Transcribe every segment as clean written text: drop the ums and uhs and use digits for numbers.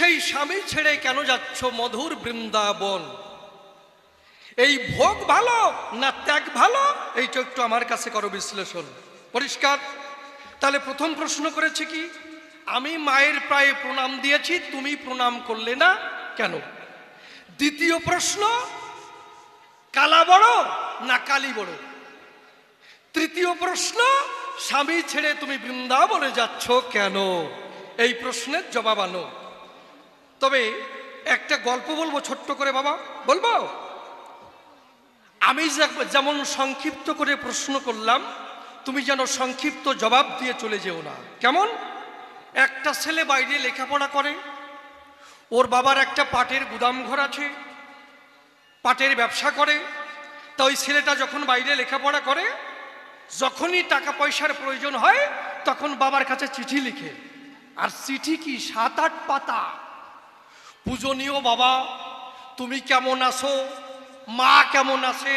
সেই স্বামী ছেড়ে কেন যাচ্ছ মধুর বৃন্দাবন? এই ভোগ ভালো না ত্যাগ ভালো, এইটা একটু আমার কাছে করো বিশ্লেষণ। পরিষ্কার? তাহলে প্রথম প্রশ্ন করেছে কি, আমি মায়ের পায়ে প্রণাম দিয়েছি, তুমি প্রণাম করলে না কেন? দ্বিতীয় প্রশ্ন, কালা বড় না কালী বড়? তৃতীয় প্রশ্ন, স্বামী ছেড়ে তুমি বৃন্দাবনে যাচ্ছ কেন? এই প্রশ্নের জবাব আনো। তবে একটা গল্প বলবো ছোট্ট করে, বাবা বলবো? আমি যেমন সংক্ষিপ্ত করে প্রশ্ন করলাম, তুমি যেন সংক্ষিপ্ত জবাব দিয়ে চলে যেও না। কেমন? একটা ছেলে বাইরে লেখাপড়া করে, ওর বাবার একটা পাটের গুদাম ঘর আছে, পাটের ব্যবসা করে। তা ওই ছেলেটা যখন বাইরে লেখাপড়া করে, যখনই টাকা পয়সার প্রয়োজন হয় তখন বাবার কাছে চিঠি লিখে। আর চিঠি কি 7-8 পাতা। পূজনীয় বাবা, তুমি কেমন আছো? মা কেমন আছে?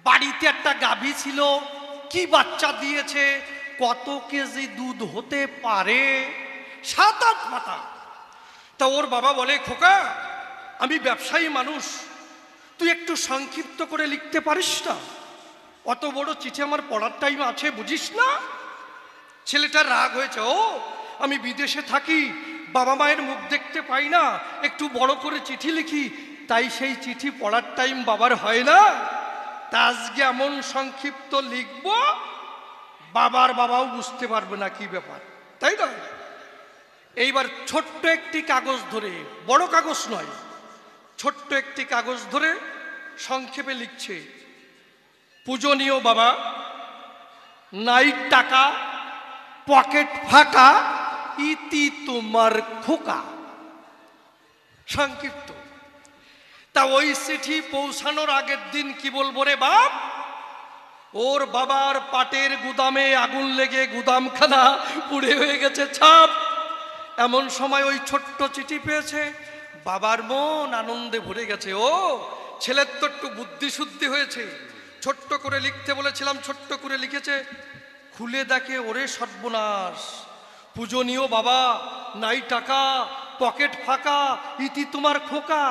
বাড়িতে একটা গাভী ছিল, কি বাচ্চা দিয়েছে? কত কেজি দুধ হতে পারে? 7-8 পাতা। তা ওর বাবা বলে, খোকা আমি ব্যবসায়ী মানুষ, তুই একটু সংক্ষিপ্ত করে লিখতে পারিস না? অত বড় চিঠি আমার পড়ার টাইম আছে, বুঝিস না? ছেলেটার রাগ হয়েছে, ও আমি বিদেশে থাকি, বাবা মায়ের মুখ দেখতে পাই না, একটু বড় করে চিঠি লিখি, তাই সেই চিঠি পড়ার টাইম বাবার হয় না। তা আজকে এমন সংক্ষিপ্ত লিখব, বাবাও বুঝতে পারবে না কি ব্যাপার, তাই না? এইবার ছোট্ট একটি কাগজ ধরে, বড় কাগজ নয়, ছোট্ট একটি কাগজ ধরে সংক্ষেপে লিখছে, পূজনীয় বাবা, নাই টাকা, পকেট ফাঁকা, ইতি তোমার খোকা। সংক্ষিপ্ত। তা ওই চিঠি পৌঁছানোর আগের দিন কি বলবো রে বাপ, ওর বাবার পাটের গুদামে আগুন লেগে গুদামখানা পুড়ে হয়ে গেছে ছাপ। এমন সময় ওই ছোট্ট চিঠি পেয়েছে, বাবার মন আনন্দে ভরে গেছে। ও ছেলের তো একটু বুদ্ধি শুদ্ধি হয়েছে, ছোট্ট করে লিখতে বলেছিলাম, ছোট্ট করে লিখেছে। খুলে দেখে, ওরে সর্বনাশ, পূজনীয় বাবা, নাই টাকা, পকেট ফাঁকা, ইতি তোমার খোকা।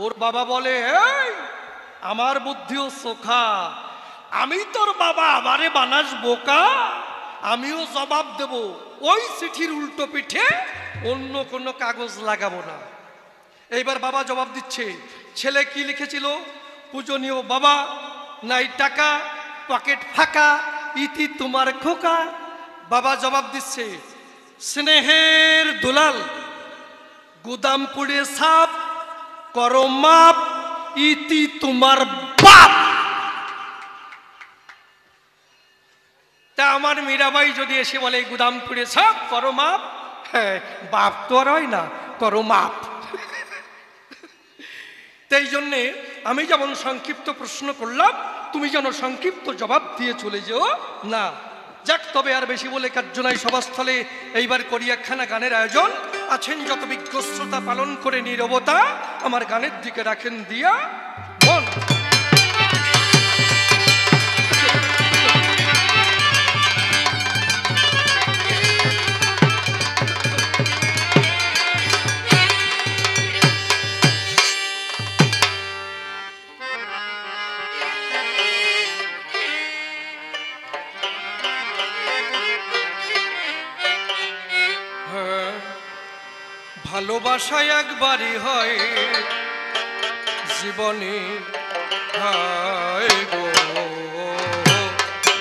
ওর বাবা বলে, এই আমার বুদ্ধিও চোখা, আমি তোর বাবা, আমারে বানাস বোকা? আমিও জবাব দেব, ওই চিঠির উল্টো পিঠে অন্য কোনো কাগজ লাগাবো না। এইবার বাবা জবাব দিচ্ছে, ছেলে কি লিখেছিল? পূজনীয় বাবা, নাই টাকা, পকেট ফাঁকা, ইতি তোমার খোকা। বাবা জবাব দিচ্ছে, স্নেহের দুলাল, গুদাম পুড়ে সাপ, করো মাপ, ইতি তোমার বাপ। তা আমার মীরাবাই যদি এসে বলে গুদাম পুড়ে সাপ, করো মাপ, হ্যাঁ বাপ তো আর হয় না, করো মাপ। তাই জন্যে আমি যেমন সংক্ষিপ্ত প্রশ্ন করলাম, তুমি যেন সংক্ষিপ্ত জবাব দিয়ে চলে যেও না। যাক, তবে আর বেশি বলে কার্য নাই। সভাস্থলে এইবার করি একখানা গানের আয়োজন। আছেন যত বিজ্ঞ শ্রোতা, পালন করে নীরবতা, আমার গানের দিকে রাখেন দিয়া মন। ভালোবাসায় একবারই হয় জীবনে, হায় গো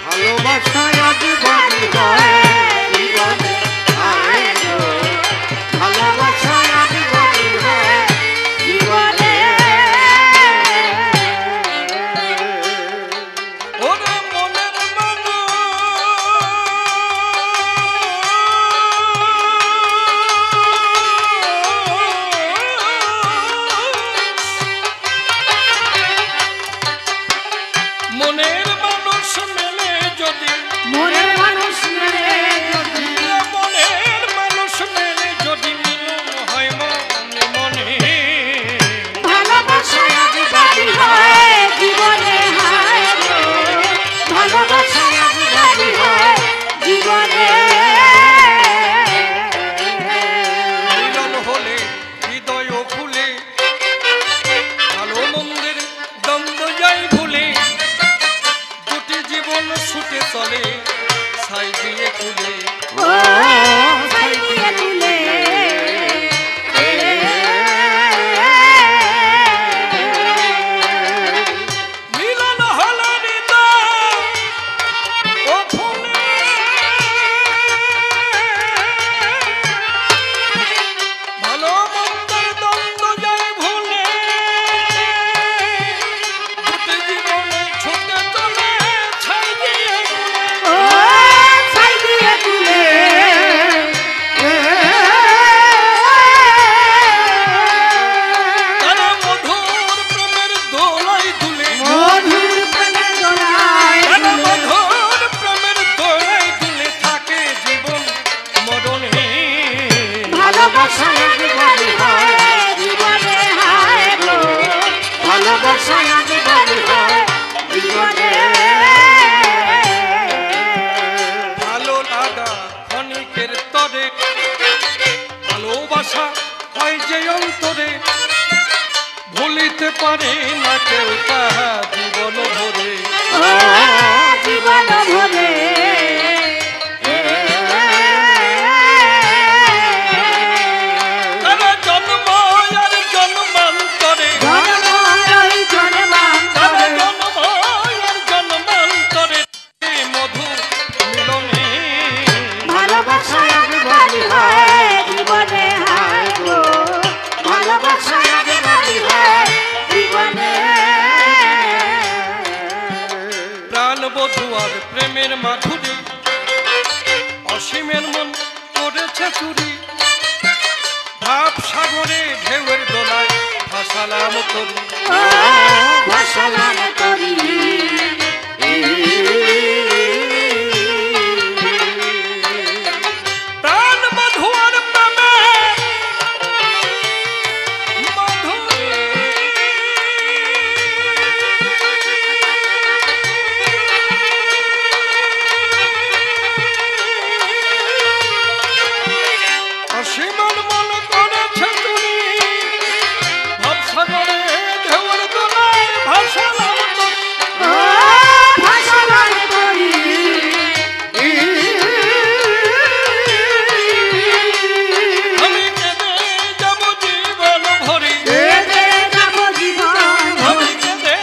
ভালোবাসায় একবারই হয় জীবনে, হায় গো ভালোবাসায় একবারই হয় জীবনে। ওরে মনের মানুষ, মনের মানুষ মেলে ভালোবাসায় জীবনে হয় জীবনে হায় গো ভালোবাসায় জীবনে হয় জীবনে ভালো লাগা ক্ষণিকের তরে, ভালোবাসা হয় যে অন্তরে, ভুলিতে পারে না কেউ তাহা জীবন ভরে। ও জীবন ভরে তারা জন্ম আর জন্মান্তরে, তারা জন্ম আর জন্মান্তরে মধু মিলনে। ভালোবাসায় জীবনে হয় জীবনে হায় গো ভালোবাসায় জীবনে হয় জীবনে প্রাণ বধু আর প্রেমের মাধুরী, অসীমের মন করেছে চুরি। ভাব সাগরে ঢেউয়ের দোলায় ভাসালাম তরি। ভাসালাম করি প্রাণ বধু আর প্রেমের মাধুরী, অসীমের মন করেছে চুরি। ভাব সাগরে ঢেউয়ের দোলায় ভাসালাম তরি। ভাসালাম করি আমি কেঁদে যাব জীবন ভরি, কেঁদে যাব জীবন আমি কেঁদে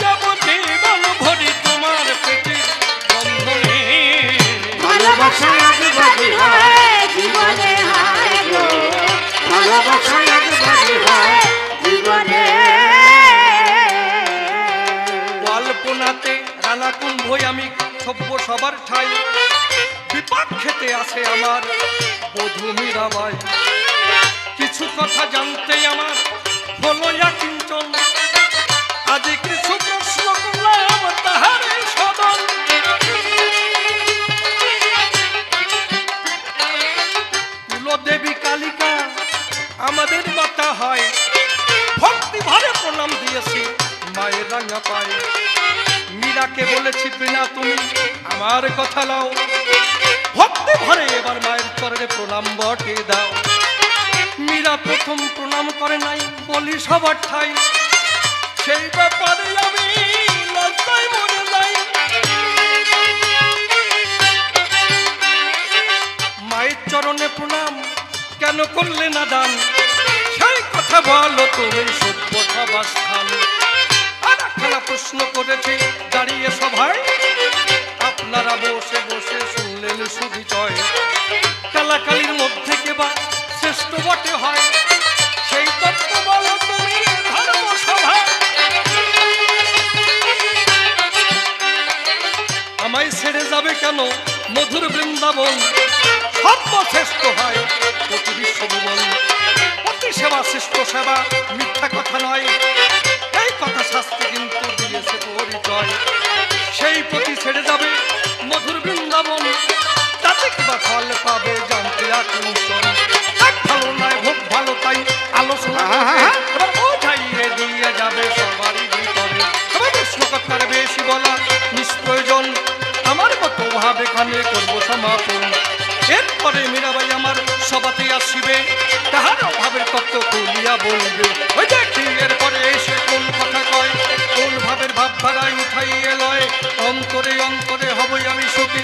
যাব জীবন ভরি তোমার পেটের বন্ধনে। ভালোবাসায় জীবনে হয় জীবনে হায় গো ভালোবাসায় জীবনে হয় জীবনে কল্পনাতে রানা কুম্ভই আমি সভ্য সবার ঠাই, বিপাক খেতে আসে আমার বধূ মীরাবাই। কিছু কথা জানতে আমার হলো কিঞ্চন, আজ কিছু প্রশ্ন করলাম তাহারে সদন। কুলদেবী কালিকা আমাদের মাতা হয়, ভক্তি ভরে প্রণাম দিয়েছি মায়ের রাঙা পায়ে। মীরাকে বলেছি বিনা তুমি আমার কথা লাও, ভক্তি ভরে এবার মায়ের চরণে প্রণাম বটে দাও। মীরা প্রথম প্রণাম করে নাই বলি সবার ঠাই, সেই ব্যাপারে আমি লজ্জায় মরে যাই। মায়ের চরণে প্রণাম কেন করলে না দান, সেই কথা বলো তুমি সভ্য সবার স্থান। আর একখানা প্রশ্ন করেছি দাঁড়িয়ে সভায়, আপনারা বসে বসে শুনলেন সুবিচয়। কালাকালির মধ্যে কেবা শ্রেষ্ঠ বটে হয়, সেই তত্ত্ব বলো তুমি ধর্ম সভায়। আমায় ছেড়ে যাবে কেন মধুর বৃন্দাবন, সর্বশ্রেষ্ঠ হয় অতি বিশ্বভুবন। অতি সেবা শ্রেষ্ঠ সেবা মিথ্যা কথা নয়, এই কথা শাস্ত্রে কিন্তু দিয়েছে পরিচয়। সেই পতি ছেড়ে যাবে মধুর বৃন্দাবন, তাতে কিবা ফল পাবে জানতে আকর্ষণ। এক ভালো নয় ভোগ ভালো তাই আলোচনা এবার বোঝাইয়ে দিয়ে যাবে সবারই ভিতরে। এবার প্রশ্নকর্তার বেশি বলা নিষ্প্রয়োজন, আমার মতো ভাবে খানে করবো সমাপন। এরপরে মীরাবাই আমার সভাতে আসিবে, তাহার অভাবের তত্ত্ব খুলিয়া বলবে। ওই দেখি এরপরে এসে কোন কথা কয়, কোন ভাবের ভাবধারায় উঠাইয়ে লয়। অন্তরে অন্তরে হবই আমি সুখী,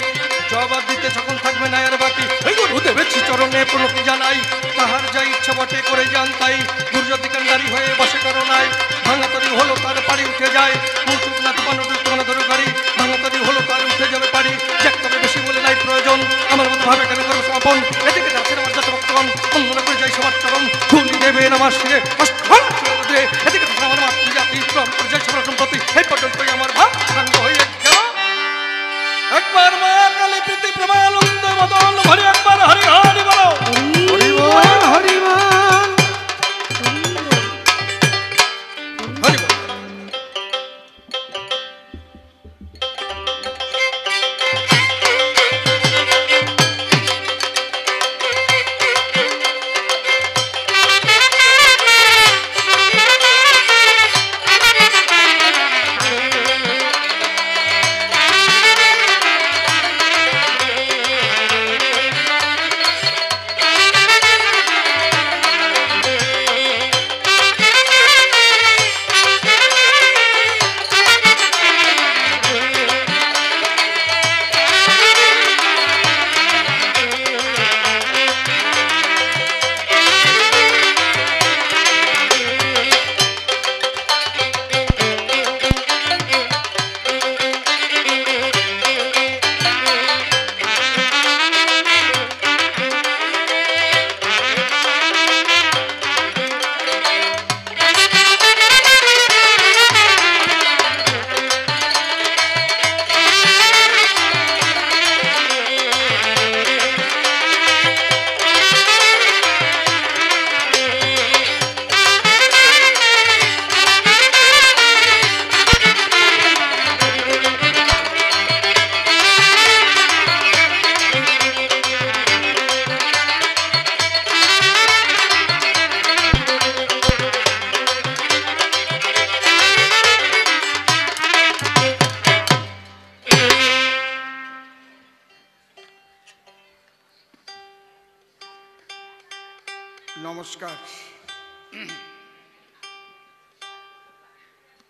জবাব দিতে যখন থাকবে না আর বাকি। এই গুরুদেবের চরণে প্রণতি জানাই, তাহার যা ইচ্ছা বটে করে যান তাই। দুর্যোগ কান্ডারি হয়ে বসে করোনায়, ভাঙাতরি হলো তার পাড়ি উঠে যায়। কুচুক না তোমানো তোমানো ধরো গাড়ি, ভাঙাতরি হলো তার উঠে যাবে পাড়ি। যাক তবে বেশি বলে নাই প্রয়োজন, আমার মতো ভাবে কেন করো সমাপন। এদিকে যাচ্ছে আমার যত ভক্তগণ অন্যরা করে যাই সবার চরণ, খুলি দেবে আমার শিরে এদিকে আমার মাতৃজাতি করে যাই সবার সম্পত্তি। এই পর্যন্ত আমার ভাব সাঙ্গ হয়ে গেল। একবার মা কালী প্রীতি প্রেমানন্দ মদন ভরে একবার হরি হরি বলো। হরি বল হরি বল হরি বল। নমস্কার।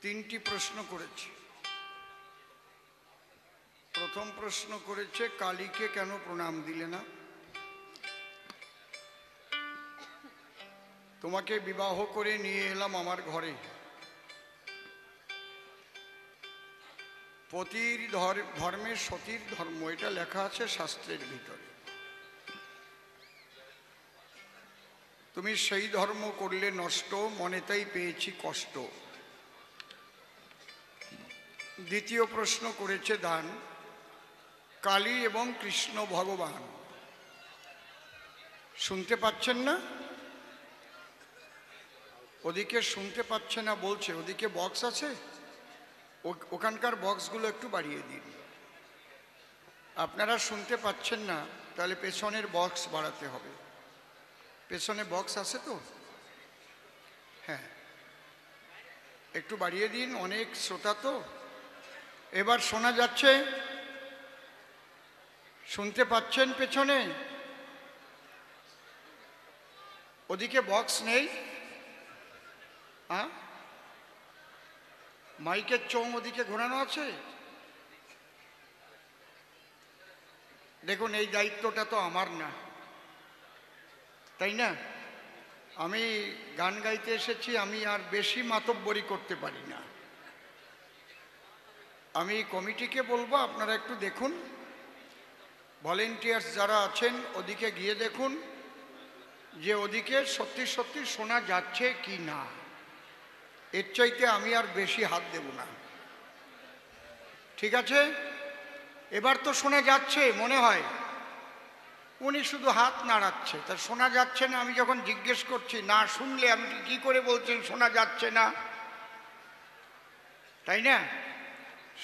তিনটি প্রশ্ন করেছি। প্রথম প্রশ্ন করেছে কালীকে কেন প্রণাম দিলে না? তোমাকে বিবাহ করে নিয়ে এলাম আমার ঘরে। পতির ধর্মে সতীর ধর্ম, এটা লেখা আছে শাস্ত্রের ভিতরে। তুমি সেই ধর্ম করলে নষ্ট, মনে তাই পেয়েছি কষ্ট। দ্বিতীয় প্রশ্ন করেছে দান কালী এবং কৃষ্ণ ভগবান। শুনতে পাচ্ছেন না? ওদিকে শুনতে পাচ্ছে না বলছে। ওদিকে বক্স আছে, ওখানকার বক্সগুলো একটু বাড়িয়ে দিন। আপনারা শুনতে পাচ্ছেন না, তাহলে পেছনের বক্স বাড়াতে হবে। পেছনে বক্স আছে তো? হ্যাঁ, একটু বাড়িয়ে দিন, অনেক শ্রোতা তো। এবার শোনা যাচ্ছে? শুনতে পাচ্ছেন পেছনে? ওদিকে বক্স নেই? হ্যাঁ, মাইকের চোঙ ওদিকে ঘোরানো আছে? দেখুন, এই দায়িত্বটা তো আমার না, তাই না? আমি গান গাইতে এসেছি, আমি আর বেশি মাতব্বরি করতে পারি না। আমি কমিটিকে বলবো আপনারা একটু দেখুন, ভলেন্টিয়ার্স যারা আছেন ওদিকে গিয়ে দেখুন যে ওদিকে সত্যি সত্যি শোনা যাচ্ছে কি না। এর চাইতে আমি আর বেশি হাত দেব না, ঠিক আছে? এবার তো শোনা যাচ্ছে মনে হয়। উনি শুধু হাত নাড়াচ্ছে, তা শোনা যাচ্ছে না। আমি যখন জিজ্ঞেস করছি, না শুনলে আপনি কি করে বলছেন শোনা যাচ্ছে না? তাই না?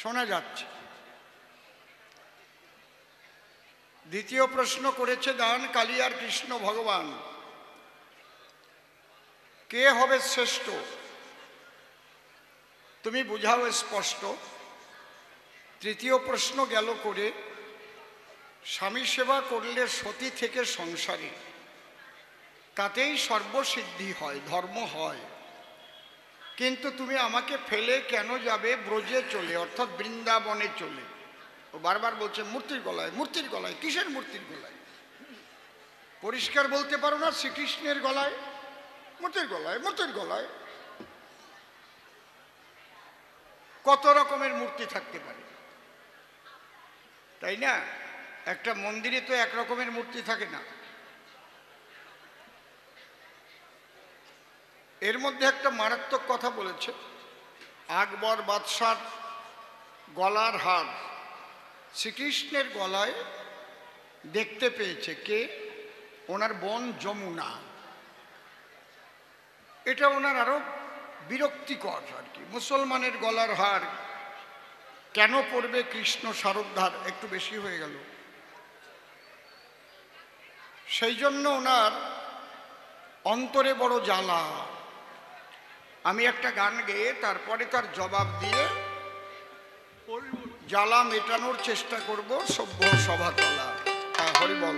শোনা যাচ্ছে। দ্বিতীয় প্রশ্ন করেছে দান কালী আর কৃষ্ণ ভগবান, কে হবে শ্রেষ্ঠ? তুমি বুঝাও স্পষ্ট। তৃতীয় প্রশ্ন গেল করে স্বামী সেবা করলে সতী থেকে সংসারে, তাতেই সর্বসিদ্ধি হয়, ধর্ম হয়। কিন্তু তুমি আমাকে ফেলে কেন যাবে ব্রজে চলে, অর্থাৎ বৃন্দাবনে চলে? ও বারবার বলছে মূর্তির গলায়, মূর্তির গলায়। কিসের মূর্তির গলায়? পরিষ্কার বলতে পারো না? শ্রীকৃষ্ণের গলায়, মূর্তির গলায়, মূর্তির গলায়। কত রকমের মূর্তি থাকতে পারে, তাই না? একটা মন্দিরে তো এক রকমের মূর্তি থাকে না। এর মধ্যে একটা মারাত্মক কথা বলেছে, আকবর বাদশার গলার হার শ্রীকৃষ্ণের গলায় দেখতে পেয়েছে কে? ওনার বোন যমুনা। এটা ওনার আরো বিরক্তিকর আর কি। মুসলমানের গলার হার কেন পড়বে কৃষ্ণ সারোদ্ধার? একটু বেশি হয়ে গেল। সেই জন্য ওনার অন্তরে বড় জ্বালা। আমি একটা গান গেয়ে তারপরে তার জবাব দিয়ে জ্বালা মেটানোর চেষ্টা করব। সভ্য সভাতলা। হ্যাঁ, হরি বল।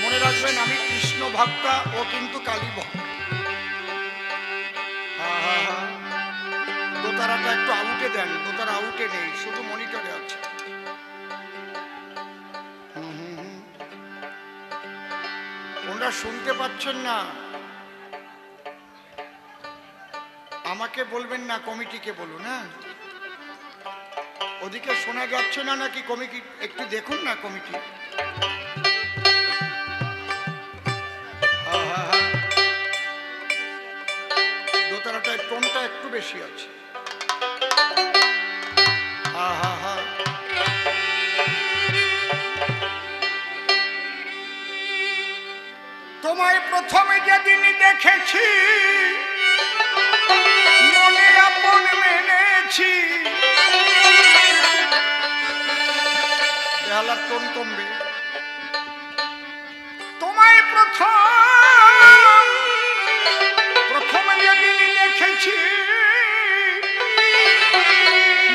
মনে রাখবেন, আমি কৃষ্ণ ভক্তা, ও কিন্তু কালী ভক্ত। দোতারাটা একটু আউটে দেন। দোতারা আউটে নেই, শুধু মনিটরে আছে। ওনারা শুনতে পাচ্ছেন না। আমাকে বলবেন না, কমিটিকে বলুন। হ্যাঁ, ওদিকে শোনা যাচ্ছে না নাকি? কমিটি একটু দেখুন না, কমিটি। দোতারাটায় টোনটা একটু বেশি আছে। তোমায় প্রথমে যেদিন দেখেছি মনে আপন মেনেছি। বেহালার টোন কমবে। তোমায় প্রথমে যেদিন দেখেছি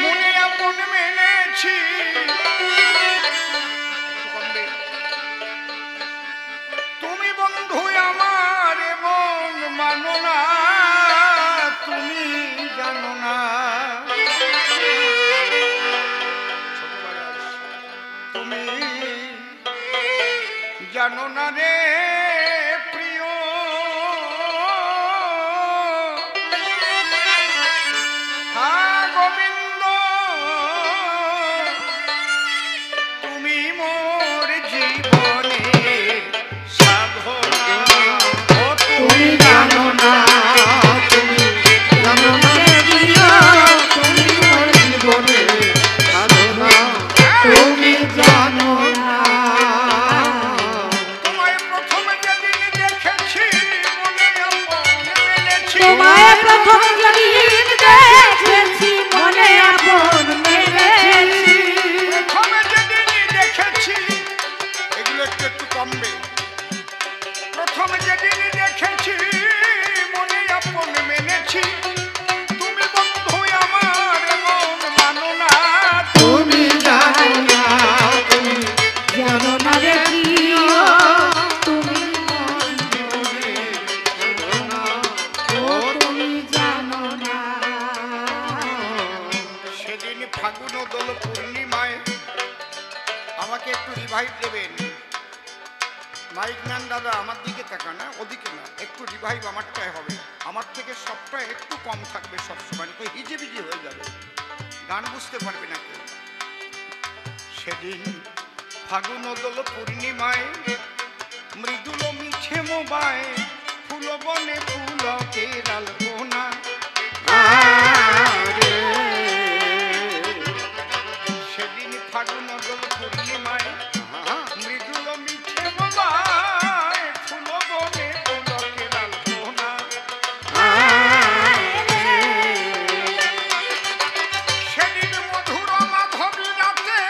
মনে আপন মেনেছি। তুমি জানো না রে প্রিয়, হা গোবিন্দ তুমি মোর জীবনের সাধনা। ও তুমি জানো না, তুমি জানো না রে প্রিয়, তুমি মোর জীবনের সাধনা। তুমি জানো না, তোমায় প্রথম যেদিন দেখেছি মনে আপন মেনেছি, তোমায় প্রথম যেদিন দেখেছি মনে আপন মেনেছি, প্রথম যেদিন দেখেছি, এগুলো একটু একটু কমবে, প্রথম যেদিন দেখেছি মনে আপন মেনেছি, তুমি বন্ধু আমার মন মানো না। তুমি জানো না, তুমি জানো না রে প্রিয়, তুমি মন ও তুমি জানো না। সেদিন ফাগুন দোল পূর্ণিমায় আমাকে একটু রিভাইভ দেবেন। মাইক ম্যান দাদা আমার দিকে তাকা না, ওদিকে না, একটু রিভাইভ আমারটাই হবে, আমার থেকে সবটা একটু কম থাকবে সবসময়, তো হিজিবিজি হয়ে যাবে, গান বুঝতে পারবে না কেউ। সেদিন ফাগুন দোল পূর্ণিমায় মৃদুল মিছে মোবায় ফুল বনে ফুলকে আলপনা, সেদিন ফাগুন দোল পূর্ণিমায় মৃদুল মিছে মোবায় ফুল বনে ফুলকে আলপনা, সেদিন মধুর মাধবী রাতে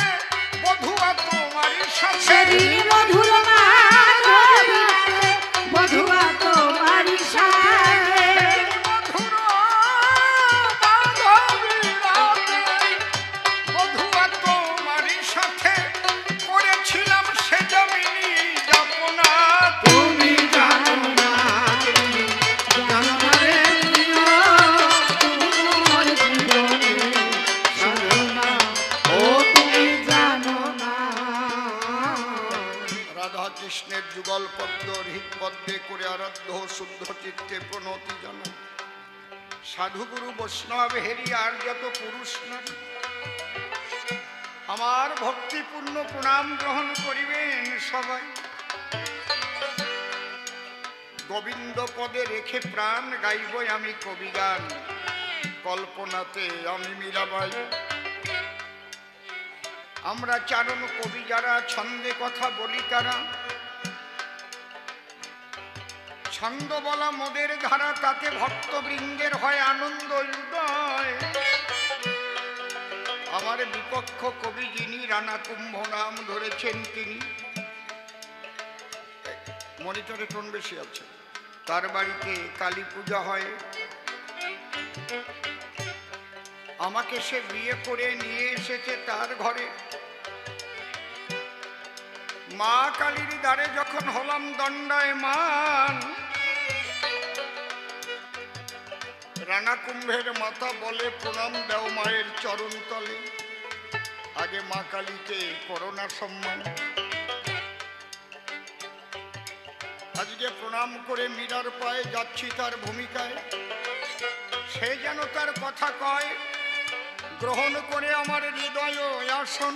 বধুয়া তোমারই সাথে, সেদিন মধুর মাধবী রাতে বধুয়া তোমারই সাথে, মধুর মাধবী রাতে বধুয়া তোমারই সাথে করেছিলাম সে জমিনি যাপনা। তুমি জানো না, তুমি জানো না রে প্রিয়, তুমি মোর জীবনের সাধনা, ও তুমি জানো না। রাধা কৃষ্ণের যুগল পদ্ম হৃদ পদ্মে করে আরাধ্য শুদ্ধ চিত্তে প্রণতি জানাই। সাধুগুরু বৈষ্ণব হেরি আর যত পুরুষ নারী আমার ভক্তিপূর্ণ প্রণাম গ্রহণ করিবেন সবাই। গোবিন্দ পদে রেখে প্রাণ গাইব আমি কবি গান, কল্পনাতে আমি মীরাবাই। আমরা চারণ কবি যারা ছন্দে কথা বলি তারা, ছন্দ বলা মোদের ধারা, তাতে ভক্তবৃন্দের হয় আনন্দ উদয়। আমার বিপক্ষ কবি যিনি রানা কুম্ভ নাম ধরেছেন তিনি, মনিটরে টোন বেশি আছে, তার বাড়িতে কালী পূজা হয়। আমাকে সে বিয়ে করে নিয়ে এসেছে তার ঘরে। মা কালীর দ্বারে যখন হলাম দণ্ডায়মান, রানা কুম্ভের মাতা বলে প্রণাম দেও মায়ের চরণ তলে, আগে মা কালীকে করোনা সম্মান। আজকে প্রণাম করে মীরার পায়ে যাচ্ছি তার ভূমিকায়, সে যেন তার কথা কয়, গ্রহণ করে আমার হৃদয় আসন,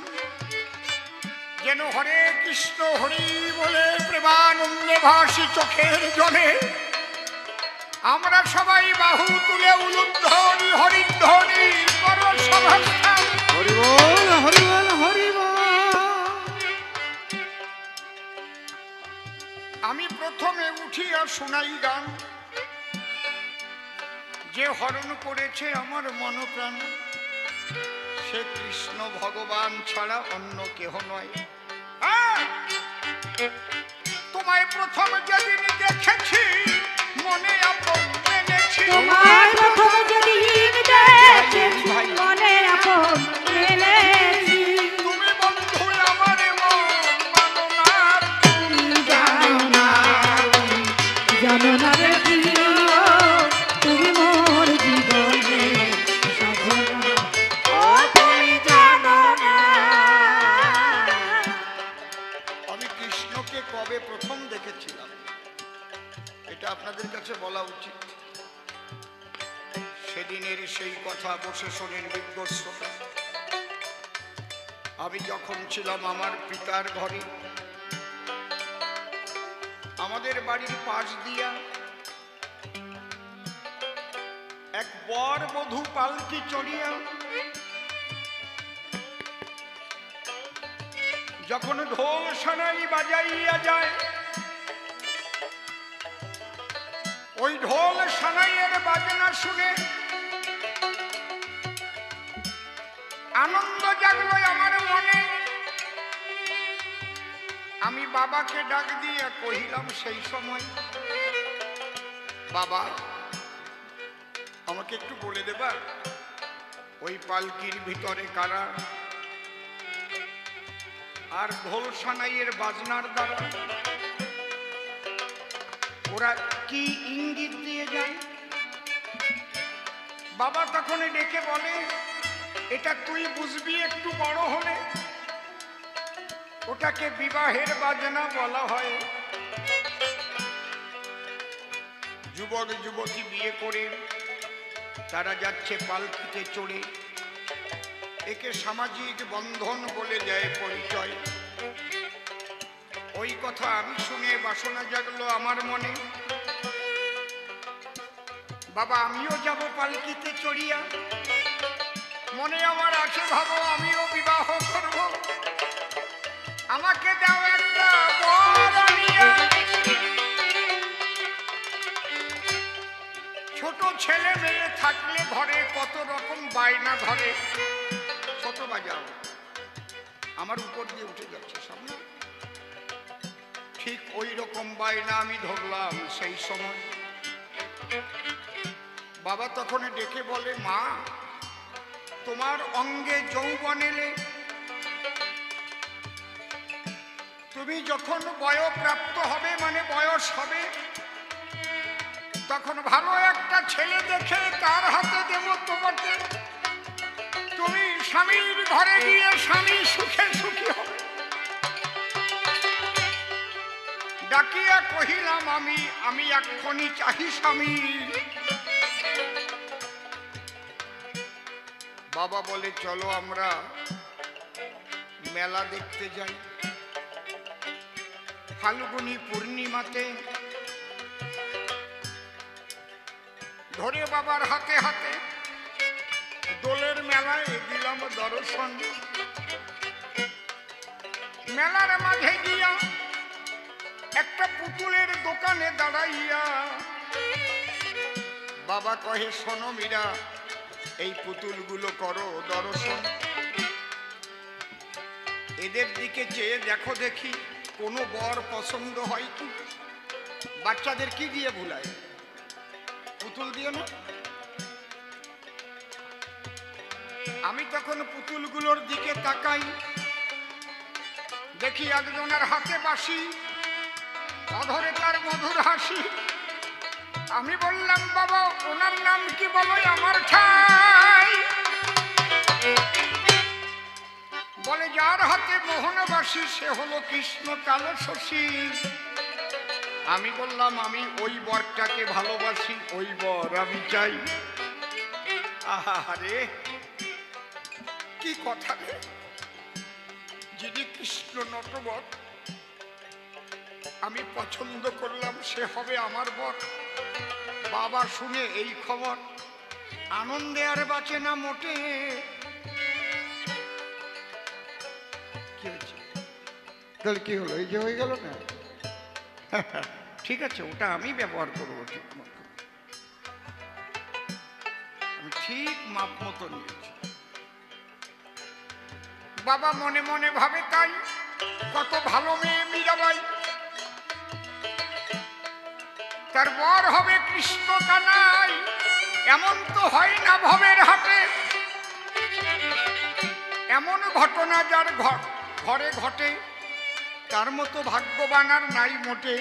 যেন হরে কৃষ্ণ হরি বলে প্রেমানন্দে ভাসি চোখের জলে। আমরা সবাই বাহু তুলে উলুধ্বনি হরিধ্বনি করো সভাস্থান। হরি বল হরি বল হরি বল। আমি প্রথমে উঠিয়া শুনাই গান, যে হরণ করেছে আমার মনপ্রাণ, সে কৃষ্ণ ভগবান ছাড়া অন্য কেহ নয়। তোমায় প্রথম যেদিন দেখেছি মনে আপন মেনেছি, তোমায় প্রথম যেদিন দেখেছি মনে আপন মেনেছি, তুমি বন্ধু আমার মন মানো না। তুমি জানো না, জানো না রে প্রিয়, তুমি মোর জীবনের সাধনা, ও তুমি জানো না। কথা বসে শোনেন বিজ্ঞ শ্রোতা। আমি যখন ছিলাম আমার পিতার ঘরে, আমাদের বাড়ির পাশ দিয়া এক বর বধূ পালকি চড়িয়া যখন ঢোল সানাই বাজাইয়া যায়, ওই ঢোল সানাইয়ের বাজনা শুনে আনন্দ জাগলো আমার মনে। আমি বাবাকে ডাক দিয়ে কহিলাম সেই সময়, বাবা আমাকে একটু বলে দেবা ওই পালকির ভিতরে কারা, আর ঢোল সানাইয়ের বাজনার দ্বারা ওরা কি ইঙ্গিত দিয়ে যায়? বাবা তখন ডেকে বলে, এটা তুই বুঝবি একটু বড় হলে, ওটাকে বিবাহের বাজনা বলা হয়। যুবক যুবতী বিয়ে করে তারা যাচ্ছে পালকিতে চড়ে, একে সামাজিক বন্ধন বলে দেয় পরিচয়। ওই কথা আমি শুনে বাসনা জাগলো আমার মনে, বাবা আমিও যাব পালকিতে চড়িয়া। মনে আমার আছে ভাবো আমিও বিবাহ করব, আমাকে দাও একটা বর আনিয়া। ছোট ছেলে মেয়ে থাকলে ঘরে কত রকম বায়না ধরে, ছোট বাজাও আমার উপর দিয়ে উঠে যাচ্ছে সামনে, ঠিক ওই রকম বায়না আমি ধরলাম সেই সময়। বাবা তখন ডেকে বলে, মা তোমার অঙ্গে যৌবন এলে, তুমি যখন বয়প্রাপ্ত হবে মানে বয়স হবে, তখন ভালো একটা ছেলে দেখে তার হাতে দেব তোমাকে, তুমি স্বামীর ঘরে গিয়ে স্বামী সুখে সুখী হবে। ডাকিয়া কহিলাম আমি এক্ষুনি চাহি স্বামী। বাবা বলে, চলো আমরা মেলা দেখতে যাই। ফাল্গুনী পূর্ণিমাতে ধরে বাবার হাতে হাতে দোলের মেলায় দিলাম দর্শন। মেলার মাঝে গিয়া একটা পুতুলের দোকানে দাঁড়াইয়া বাবা কহে, শোনো মীরা, এই পুতুলগুলো করো দর্শন, এদের দিকে চেয়ে দেখো দেখি কোনো বর পছন্দ হয় কি। বাচ্চাদের কি দিয়ে ভুলায়? পুতুল দিয়ে না? আমি তখন পুতুলগুলোর দিকে তাকাই, দেখি একজনের হাতে বাঁশি, অধরে তার মধুর হাসি। আমি বললাম, বাবা ওনার নাম কি বলো? আমার ঠাই। বলে, যার হাতে মোহনবাসী সে হলো কৃষ্ণ কালো শশী। আমি বললাম, আমি ওই বরটাকে ভালোবাসি, ওই বর আমি চাই। আহারে কি কথা রে, যিনি কৃষ্ণ নটবর আমি পছন্দ করলাম সে হবে আমার বর। বাবা শুনে এই খবর আনন্দে আর বাঁচে না মোটে। কি হয়েছে? তাহলে কি হলো? এই যে হয়ে গেল না? ঠিক আছে, ওটা আমি ব্যবহার করবো ঠিক মতো, আমি ঠিক মাপ মতো নিয়েছি। বাবা মনে মনে ভাবে, তাই কত ভালো মেয়ে মীরাবাই, তার বর হবে কৃষ্ণ কানাই। এমন তো হয় না ভবের হাটে, এমন ঘটনা যার ঘরে ঘটে, তার মতো ভাগ্যবান আর নাই মোটে।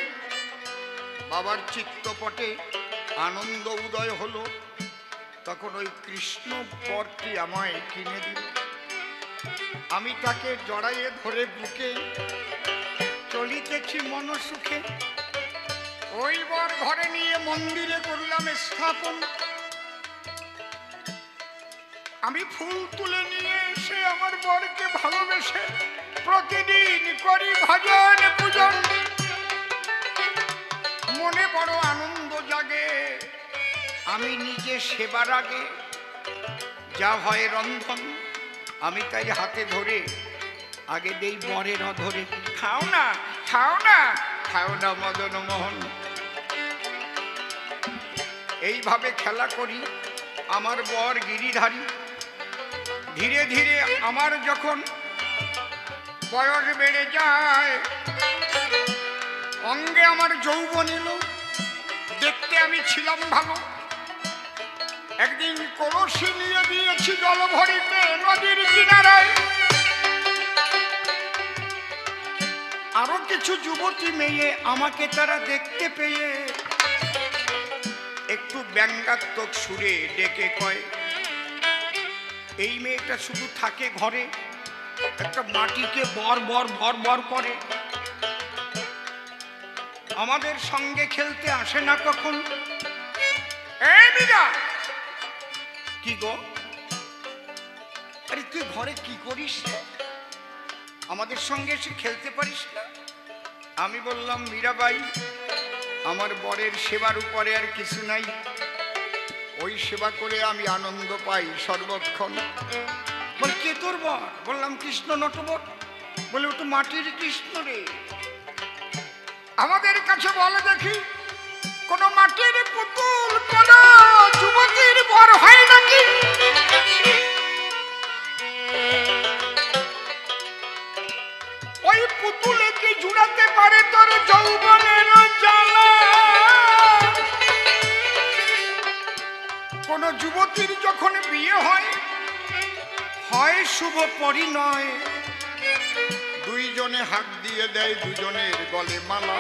বাবার চিত্তপটে আনন্দ উদয় হলো, তখন ওই কৃষ্ণ বরটি আমায় কিনে দিল। আমি তাকে জড়াইয়ে ধরে বুকে চলিতেছি মনসুখে। ওই বর ঘরে নিয়ে মন্দিরে করলাম স্থাপন। আমি ফুল তুলে নিয়ে এসে আমার বরকে ভালোবেসে প্রতিদিন করি ভজন পূজন। মনে বড় আনন্দ জাগে। আমি নিজে সেবার আগে যা হয় রন্ধন আমি তাই হাতে ধরে আগে দেই বরের অধরে। খাও না, খাও না, খাও না মদন মোহন। এইভাবে খেলা করি। আমার বর গিরিধারী। ধীরে ধীরে আমার যখন বয়স বেড়ে যায়, অঙ্গে আমার যৌবন এলো। দেখতে আমি ছিলাম ভালো। একদিন কলসি নিয়ে দিয়েছি জল ভরিতে নদীর কিনারায়। আরো কিছু যুবতী মেয়ে আমাকে তারা দেখতে পেয়ে একটু ব্যঙ্গাত্মক সুরে ডেকে কয়, এই মেয়েটা শুধু থাকে ঘরে, একটা মাটিকে বর বর বর বর করে, আমাদের সঙ্গে খেলতে আসে না কখন। এই মীরা, কি গো? আরে তুই ঘরে কি করিস? আমাদের সঙ্গে এসে খেলতে পারিস না? আমি বললাম, মীরাবাই, আমার বরের সেবার উপরে আর কিছু নাই। ওই সেবা করে আমি আনন্দ পাই সর্বক্ষণ। বল, কে তোর বর? বললাম, কৃষ্ণ নটবর। বলে, ও তো মাটির কৃষ্ণ রে। আমাদের কাছে বলে দেখি, কোন মাটির পুতুল কোন যুবতীর বর হয় নাকি? ওই পুতুলে কি জুড়াতে পারে তোর যৌবনের জ্বালা? কোন যুবতীর যখন বিয়ে হয়, হয় শুভ পরিণয়, দুইজনে হাত দিয়ে দেয় দুজনের গলে মালা।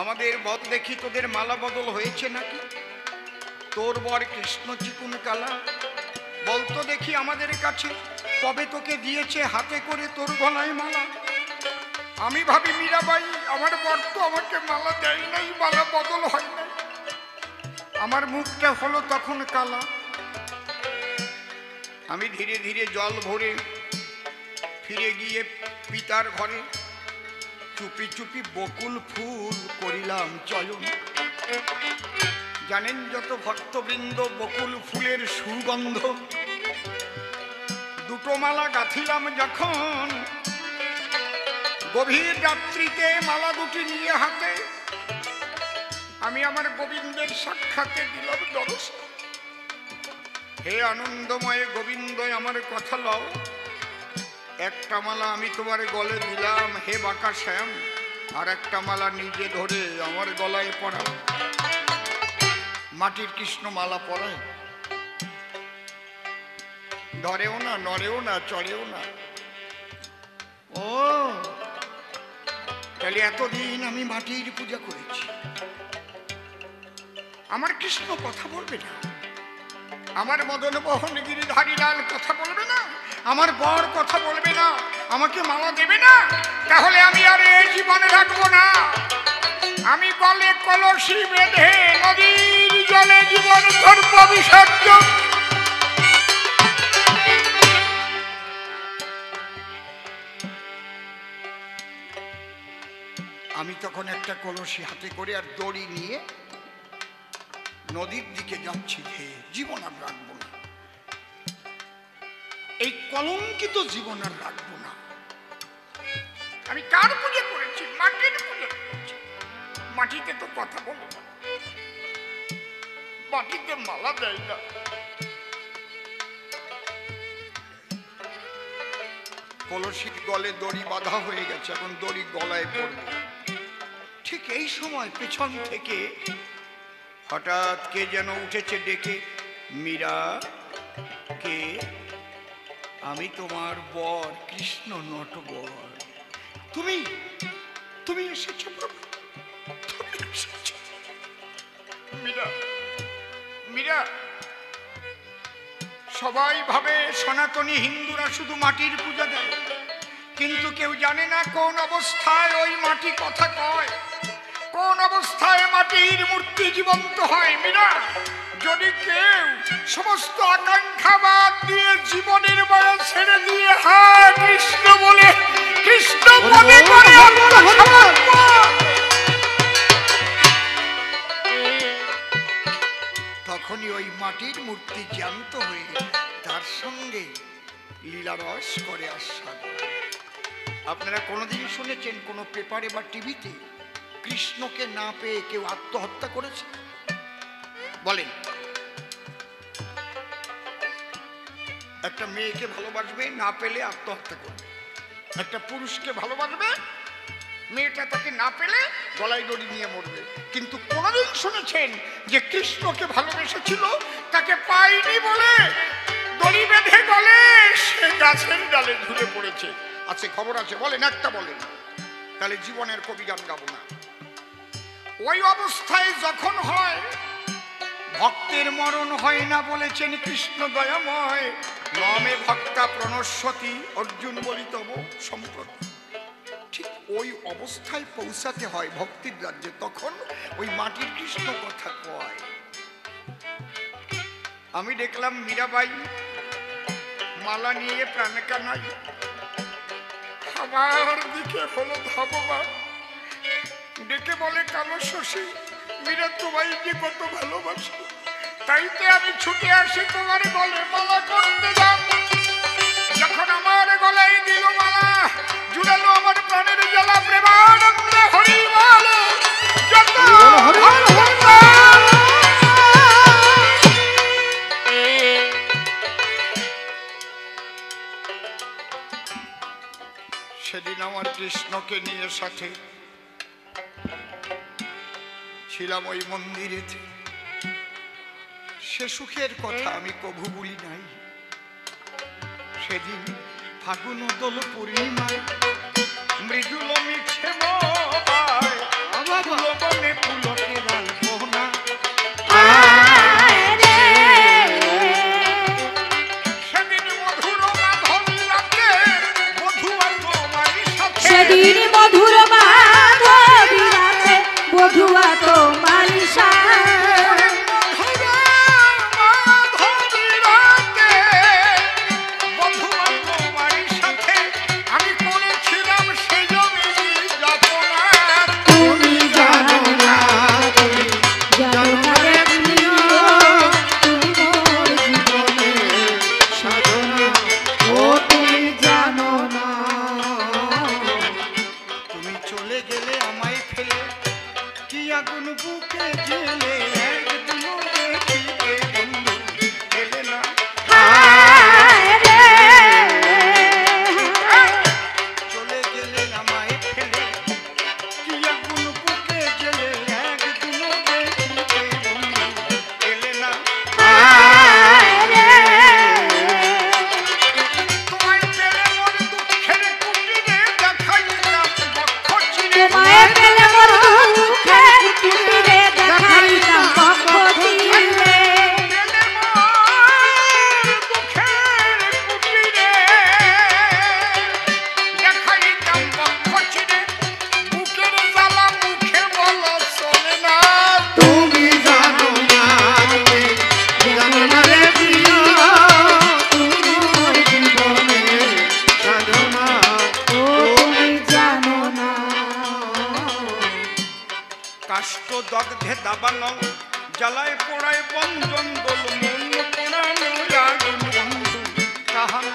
আমাদের বল দেখি, তোদের মালা বদল হয়েছে নাকি? তোর বর কৃষ্ণ চিকুন কালা। বলতো দেখি আমাদের কাছে, কবে তোকে দিয়েছে হাতে করে তোর গলায় মালা? আমি ভাবি, মীরাবাই, আমার বর তো আমাকে মালা দেয় নাই, মালা বদল হয় নাই। আমার মুখটা হলো তখন কালা। আমি ধীরে ধীরে জল ভরে ফিরে গিয়ে পিতার ঘরে চুপি চুপি বকুল ফুল করিলাম চয়ন। জানেন, যত ভক্তবৃন্দ বকুল ফুলের সুগন্ধ। দুটো মালা গাঁথিলাম যখন, গভীর রাত্রিতে মালা দুটি নিয়ে হাতে আমি আমার গোবিন্দের সাক্ষাতে দিলাম দর্শন। হে আনন্দময় গোবিন্দ, আমার কথা লও। একটা মালা আমি তোমার গলে দিলাম হে বাঁকা শ্যাম, আর একটা মালা নিজে ধরে আমার গলায় পরাও। মাটির কৃষ্ণ মালা পরায়, ধরেও না, নড়েও না, চড়েও না। ও, তাহলে এতদিন আমি মাটির পূজা করেছি। আমার কৃষ্ণ কথা বলবে না? আমার মদন মোহন গিরিধারী লাল কথা বলবে না? আমার বর কথা বলবে না? আমাকে মালা দেবে না? তাহলে আমি আর এই জীবনে রাখবো না। আমি গলে কলসি বেঁধে নদীর জলে জীবন ধর্ম বিসর্জন। আমি তখন একটা কলসি হাতে করে আর দড়ি নিয়ে নদীর দিকে যাচ্ছি। হে জীবন আর রাখবো না, এই কলঙ্কিত জীবন আর রাখবো না। আমি কার পুজো করেছি? মাটির পুজো করেছি। মাটিতে তো কথা বলো না, মাটিতে মালা দেয় না। কলসির গলে দড়ি বাঁধা হয়ে গেছে, এখন দড়ি গলায় পড়বে। ঠিক এই সময় পেছন থেকে হঠাৎ কে যেন উঠেছে ডেকে, মীরা, কে? আমি তোমার বর কৃষ্ণ নটবর। তুমি তুমি এসেছো প্রভু, তুমি এসেছো। মীরা, মীরা, সবাই ভাবে সনাতনী হিন্দুরা শুধু মাটির পূজা দেয়, কিন্তু কেউ জানে না কোন অবস্থায় ওই মাটি কথা কয়, কোন অবস্থায় মাটির মূর্তি জীবন্ত হয়। মীরা, যদি কেউ সমস্ত আকাঙ্ক্ষা বাদ দিয়ে জীবনের মায়া ছেড়ে দিয়ে হ্যাঁ কৃষ্ণ বলে কৃষ্ণ মনে করে তখনই ওই মাটির মূর্তি জ্যান্ত হয়ে তার সঙ্গে লীলারস করে আস্বাদন। আপনারা কোনোদিন শুনেছেন কোনো পেপারে বা টিভিতে কৃষ্ণকে না পেয়ে কেউ আত্মহত্যা করেছে? বলেন। একটা মেয়েকে ভালোবাসবে, না পেলে আত্মহত্যা করবে। একটা পুরুষকে ভালোবাসবে, মেয়েটা তাকে না পেলে গলায় দড়ি নিয়ে মরবে। কিন্তু কোনদিন শুনেছেন যে কৃষ্ণকে ভালোবেসেছিল, তাকে পাইনি বলে দড়ি বেঁধে গলে সে গাছের ডালে ঝুলে পড়েছে? আছে, খবর আছে? বলেন, একটা বলেন। তাহলে জীবনের কবি গান গাবো না। ওই অবস্থায় যখন হয়, ভক্তের মরণ হয় না বলেছেন কৃষ্ণ দয়াময়। নমে ভক্তা প্রণশ্যতি অর্জুন বলিতব সম্পদ। ঠিক ওই অবস্থায় পৌঁছাতে হয় ভক্তির রাজ্যে, তখন ওই মাটির কৃষ্ণ কথা কয়। আমি দেখলাম মীরাবাই মালা নিয়ে প্রাণ কানাই আমার দিকে হলো ধাবমান, ডেকে বলে কালো শশী, মীরা তোমায় যে কত ভালোবাসি, তাইতে আমি ছুটে আসি তোমার গলে মালা করতে যাব। যখন আমার গলায় দিল মালা, জুড়ালো আমার প্রাণের জ্বালা, প্রেমানন্দে হরি বল যত সেদিন আমার কৃষ্ণকে নিয়ে সাথে ছিলাম ওই মন্দিরেতে। সে সুখের কথা আমি কভু বলি নাই। সেদিন ফাগুন দোল পূর্ণিমায় মৃদুল মিছে বনে পুলকে রাখনা। সেদিন মধুর মাধবী রাতে বধুয়া তোমারই সাথে, সেদিন মধুর মাধবী রাতে বধুয়া তোমারই সাথে। জ্বালায় পোড়ায় বন্ধন দোল মন পোড়ানো আগুন বন্ধু কাহানা।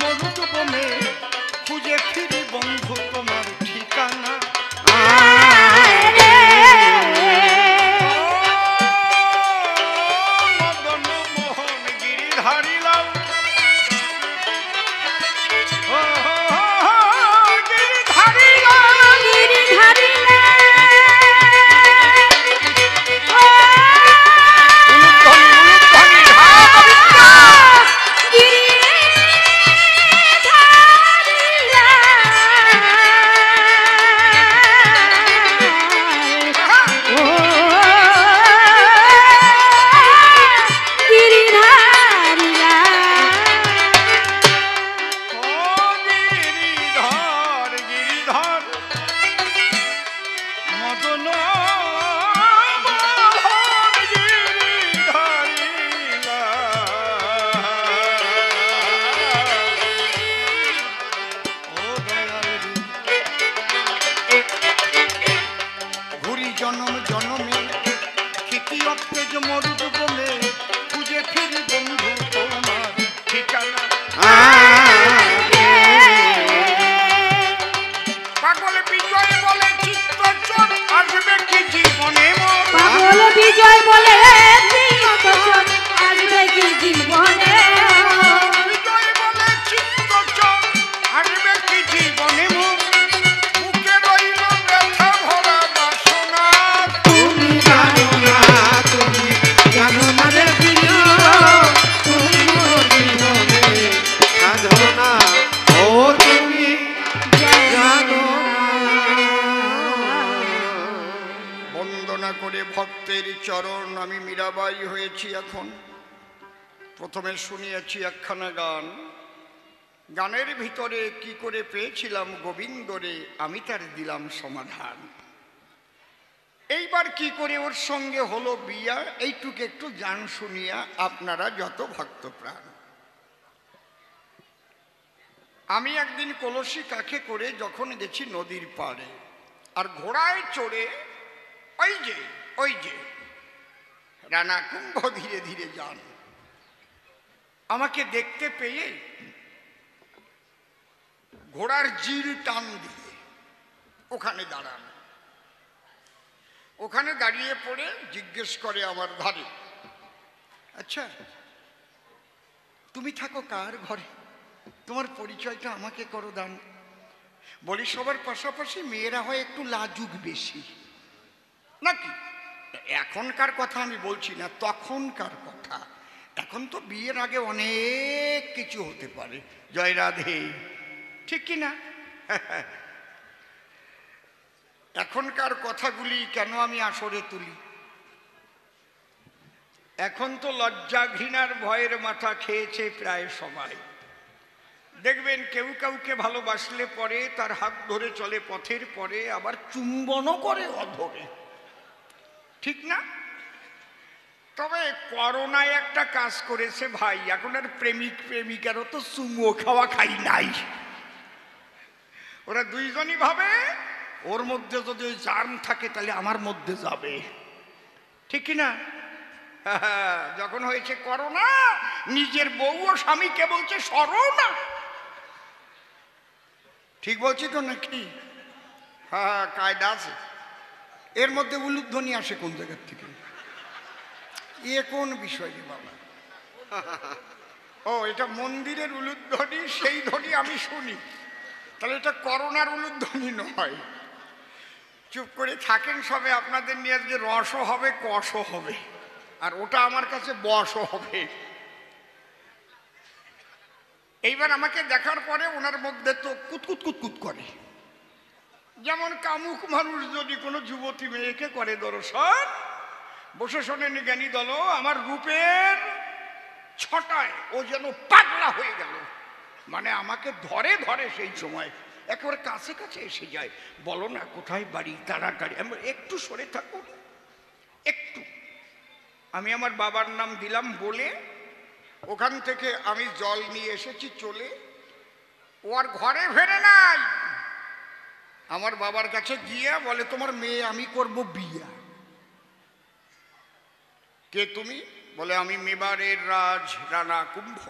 মরুদ বনে খুঁজে ফিরি বন্ধু তোমার ঠিকানা। মদন মোহন গিরিধারী লাল, গিরিধারী লাল, গিরিধারী বিজয় বলে আসবে কি জীবনে, বিজয় বলে চিত্তচর আসবে কি জীবনে, মুখে রইল ব্যথা ভরা বাসনা। তুমি জানো না, তুমি জানো না রে প্রিয়, তুমি মোর জীবনে সাধনা, ও তুমি জানো না। বন্দনা করে ভক্তের চরণ আমি মীরাবাই হয়েছি এখন। প্রথমে শুনিয়েছি একখানা গান, গানের ভিতরে কি করে পেয়েছিলাম গোবিন্দরে আমি তার দিলাম সমাধান। এইবার কি করে ওর সঙ্গে হলো বিয়া, এইটুকু একটু জান শুনিয়া আপনারা যত ভক্তপ্রাণ। আমি একদিন কলসি কাখে করে যখন গেছি নদীর পাড়ে, আর ঘোড়ায় চড়ে ওই যে রানা কুম্ভ ধীরে ধীরে যান, আমাকে দেখতে পেয়ে ঘোড়ার জিল টান দিয়ে ওখানে দাঁড়ান। ওখানে দাঁড়িয়ে পড়ে জিজ্ঞেস করে আমার ধারে, আচ্ছা তুমি থাকো কার ঘরে, তোমার পরিচয়টা আমাকে করো দান। বলি সবার পাশাপাশি মেয়েরা হয় একটু লাজুক বেশি নাকি। এখনকার কথা আমি বলছি না, তখনকার কথা। এখন তো বিয়ের আগে অনেক কিছু হতে পারে। জয় রাধে, ঠিক কি না? এখনকার কথাগুলি কেন আমি আসরে তুলি, এখন তো লজ্জা ঘৃণার ভয়ের মাথা খেয়েছে প্রায় সবাই। দেখবেন কেউ কাউকে ভালোবাসলে পরে তার হাত ধরে চলে পথের পরে, আবার চুম্বনও করে অধরে, ঠিক না? তবে করোনায় একটা কাজ করেছে ভাই, এখন আর প্রেমিক প্রেমিকারও তো চুমো খাওয়া খাই নাই। ওরা দুইজনই ভাবে ওর মধ্যে যদি ওই জার্ম থাকে তাহলে আমার মধ্যে যাবে, ঠিক কি না? যখন হয়েছে করোনা, নিজের বউ ও স্বামীকে বলছে সরো না। ঠিক বলছি তো নাকি? হ্যাঁ, কায়দা আছে। এর মধ্যে উলুধ্বনি আসে কোন জায়গার থেকে? এ কোন বিষয় রে বাবা? ও, এটা মন্দিরের উলুধ্বনি, সেই ধ্বনি আমি শুনি। তাহলে এটা করোনার উলুধ্বনি নয়। চুপ করে থাকেন সবে, আপনাদের নিয়ে আজকে রসও হবে, কষও হবে, আর ওটা আমার কাছে বসও হবে। এইবার আমাকে দেখার পরে ওনার মধ্যে তো কুতকুত কুতকুত করে, যেমন কামুক মানুষ যদি কোনো যুবতী মেয়েকে করে দর্শন, বসে শোনেন জ্ঞানী দল, আমার রূপের ছটায় ও যেন পাগলা হয়ে গেল। মানে আমাকে ধরে ধরে সেই সময় একেবারে কাছে কাছে এসে যায়, বলো না কোথায় বাড়ি, তাড়াতাড়ি। আমি একটু সরে থাকুন একটু। আমি আমার বাবার নাম দিলাম বলে ওখান থেকে আমি জল নিয়ে এসেছি চলে। ও আর ঘরে ফেরে নাই, আমার বাবার কাছে গিয়ে বলে তোমার মেয়ে আমি করব বিয়া। কে তুমি? বলে আমি মেবারের রাজ রানা কুম্ভ।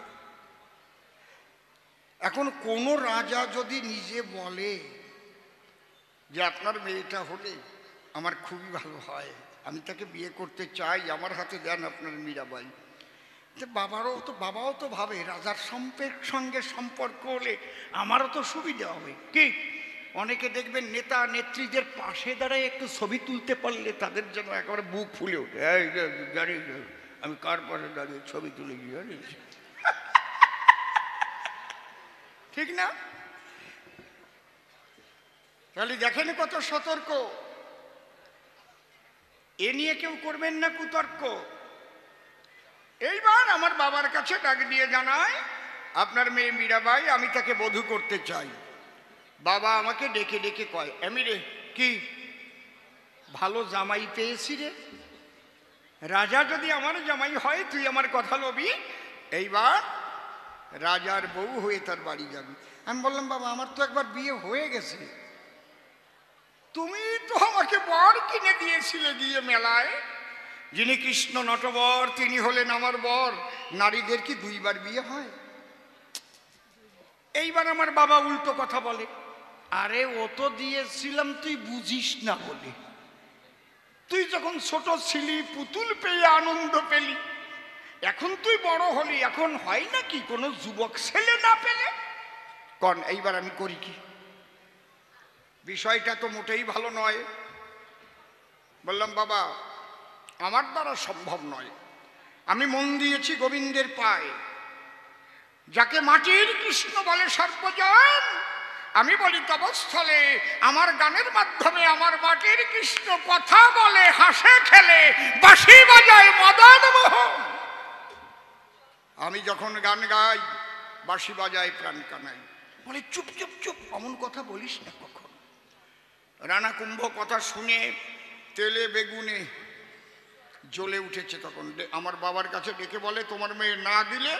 এখন কোনো রাজা যদি নিজে বলে যে আপনার মেয়েটা হলে আমার খুবই ভালো হয়, আমি তাকে বিয়ে করতে চাই, আমার হাতে দেন আপনার মীরাবাই, বাবাও তো ভাবে রাজার সঙ্গে সম্পর্ক হলে আমারও তো সুবিধা হবে। কি অনেকে দেখবেন নেতা নেত্রীদের পাশে দাঁড়ায় একটু ছবি তুলতে পারলে তাদের যেন একেবারে বুক ফুলে ওঠে, জানি আমি কার পাশে দাঁড়িয়ে ছবি তুলে গিয়ে ঠিক না? তাহলে দেখেন কত সতর্ক। এ নিয়ে কেউ করবেন না কুতর্ক। এইবার আমার বাবার কাছে ডাক দিয়ে জানায় আপনার মেয়ে মীরাবাই, আমি তাকে বধূ করতে চাই। বাবা আমাকে ডেকে ডেকে কয়, আমি রে কি ভালো জামাই পেয়েছি রে, রাজা যদি আমার জামাই হয় তুই আমার কথা লবি, এইবার রাজার বউ হয়ে তার বাড়ি যাবি। আমি বললাম বাবা আমার তো একবার বিয়ে হয়ে গেছে, তুমি তো আমাকে বর কিনে দিয়েছিলে গিয়ে মেলায়, যিনি কৃষ্ণ নটবর তিনি হলেন আমার বর, নারীদের কি দুইবার বিয়ে হয়? এইবার আমার বাবা উল্টো কথা বলে, আরে ও তো দিয়েছিলাম তুই বুঝিস না বলে, তুই যখন ছোট ছিলি পুতুল পেয়ে আনন্দ পেলি, এখন তুই বড় হলি, এখন হয় নাকি কোনো যুবক ছেলে না পেলে কন? এইবার আমি করি কি? বিষয়টা তো মোটেই ভালো নয়। বললাম বাবা আমার দ্বারা সম্ভব নয়, আমি মন দিয়েছি গোবিন্দের পায়ে, যাকে মাটির কৃষ্ণ বলে সর্বজন, আমি বলি তবস্থলে, আমার গানের মাধ্যমে আমার মাটির কৃষ্ণ কথা বলে, হাসে খেলে, বাঁশি বাজায় মদন মোহন। আমি যখন গান গাই বাঁশি বাজায় প্রাণ কানাই। বলে চুপ চুপ চুপ, অমন কথা বলিস না কখন। রানা কুম্ভ কথা শুনে তেলে বেগুনে জ্বলে উঠেছে। তখন আমার বাবার কাছে ডেকে বলে, তোমার মেয়ে না দিলে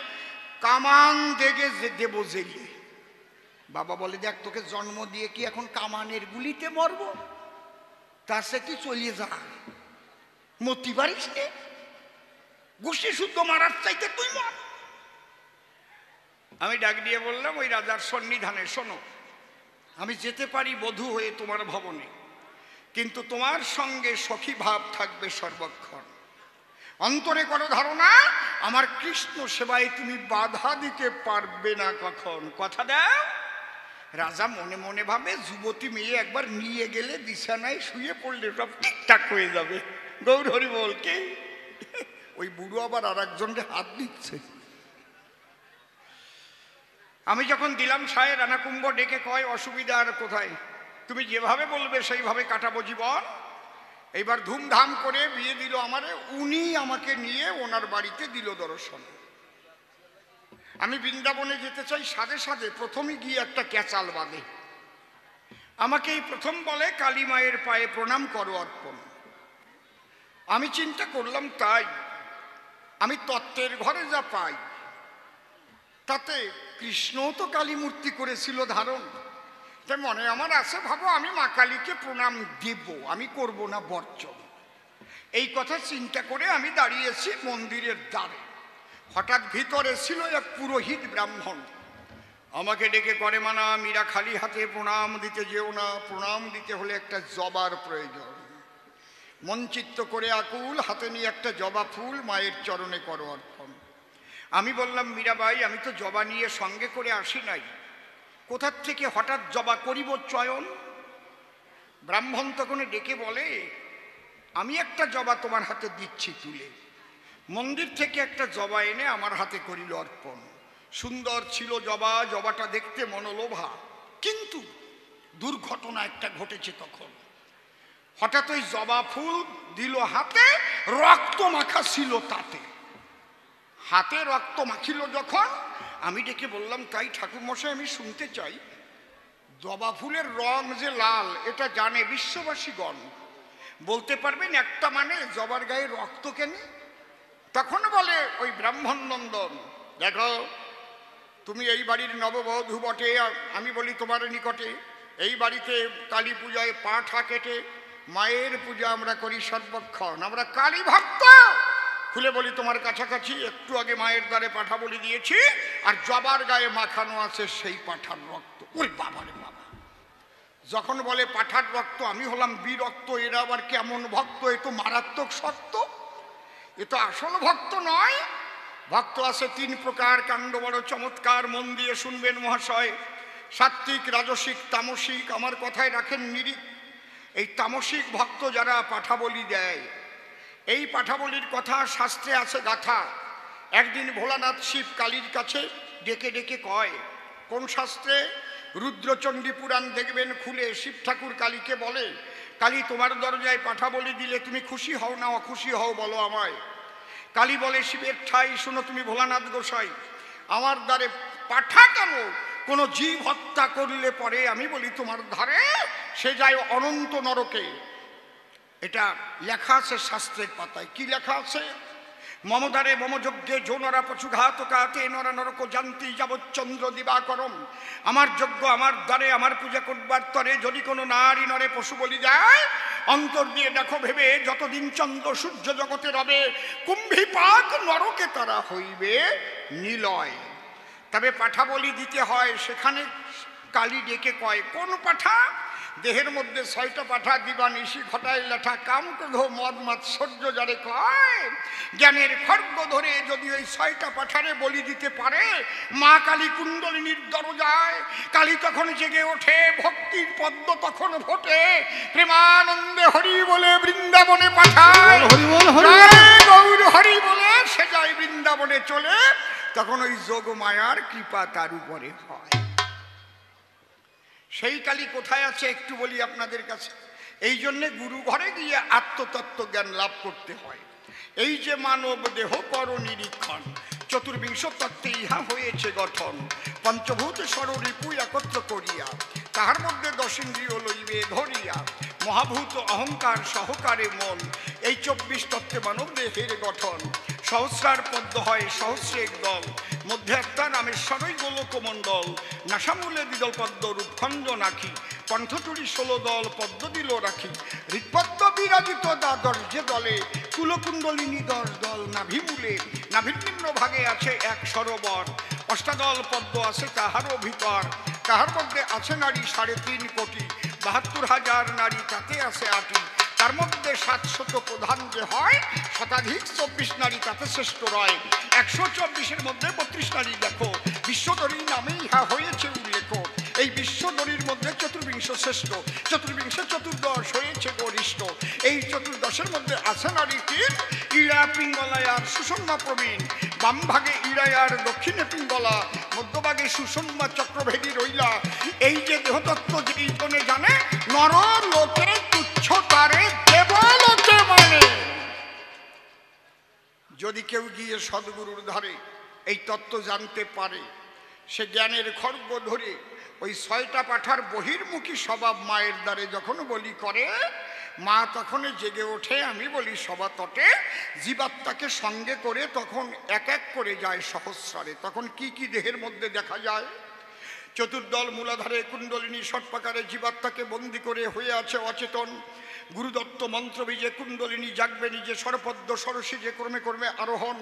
কামান দেগে দেবো জেলে। বাবা বলে, দেখ তোকে জন্ম দিয়ে কি এখন কামানের গুলিতে মরব, তার সে তুই চলিয়ে যা, মরতে পারিস নে, গোষ্ঠী শুদ্ধ মারার চাইতে তুই মর। আমি ডাক দিয়ে বললাম, ওই রাজার সন্নিধানে শোনো, আমি যেতে পারি বধূ হয়ে তোমার ভবনে, কিন্তু তোমার সঙ্গে সখী ভাব থাকবে সর্বক্ষণ। অন্তরে করো ধারণা, আমার কৃষ্ণ সেবায় তুমি বাধা দিতে পারবে না কখন, কথা দাও। রাজা মনে মনে ভাবে, যুবতী মেয়ে একবার নিয়ে গেলে বিছানায় শুয়ে পড়লে সব ঠিকঠাক হয়ে যাবে। গৌর হরি বল। কে ওই বুড়ো আবার আর একজনকে হাত দিচ্ছে। আমি যখন দিলাম সায়, রানা কুম্ভ ডেকে কয়, অসুবিধা আর কোথায়, তুমি যেভাবে বলবে সেইভাবে কাটাবো জীবন। এইবার ধুমধাম করে বিয়ে দিল আমারে, উনি আমাকে নিয়ে ওনার বাড়িতে দিল দর্শন। আমি বৃন্দাবনে যেতে চাই, সাথে সাথে প্রথমে গিয়ে একটা ক্যাচাল বাঁধে। আমাকে এই প্রথম বলে, কালী মায়ের পায়ে প্রণাম করো অর্পণ। আমি চিন্তা করলাম তাই, আমি তত্ত্বের ঘরে যা পাই তাতে কৃষ্ণও তো কালী মূর্তি করেছিল ধারণ, তাই মনে আমার আছে, ভাবো আমি মা কালীকে প্রণাম দেব, আমি করব না বর্জন। এই কথা চিন্তা করে আমি দাঁড়িয়েছি মন্দিরের দ্বারে। হঠাৎ ভিতরে ছিল এক পুরোহিত ব্রাহ্মণ, আমাকে ডেকে করে, মানা মীরা খালি হাতে প্রণাম দিতে যেও না, প্রণাম দিতে হলে একটা জবার প্রয়োজন। মনচিত্ত করে আকুল হাতে নিয়ে একটা জবা ফুল মায়ের চরণে করো অর্পণ। আমি বললাম, মীরাবাই আমি তো জবা নিয়ে সঙ্গে করে আসি নাই, কোথার থেকে হঠাৎ জবা করিব চয়ন? ব্রাহ্মণ তখন ডেকে বলে, আমি একটা জবা তোমার হাতে দিচ্ছি তুলে। মন্দির থেকে একটা জবা এনে আমার হাতে করিল অর্পণ। সুন্দর ছিল জবা, জবাটা দেখতে মনোলোভা, কিন্তু দুর্ঘটনা একটা ঘটেছে তখন। হঠাৎ ওই জবা ফুল দিল হাতে, রক্ত মাখা ছিল তাতে। হাতে রক্ত মাখিল যখন, আমি ডেকে বললাম, তাই ঠাকুরমশাই আমি শুনতে চাই, জবা ফুলের রং যে লাল এটা জানে বিশ্ববাসীগণ, বলতে পারবেন একটা মানে জবার গায়ে রক্ত কেন? তখন বলে ওই ব্রাহ্মণ নন্দন, দেখো তুমি এই বাড়ির নববধূ বটে, আমি বলি তোমার নিকটে, এই বাড়িতে কালী পূজায় পাঠা কেটে মায়ের পূজা আমরা করি সর্বক্ষণ, আমরা কালী ভক্ত, খুলে বলি তোমার কাছাকাছি একটু আগে মায়ের দ্বারে পাঠা বলি দিয়েছি, আর জবার গায়ে মাখানো আছে সেই পাঠার রক্ত। ওরে বাবা রে বাবা! যখন বলে পাঠার রক্ত, আমি হলাম বিরক্ত। এরা আবার কেমন ভক্ত? এ তো মারাত্মক সত্য, এ তো আসল ভক্ত নয়। ভক্ত আছে তিন প্রকার, কাণ্ড বড় চমৎকার, মন দিয়ে শুনবেন মহাশয়। সাত্ত্বিক, রাজসিক, তামসিক। আমার কথায় রাখেন নিরিখ। এই তামসিক ভক্ত যারা পাঠা বলি দেয়, এই পাঠা বলির কথা শাস্ত্রে আছে গাথা। একদিন ভোলানাথ শিব কালীর কাছে ডেকে ডেকে কয়, কোন শাস্ত্রে? রুদ্রচণ্ডী পুরাণ দেখবেন খুলে। শিব ঠাকুর কালীকে বলে, কালী তোমার দরজায় পাঠা বলি দিলে তুমি খুশি হও না অখুশি হও বলো আমায়। কালী বলে, শিবের ঠাই শোনো তুমি ভোলানাথ গোসাই, আমার দ্বারে পাঠা কেন? কোন জীব হত্যা করলে পরে আমি বলি তোমার ধারে সে যায় অনন্ত নরকে। এটা লেখা আছে শাস্ত্রের পাতায়। কি লেখা আছে? মমদারে মমযজ্ঞে যৌনরা পশুঘাতকাতে নরা নরক জানতি যাবচ্চন্দ্র দিবাকরম। আমার যজ্ঞ আমার দ্বারে আমার পূজা করবার তরে যদি কোনো নারী নরে পশু বলি যায়, অন্তর দিয়ে দেখো ভেবে যতদিন চন্দ্র সূর্য জগতে রবে, কুম্ভীপাক নরকে তারা হইবে নিলয়। তবে পাঠা বলি দিতে হয়, সেখানে কালী ডেকে কয়, কোন পাঠা? দেহের মধ্যে 6টা পাঠা দিবা নিশি ঘটায় লেঠা, কাম ক্রোধ মদ মাৎসর্য যারে কয়, জ্ঞানের খড়গ ধরে যদি ওই 6টা পাঠারে বলি দিতে পারে, মা কালী কুণ্ডলিনীর দরজায় কালী তখন জেগে ওঠে, ভক্তির পদ্ম তখন ফোটে, প্রেমানন্দে হরি বলে বৃন্দাবনে পাঠায়, গৌর হরি বলে সে যায় বৃন্দাবনে চলে। তখন ওই যোগ মায়ার কৃপা তার উপরে হয়। সেই কালী কোথায় আছে একটু বলি আপনাদের কাছে। এই জন্যে গুরু ঘরে গিয়ে আত্মতত্ত্ব জ্ঞান লাভ করতে হয়। এই যে মানব দেহ কর নিরীক্ষণ, চতুর্বিংশ তত্ত্বে ইহা হয়েছে গঠন। পঞ্চভূত ষড়রিপু একত্র করিয়া, তাহার মধ্যে 10 ইন্দ্রিয় লইবে ধরিয়া, মহাভূত অহংকার সহকারে মন, এই 24 তত্ত্বে মানব দেহের গঠন। সহস্রার পদ্ম হয় সহস্রেক দল, মধ্যে একটা রামেশ্বরই গোলকমণ্ডল। নাসামূলে দ্বিদল পদ্ম রূপখণ্ড নাখি, কণ্ঠচুরি 16 দল পদ্ম দিল রাখি। হৃৎপদ্ম বিরাজিত দ্বাদশ যে দলে, কুলকুণ্ডলিনী 10 দল নাভিমূলে। নাভির নিম্ন ভাগে আছে এক সরোবর, অষ্টাদল পদ্ম আছে তাহারও ভিতর। তাহার মধ্যে আছে নারী 3.5 কোটি, 72,000 নারী তাতে আছে 8টি। তার মধ্যে 700 প্রধান যে হয়, শতাধিক 24 নারী তাতে শ্রেষ্ঠ রয়। 124-এর মধ্যে 32 নারী দেখো, বিশ্বদরী নামে ইহা হয়েছে উল্লেখ। এই বিশ্বদরীর মধ্যে চতুর্বিংশ শ্রেষ্ঠ, চতুর্বিংশ চতুর্দশ হয়েছে গরিষ্ঠ। এই চতুর্দশের মধ্যে আছে নারী 3, ইড়া পিঙ্গলায়ার সুষম্মা প্রবীণ। বাম ভাগে ইড়ায়ার দক্ষিণে পিঙ্গলা, মধ্যভাগে সুষম্মা চক্রভেদী রইলা। এই যে দেহতত্ত্ব যেই জনে জানে, নর লোকে তুচ্ছ তারে দেবলোকে মানে। যদি কেউ গিয়ে সদ্গুরুর ধারে এই তত্ত্ব জানতে পারে, সে জ্ঞানের খড়গ ধরে ওই 6টা পাঠার বহির্মুখী স্বভাব মায়ের দ্বারে যখন বলি করে, মা তখন জেগে ওঠে। আমি বলি সভা তটে, জীবাত্মাকে সঙ্গে করে তখন এক এক করে যায় সহস্রারে। তখন কি কি দেহের মধ্যে দেখা যায়? চতুর্দল মূলাধারে কুণ্ডলিনী সর্পাকারে জীবাত্মাকে বন্দি করে হয়ে আছে অচেতন। গুরুদত্ত মন্ত্র বীজে কুণ্ডলিনী জাগবে নিজে, সরপদ্ম সরসী যে ক্রমে ক্রমে আরোহণ।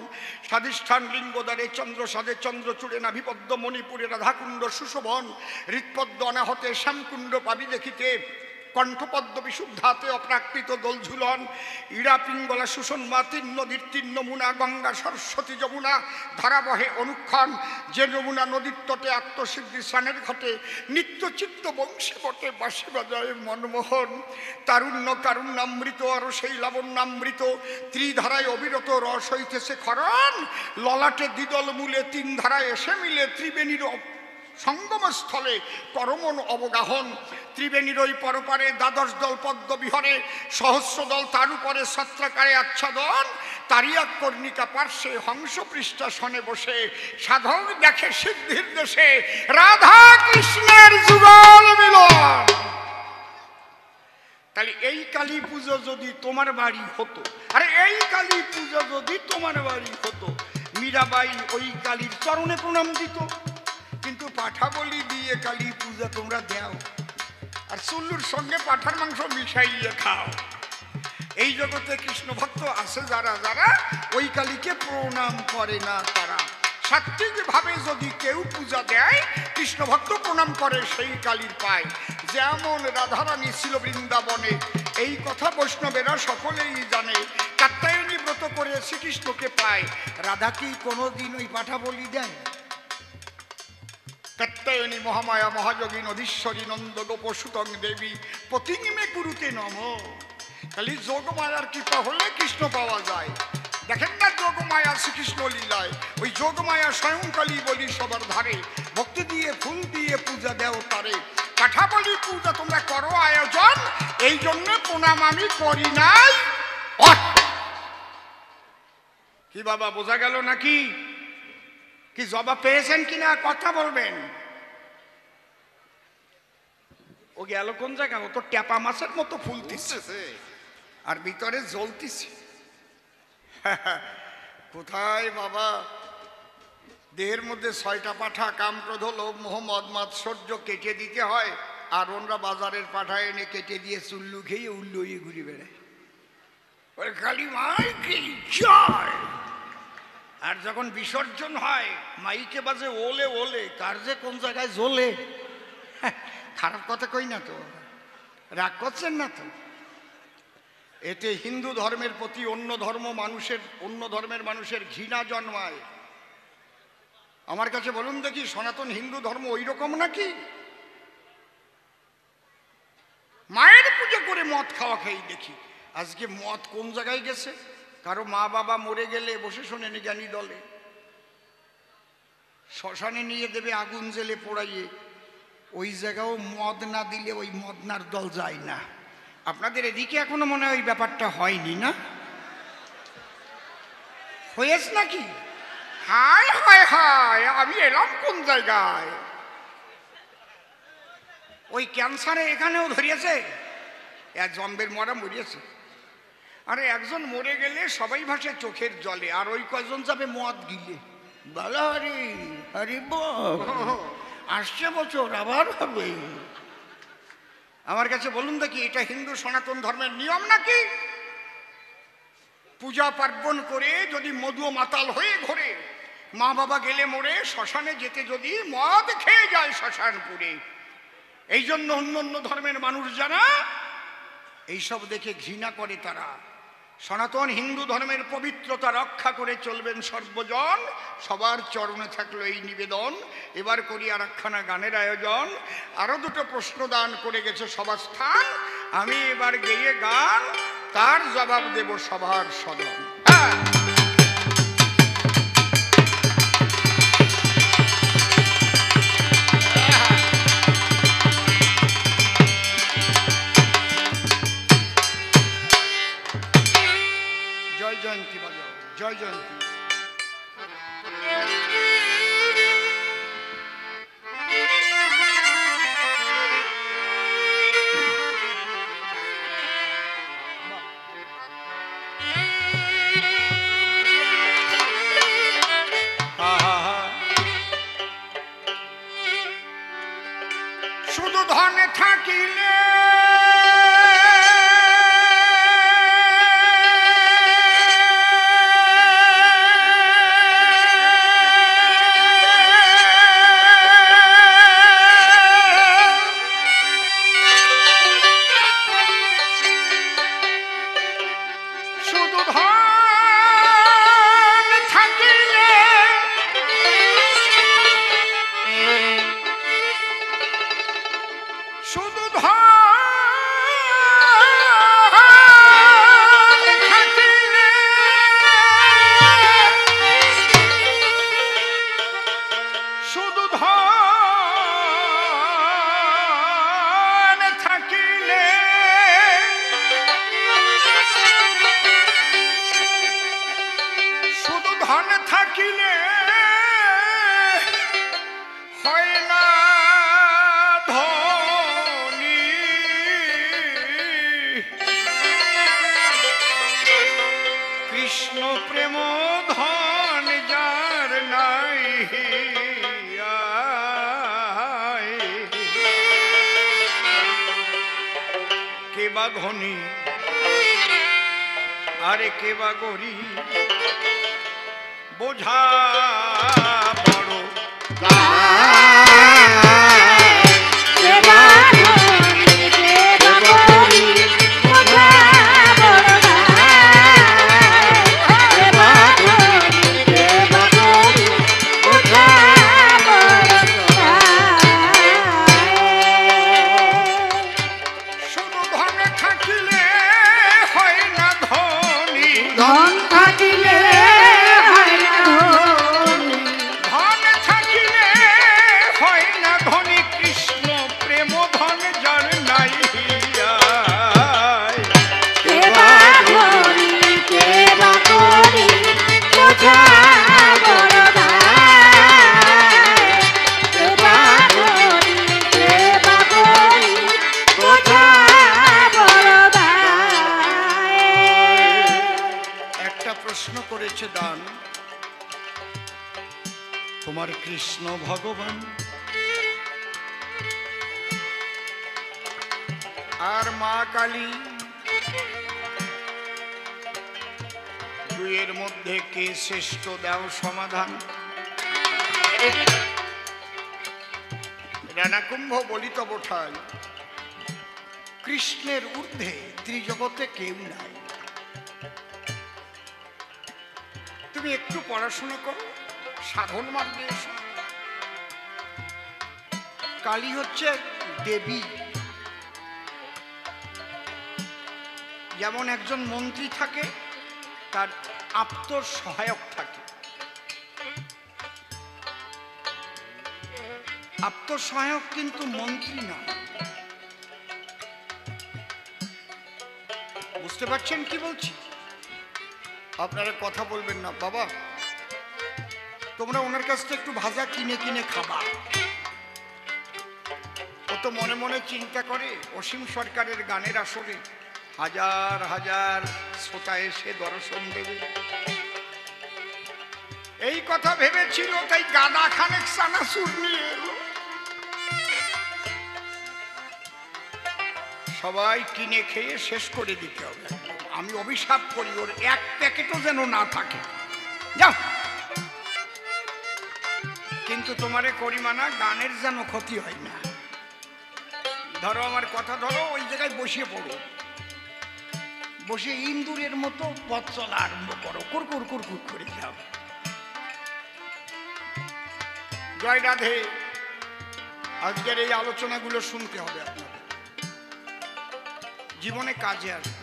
স্বাধিষ্ঠান লিঙ্গদ্বারে চন্দ্র সাধে চন্দ্রচূড়ে, নাভিপদ্ম মণিপুরে রাধাকুণ্ড সুশোভন। হৃৎপদ্ম অনাহতে শ্যামকুণ্ড পাবি দেখিতে, কণ্ঠপদ্ম বিশুদ্ধাতে অপ্রাকৃত দোল ঝুলন। ইড়া পিঙ্গলা সুষন্মা 3 নদীর 3 নমুনা, গঙ্গা সরস্বতী যমুনা ধারা বহে অনুক্ষণ। যে যমুনা নদীর তটে আত্মসিদ্ধি স্নানের ঘটে, নিত্য চিত্ত বংশী বটে বাঁশি বাজায় মনমোহন। তারুণ্য কারুণ্যামৃত আরো সেই লাবণ্যামৃত, ত্রিধারায় অবিরত রস হইতেছে খরণ। ললাটে দ্বিদল মূলে 3 ধারায় এসে মিলে, ত্রিবেণীর সঙ্গমস্থলে করমন অবগাহন। ত্রিবেণীর ওই পরপারে 12 দল পদ্ম বিহরে, সহস্র দল তার উপরে ছত্রাকারে আচ্ছাদন। তারিয়া কর্ণিকা পার্শ্বে হংস পৃষ্ঠাসনে বসে, সাধক দেখে সিদ্ধির দেশে রাধা কৃষ্ণের যুগল মিলন। তাহলে এই কালী পুজো যদি তোমার বাড়ি হতো, আরে এই কালী পুজো যদি তোমার বাড়ি হতো, মীরাবাই ওই কালীর চরণে প্রণাম দিত। কিন্তু পাঠা বলি দিয়ে কালী পূজা তোমরা দাও, আর চুল্লুর সঙ্গে পাঠার মাংস মিশাইয়ে খাও। এই জগতে কৃষ্ণ ভক্ত আছে যারা যারা ওই কালীকে প্রণাম করে না তারা। সাত্বিক ভাবে যদি কেউ পূজা দেয়, কৃষ্ণ ভক্ত প্রণাম করে সেই কালীর পায়। যেমন রাধারানী ছিল বৃন্দাবনে, এই কথা বৈষ্ণবেরা সকলেই জানে। কাত্যায়নী ব্রত করে শ্রীকৃষ্ণকে পায়। রাধা কি কোনোদিন ওই পাঠা বলি দেয়? কাত্যায়নী মহামায়া মহাযোগী নদীশ্বরী নন্দ গোপসুতং দেবী পতিঙ্গমে কুরুতে নম। খালি যোগমায়ার কৃপা হলে কৃষ্ণ পাওয়া যায়। দেখেন না যোগমায়া শ্রীকৃষ্ণ লীলায়, ওই যোগমায়া স্বয়ংকালী বলি সবার ধারে। ভক্তি দিয়ে ফুল দিয়ে পূজা দেও তারে। কাঠা বলি পূজা তোমরা করো আয়োজন, এই জন্য প্রণাম আমি করি নাই। কি বাবা বোঝা গেল নাকি? কি জবাব পেয়েছেন কিনা কথা বলবেন। ও গেল কোন জায়গা? ও তো ট্যাপা মাছের মতো ফুলতেছে আর ভিতরে জ্বলতেছে। কোথায় বাবা? দেহের মধ্যে 6টা পাঠা কাম, ক্রোধ, লোভ, মোহ, মদ মাৎসর্য কেটে দিতে হয়। আর ওনরা বাজারের পাঠা এনে কেটে দিয়ে চুল্লু খেয়ে উল্লু হয়ে ঘুরে বেড়ায়। কালী মাই কি জয়। আর যখন বিসর্জন হয় মাইকে বাজে ওলে ওলে, কার যে কোন জায়গায় জ্বলে। খারাপ কথা কই না তো, রাগ করছেন না তো? এতে হিন্দু ধর্মের প্রতি অন্য ধর্মের মানুষের ঘৃণা জন্মায়। আমার কাছে বলুন দেখি, সনাতন হিন্দু ধর্ম ওই রকম নাকি? মায়ের পুজো করে মদ খাওয়া খাই দেখি। আজকে মদ কোন জায়গায় গেছে? কারো মা বাবা মরে গেলে বসে শোনেন জ্ঞানী দলে, শ্মশানে নিয়ে দেবে আগুন জেলে পোড়াইয়ে। ওই জায়গাও মদ না দিলে ওই মদনার দল যায় না। আপনাদের এদিকে এখনো মনে হয় ওই ব্যাপারটা হয়নি না? হয়েছে নাকি? হায় হায় হায়, আমি এলাম কোন জায়গায়? ওই ক্যান্সারে এখানেও ধরিয়েছে। এক জম্বের মরা মরিয়েছে। আরে একজন মরে গেলে সবাই ভাসে চোখের জলে, আর ওই কয়জন যাবে মদ গিলে। বলো হরি হরি বল, আসছে বছর আবার হবে। আমার কাছে বলুন দেখি, এটা হিন্দু সনাতন ধর্মের নিয়ম নাকি? পূজা পার্বণ করে যদি মধু মাতাল হয়ে ঘোরে, মা বাবা গেলে মরে, শ্মশানে যেতে যদি মদ খেয়ে যায় শ্মশানপুরে। এই জন্য অন্য অন্য ধর্মের মানুষ যারা এইসব দেখে ঘৃণা করে, তারা সনাতন হিন্দু ধর্মের পবিত্রতা রক্ষা করে চলবেন সর্বজন। সবার চরণে থাকলো এই নিবেদন। এবার করি আর একখানা গানের আয়োজন। আরো দুটো প্রশ্ন দান করে গেছে সভাস্থান, আমি এবার গেয়ে গান, তার জবাব দেব সবার সদন। জয় জয়ন্তী বাজাও, জয় জয়ন্তী। শুধু ধনে থাকিলে ধনী আরে কে বা গরি বোঝা বড় শুধু ধনে থাকিলে হয় না ধনী ধন থাকিলে হয় না ধনী। ধন থাকিলে হয় না ধনী কৃষ্ণ প্রেম ধন যার নাই হিয়ায়। কে বা ধনী, কে বা ধনী, বোঝা বড় দায়। কে বা ধনী, কে বা ধনী, বোঝা বড় দায়। একটা প্রশ্ন করেছে দান, তোমার কৃষ্ণ ভগবান আর মা কালী দুইয়ের মধ্যে কে শ্রেষ্ঠ, দাও সমাধান। রানাকুম্ভ বলিত বোঠাই, কৃষ্ণের ঊর্ধ্বে ত্রিজগতে কেউ নাই। তুমি একটু পড়াশোনা করো, সাধন মার্গে এসো। কালী হচ্ছে দেবী। যেমন একজন মন্ত্রী থাকে, তার আপ্ত সহায়ক থাকে। আপ্ত সহায়ক কিন্তু মন্ত্রী না। বুঝতে পারছেন কি বলছি? আপনারা কথা বলবেন না বাবা, তোমরা ওনার কাছ থেকে একটু ভাজা কিনে কিনে খাবা। ও তো মনে মনে চিন্তা করে অসীম সরকারের গানের আসরে হাজার হাজার শ্রোতা এসে দর্শন দেবে, এই কথা ভেবেছিল, তাই গাদা খানেক চানাচুর নিয়ে এলো। সবাই কিনে খেয়ে শেষ করে দিতে হবে। আমি অভিশাপ করি ওর এক প্যাকেটও যেন না থাকে। যাও, কিন্তু তোমারে করি মানা, গানের যেন ক্ষতি হয় না। ধরো আমার কথা ধরো, ওই জায়গায় বসিয়ে পড়ো, বসে ইন্দুরের মতো পথ চলা আরম্ভ করো, কুরকুর কুরকুর করে যাও। জয় রাধে। আজকের এই আলোচনাগুলো শুনতে হবে আপনাদের, জীবনে কাজে আসবে।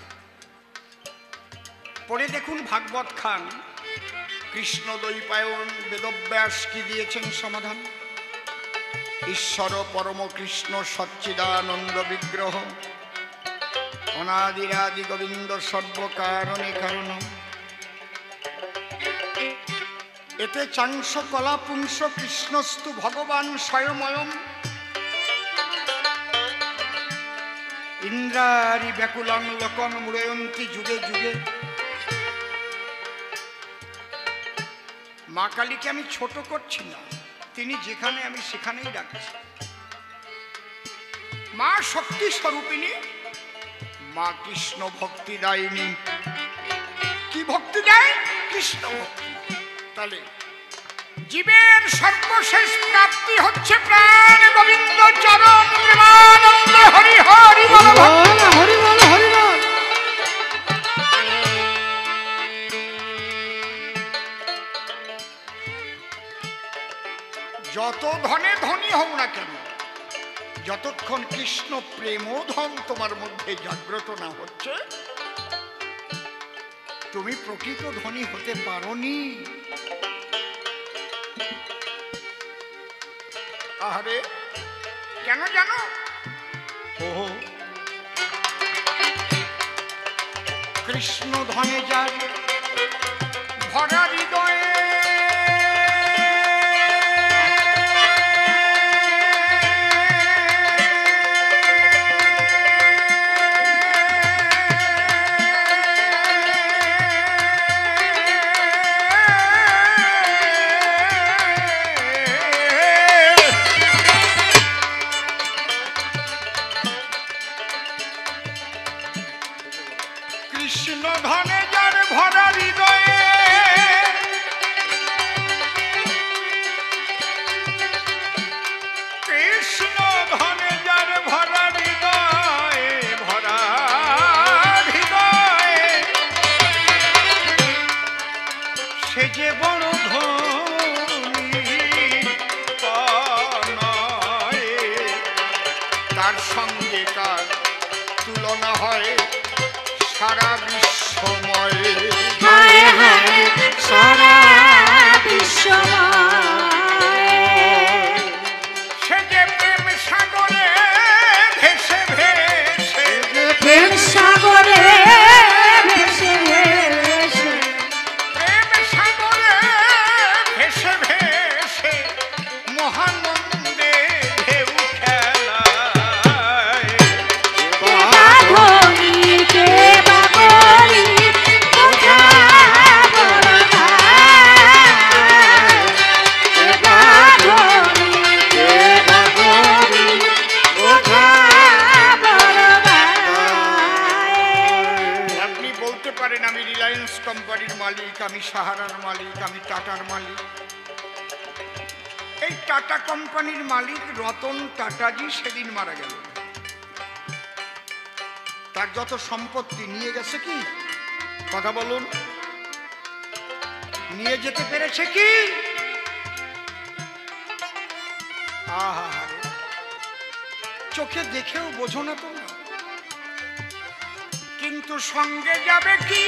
পড়ে দেখুন ভাগবত খান, কৃষ্ণ দ্বৈপায়ন বেদব্যাস কি দিয়েছেন সমাধান। ঈশ্বর পরম কৃষ্ণ সচ্চিদানন্দ বিগ্রহ, অনাদিরাদি গোবিন্দ সর্বকারণে কারণ। এতে চাংস কলা পুংস কৃষ্ণস্তু ভগবান স্বয়ময়ম। ইন্দ্রারি ব্যাকুলং লোকন মুড়য়ন্তী যুগে যুগে। মা কালীকে আমি ছোট করছি না, তিনি যেখানে আমি সেখানেই রাখছি। মা শক্তি স্বরূপিণী, মা কৃষ্ণ ভক্তি দায়িনী। কি ভক্তি দেয়? কৃষ্ণ ভক্তি। তাহলে জীবের সর্বশেষ প্রাপ্তি হচ্ছে প্রাণ গোবিন্দ চরণ প্রেমানন্দ হরি হরি বল হরি বল হরি বল। যত ধনে ধনী হও না কেন, যতক্ষণ কৃষ্ণ প্রেমোধন তোমার মধ্যে জাগ্রত না হচ্ছে, তুমি প্রকৃত ধনী হতে পারোনি। আরে কেন জানো? ওহো, কৃষ্ণ ধনে যার ভরা হৃদয়ে, কৃষ্ণ ধনে যার তার সঙ্গে কার তুলনা হয় সারা বিশ্বময়। হায় হায় সারা বিশ্বময় সে যে প্রেম সাগরে ভেসে ভেসে, প্রেম সাগরে ভেসে ভেসে প্রেম সাগরে ভেসে ভেসে মহানন্দে ঢেউ খেলায়। কে বা ধনী কে বা গরিব বোঝা বড় ভাই। কে বা ধনী কে বা গরিব বোঝা বড় ভাই। আপনি বলতে পারেন আমি রিলায়েন্স কোম্পানির মালিক, আমি সাহারার মালিক, আমি টাটার মালিক। এই টাটা কোম্পানির মালিক রতন টাটাজি সেদিন মারা গেল। তার যত সম্পত্তি নিয়ে গেছে কি? কথা বলুন, নিয়ে যেতে পেরেছে কি? আহা, চোখে দেখেও বোঝো না তোমরা। কিন্তু সঙ্গে যাবে কি?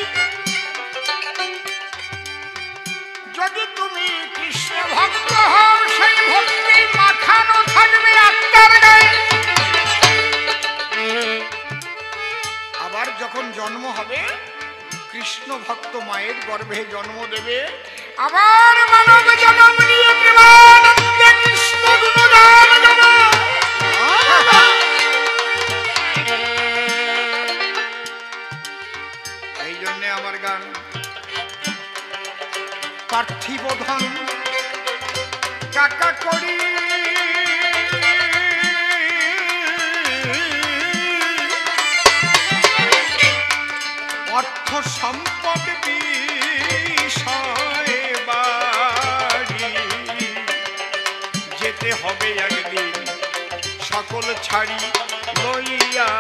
যদি তুমি কৃষ্ণ ভক্ত হও, সেই ভক্তি মাখানো থাকবে আত্মার গায়ে। আবার যখন জন্ম হবে, কৃষ্ণ ভক্ত মায়ের গর্ভে জন্ম দেবে, আবার মানব জন্ম নিয়ে প্রেমানন্দে কৃষ্ণ গুণগান গাবে। এই জন্যে আমার গান পার্থিব ধন কাকা করি, অর্থ সম্পদ বিষয় বাড়ি, যেতে হবে একদিন সকল ছাড়ি লইয়া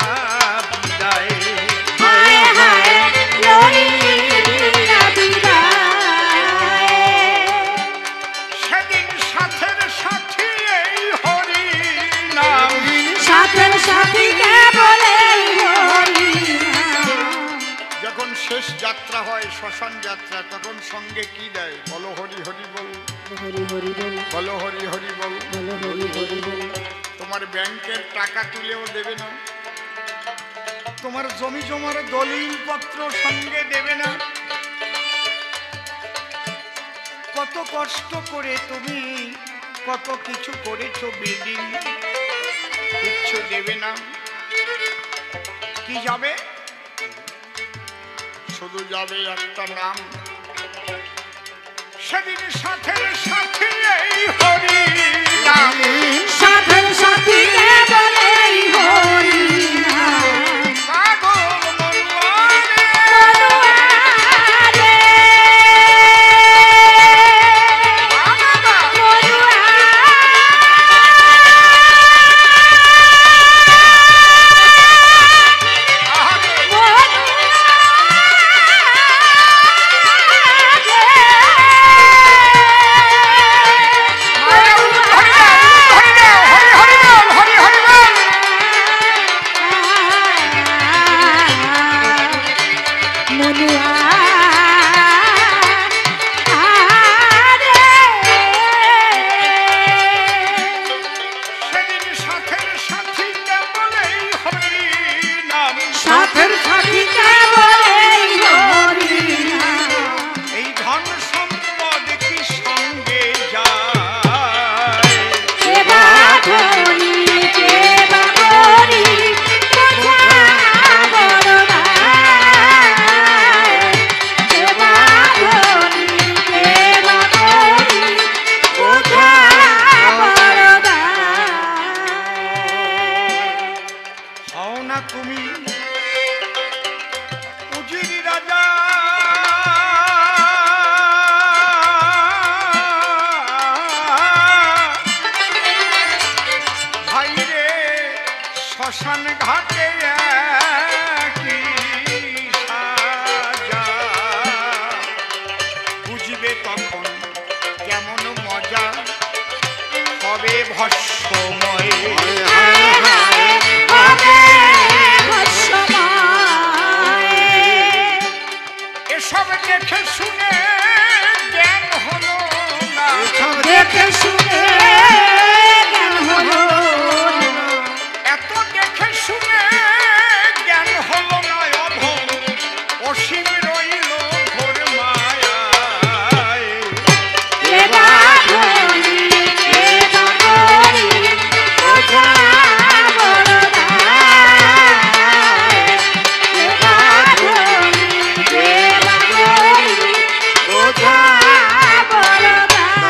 বিদায়। হায় হায় লইয়া বিদায়। সেদিন সাথের সাথী এই হরি নাম, সাথের সাথী কে বলে হরি নাম। যখন শেষ যাত্রা হয় শ্মশান যাত্রা, তখন সঙ্গে কি দেয়? বলো হরি হরি বল, হরি হরি বল, বলো হরি হরি বল। বলো হরি হরি বল। তোমার ব্যাংকের টাকা তুলেও দেবে না, তোমার জমি জমার দলিল পত্র সঙ্গে দেবে না। কত কষ্ট করে তুমি কত কিছু করেছো, বিল্ডিং কিচ্ছু দেবে না। কি যাবে? শুধু যাবে একটা নাম। সেদিন সাথের সাথে এই হরি নাম, সাথের সাথী কে বলে হরি নাম। পাগল মনুয়ারে মনুয়ারে বাবা, আহারে মায়েরা উলু ধরে দাও, হরি হরি বল, হরি হরি বল। সেদিন সাথের সাথী বলেই হরি নাম, সাথের সাথী কে বলে হরি নাম। এই ধন সম্পদ কি সঙ্গে যায়? কে বা ধনী কে বা গরিব বোঝা বড় ভাই। কে বা ধনী কে বা গরিব বোঝা বড় ভাই। হও না তুমি উজির রাজা, ভাই রে শ্মশান ঘাটে একই সাজা। বুঝবে তখন কেমন মজা হবে ভস্মময়। হায় হায় দেখে শুনে জ্ঞান হলো না, এসব দেখে শুনে জ্ঞান হলো না। এত দেখে শুনে জ্ঞান হলো না, অধম অসীম রইল ঘোর মায়ায়। সেবা করি, সেবা করি, বোঝা বড় দায়। সেবা করি, সেবা করি, বোঝা বড় দায়।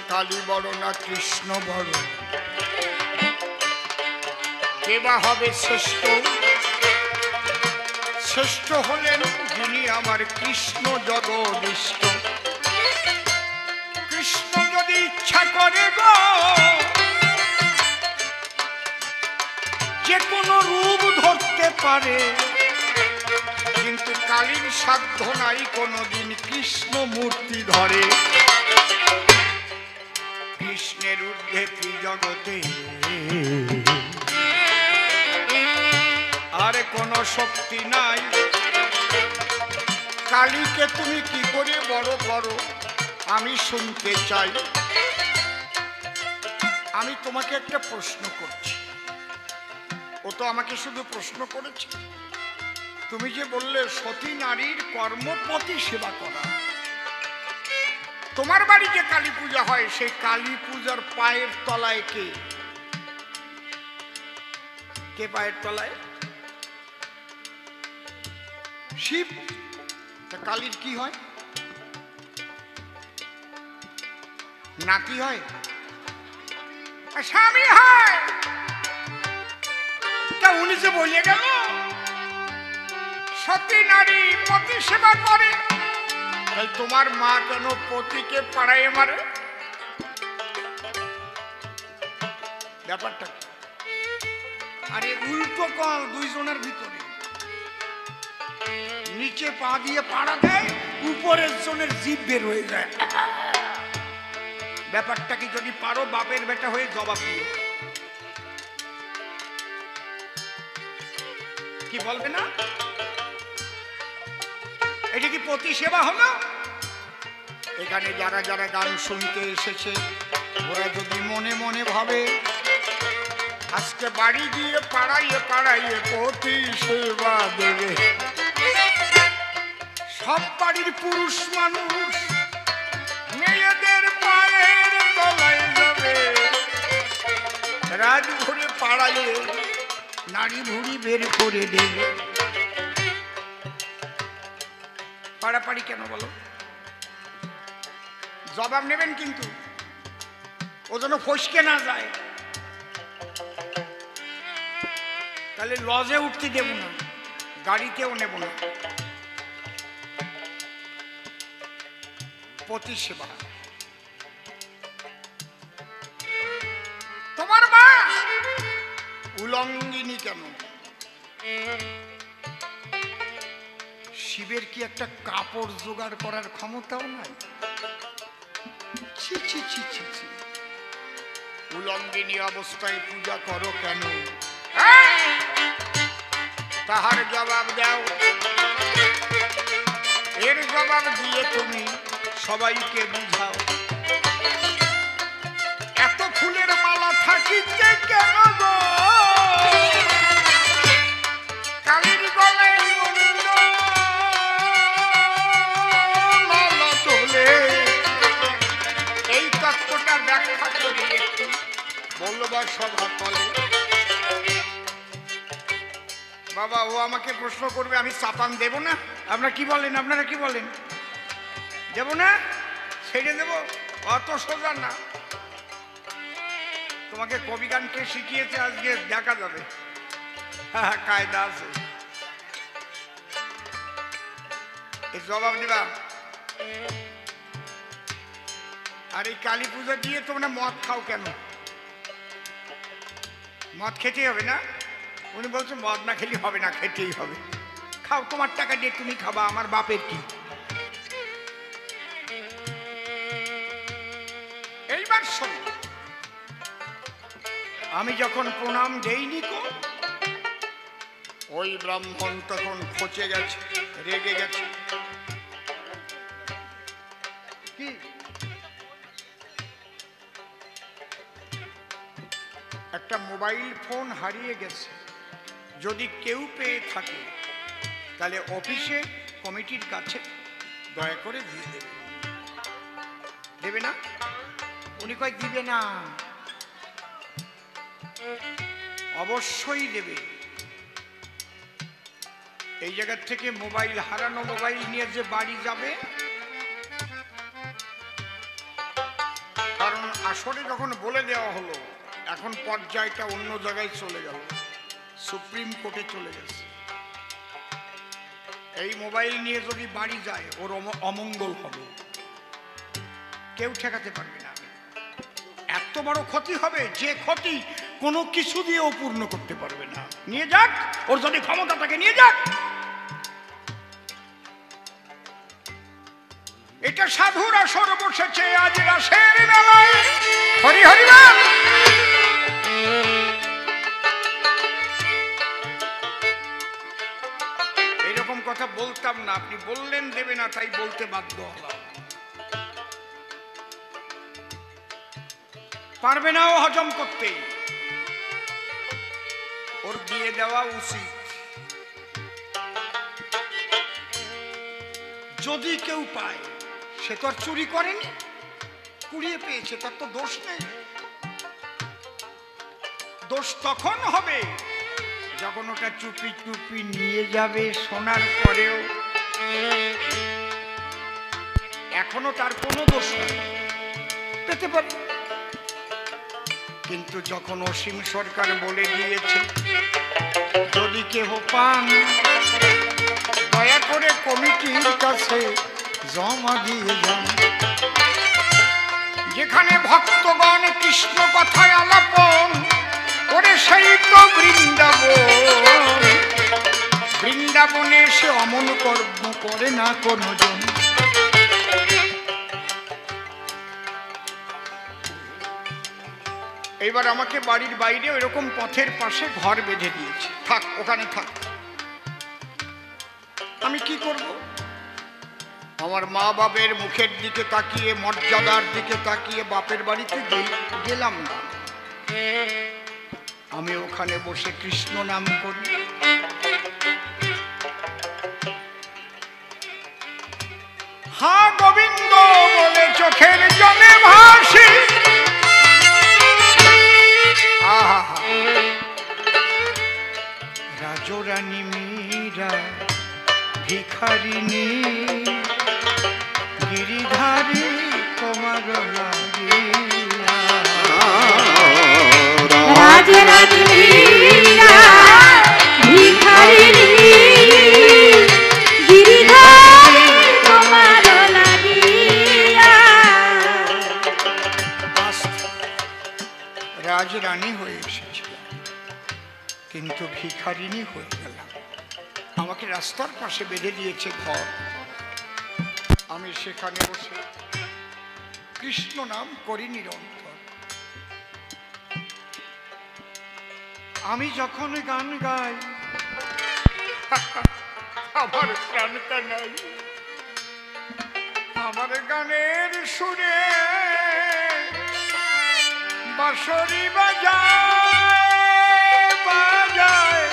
কালী বড় না কৃষ্ণ বড়, কে বা হবে শ্রেষ্ঠ? শ্রেষ্ঠ হলেন যিনি আমার কৃষ্ণ জগদীষ্ট। কৃষ্ণ যদি ইচ্ছা করে গো যে কোনো রূপ ধরতে পারে, কিন্তু কালীর সাধ্য নাই কোনোদিন কৃষ্ণ মূর্তি ধরে। কৃষ্ণের ঊর্ধ্বে ত্রিজগতে আর কোনো শক্তি নাই। কালীকে তুমি কি করে বড় করো আমি শুনতে চাই। আমি তোমাকে একটা প্রশ্ন করছি, ও তো আমাকে শুধু প্রশ্ন করেছে। তুমি যে বললে সতী নারীর কর্মপতি সেবা করা, তোমার বাড়ি যে কালী পূজা হয় সেই কালী পূজার পায়ের তলায় কে? কে পায়ের তলায়? শিব। তা কালীর কি হয়? নাতি হয়, স্বামী হয়। তা উনি যে বলে গেল সতী নারী পতি সেবা করে, তাই তোমার মা কেন পতিকে পাড়ায় মারে? ব্যাপারটা কি? আরে উল্টো কল দুইজনের ভিতরে, নিচে পা দিয়ে পাড়া দেয়, উপরের জনের জিভ বের হয়ে যায়। ব্যাপারটা কি? যদি পারো বাপের বেটা হয়ে জবাব দিও। কি বলবে না? এটা কি পতি সেবা হলো? এখানে যারা যারা গান শুনতে এসেছে ওরা যদি মনে মনে ভাবে আজকে বাড়ি গিয়ে পাড়াইয়ে পাড়াইয়ে পতি সেবা দেবে, সব বাড়ির পুরুষ মানুষ মেয়েদের পায়ের তলায় যাবে, রাত ভরে পাড়াইয়ে নারী ভুড়ি বের করে দেবে। পাড়াপাড়ি কেন বলো? জবাব নেবেন কিন্তু, ও যেন ফসকে না যায়। তাহলে লজে উঠতে দেব না, গাড়িতেও নেব না। পতি সেবা। তোমার মা উলঙ্গিনী কেন? শিবের কি একটা কাপড় জোগাড় করার ক্ষমতাও নাই? ছি ছি ছি ছি ছি। উলঙ্গিনী অবস্থায় পূজা করো কেন? তাহার জবাব দাও। এর জবাব দিয়ে তুমি সবাইকে বুঝাও। এত ফুলের মালা থাকিতে কেন গো কালীর গলায় মুন্ড মালা তোলে? এই তত্ত্বটা ব্যাখ্যা করি একটু বলবার সভা বলে। বাবা ও আমাকে প্রশ্ন করবে, আমি চাপান দেব না? আপনারা কি বলেন? আপনারা কি বলেন? দেব না? ছেড়ে দেব? অত সোজা না। তোমাকে কবি গান কে শিখিয়েছে আজকে দেখা যাবে। হ্যাঁ, কায়দা আছে। এই জবাব দিবা। আর এই কালী পূজা দিয়ে তোমরা মদ খাও কেন? মদ খেতেই হবে না? উনি বলছেন মদ না খেলে হবে না, খেতেই হবে। খাও, তোমার টাকা দিয়ে তুমি খাবা, আমার বাপের কি? এইবার শোনো, আমি যখন প্রণাম দেইনি গো ওই ব্রাহ্মণ তখন খচে গেছে, রেগে গেছে। কি একটা মোবাইল ফোন হারিয়ে গেছে, যদি কেউ পেয়ে থাকে তাহলে অফিসে কমিটির কাছে দয়া করে দিয়ে দেবে। দেবে না? উনি কয় দিবে না। অবশ্যই দেবে। এই জায়গা থেকে মোবাইল, হারানো মোবাইল নিয়ে যে বাড়ি যাবে, কারণ আসলে যখন বলে দেওয়া হলো, এখন পর্যায়টা অন্য জায়গায় চলে গেল, সুপ্রিম কোর্টে চলে গেছে। এই মোবাইল নিয়ে যদি বাড়ি যায় ওর অমঙ্গল হবে, কেউ ঠেকাতে পারবে না। এত বড় ক্ষতি হবে যে ক্ষতি কোনো কিছু দিয়েও পূর্ণ করতে পারবে না। নিয়ে যাক, ওর যদি ক্ষমতা থাকে নিয়ে যাক। এটা সাধুর আসর বসেছে আজ রাসের মেলায়। হরি হরি বল। এইরকম কথা বলতাম না, আপনি বললেন দেবে না, তাই বলতে বাধ্য হলাম। পারবে না ও হজম করতে, ওর দিয়ে দেওয়া উচিত। যদি কেউ পায়, সে তো আর চুরি করেনি, কুড়িয়ে পেয়েছে, তার তো দোষ নেই। দোষ তখন হবে যখন ওটা চুপি চুপি নিয়ে যাবে, শোনার পরেও এখনো তার কোনো দোষ নেই, পেতে পারে। কিন্তু যখন অসীম সরকার বলে দিয়েছে যদি কেহ পান দয়া করে কমিটির কাছে জমা দিয়ে যান, যেখানে ভক্তগণ কৃষ্ণ কথায় আলাপন করে, সেই তো বৃন্দাবন। বৃন্দাবনে সে অমন কর্ম করে না কোনো জন। এইবার আমাকে বাড়ির বাইরে ওইরকম পথের পাশে ঘর বেঁধে দিয়েছে, থাক ওখানে থাক। আমি কি করব? আমার মা বাপের মুখের দিকে তাকিয়ে, মর্যাদার দিকে তাকিয়ে বাপের বাড়িতে গেলাম না। আমি ওখানে বসে কৃষ্ণ নাম করি। হা গোবিন্দ বলে চোখের জলে ভাসি। রাজরানী মীরা ভিখারিণী গিরিধারী তোমার লাগিয়া। রাজরানী মীরা ভিখারিণী গিরিধারী তোমার লাগিয়া। রাজরানী হয়ে এসেছিল, কিন্তু ভিখারিণী হয়ে গেলাম। আমাকে রাস্তার পাশে বেঁধে দিয়েছে ঘর, আমি সেখানে বসে কৃষ্ণ নাম করি নিরন্তর। আমি যখন গান গাই আমার প্রাণটা নাই, আমার গানের সুরে বাঁশরি বাজায় বাজায়।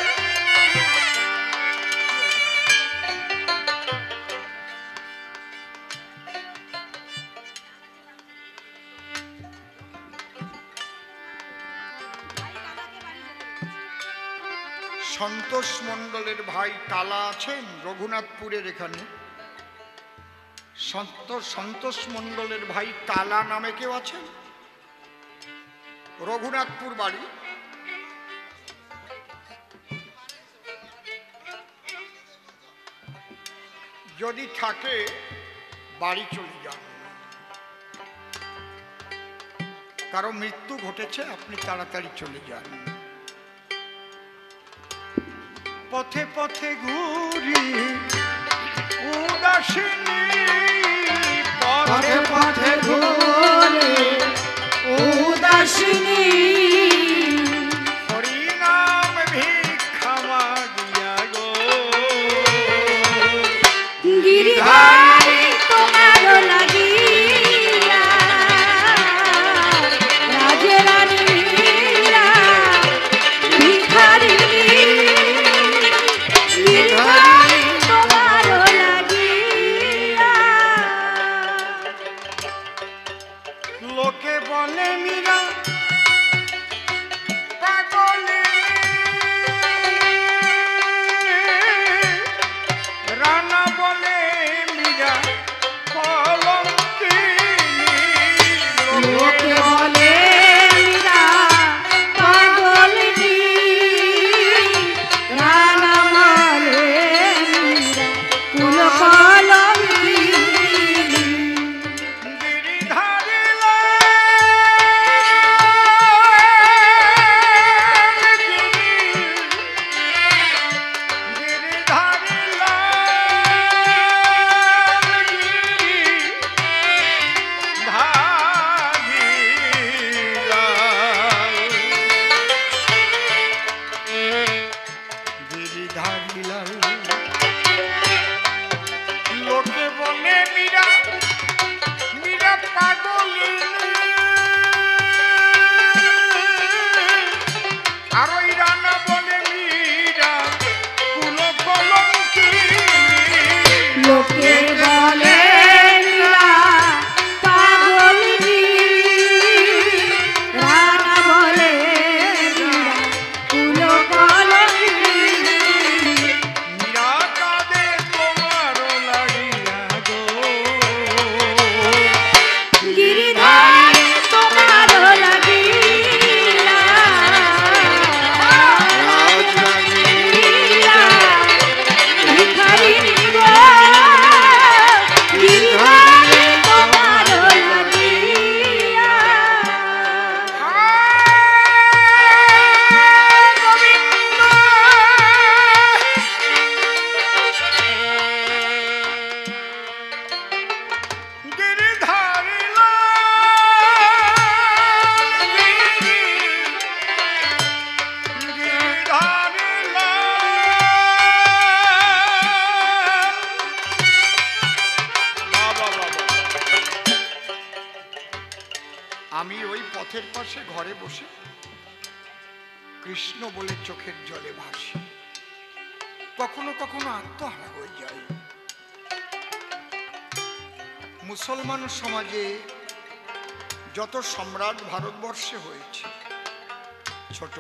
সন্তোষ মণ্ডলের ভাই তালা আছেন রঘুনাথপুরের এখানে। সন্তোষ মণ্ডলের ভাই তালা নামে কেউ আছেন? রঘুনাথপুর বাড়ি। যদি থাকে বাড়ি চলে যান, কারো মৃত্যু ঘটেছে, আপনি তাড়াতাড়ি চলে যান। পথে পথে ঘুরি উদাসিনী, পথে পথে ঘুরি উদাসিনী হরিনাম ভিক্ষা মাগিয়া। আমি ওই পথের পাশে ঘরে বসে কৃষ্ণ বলে চোখের জলে ভাসি, কখনো কখনো আত্মহারা হয়ে যায়। মুসলমান সমাজে যত সম্রাট ভারতবর্ষে হয়েছে, ছোট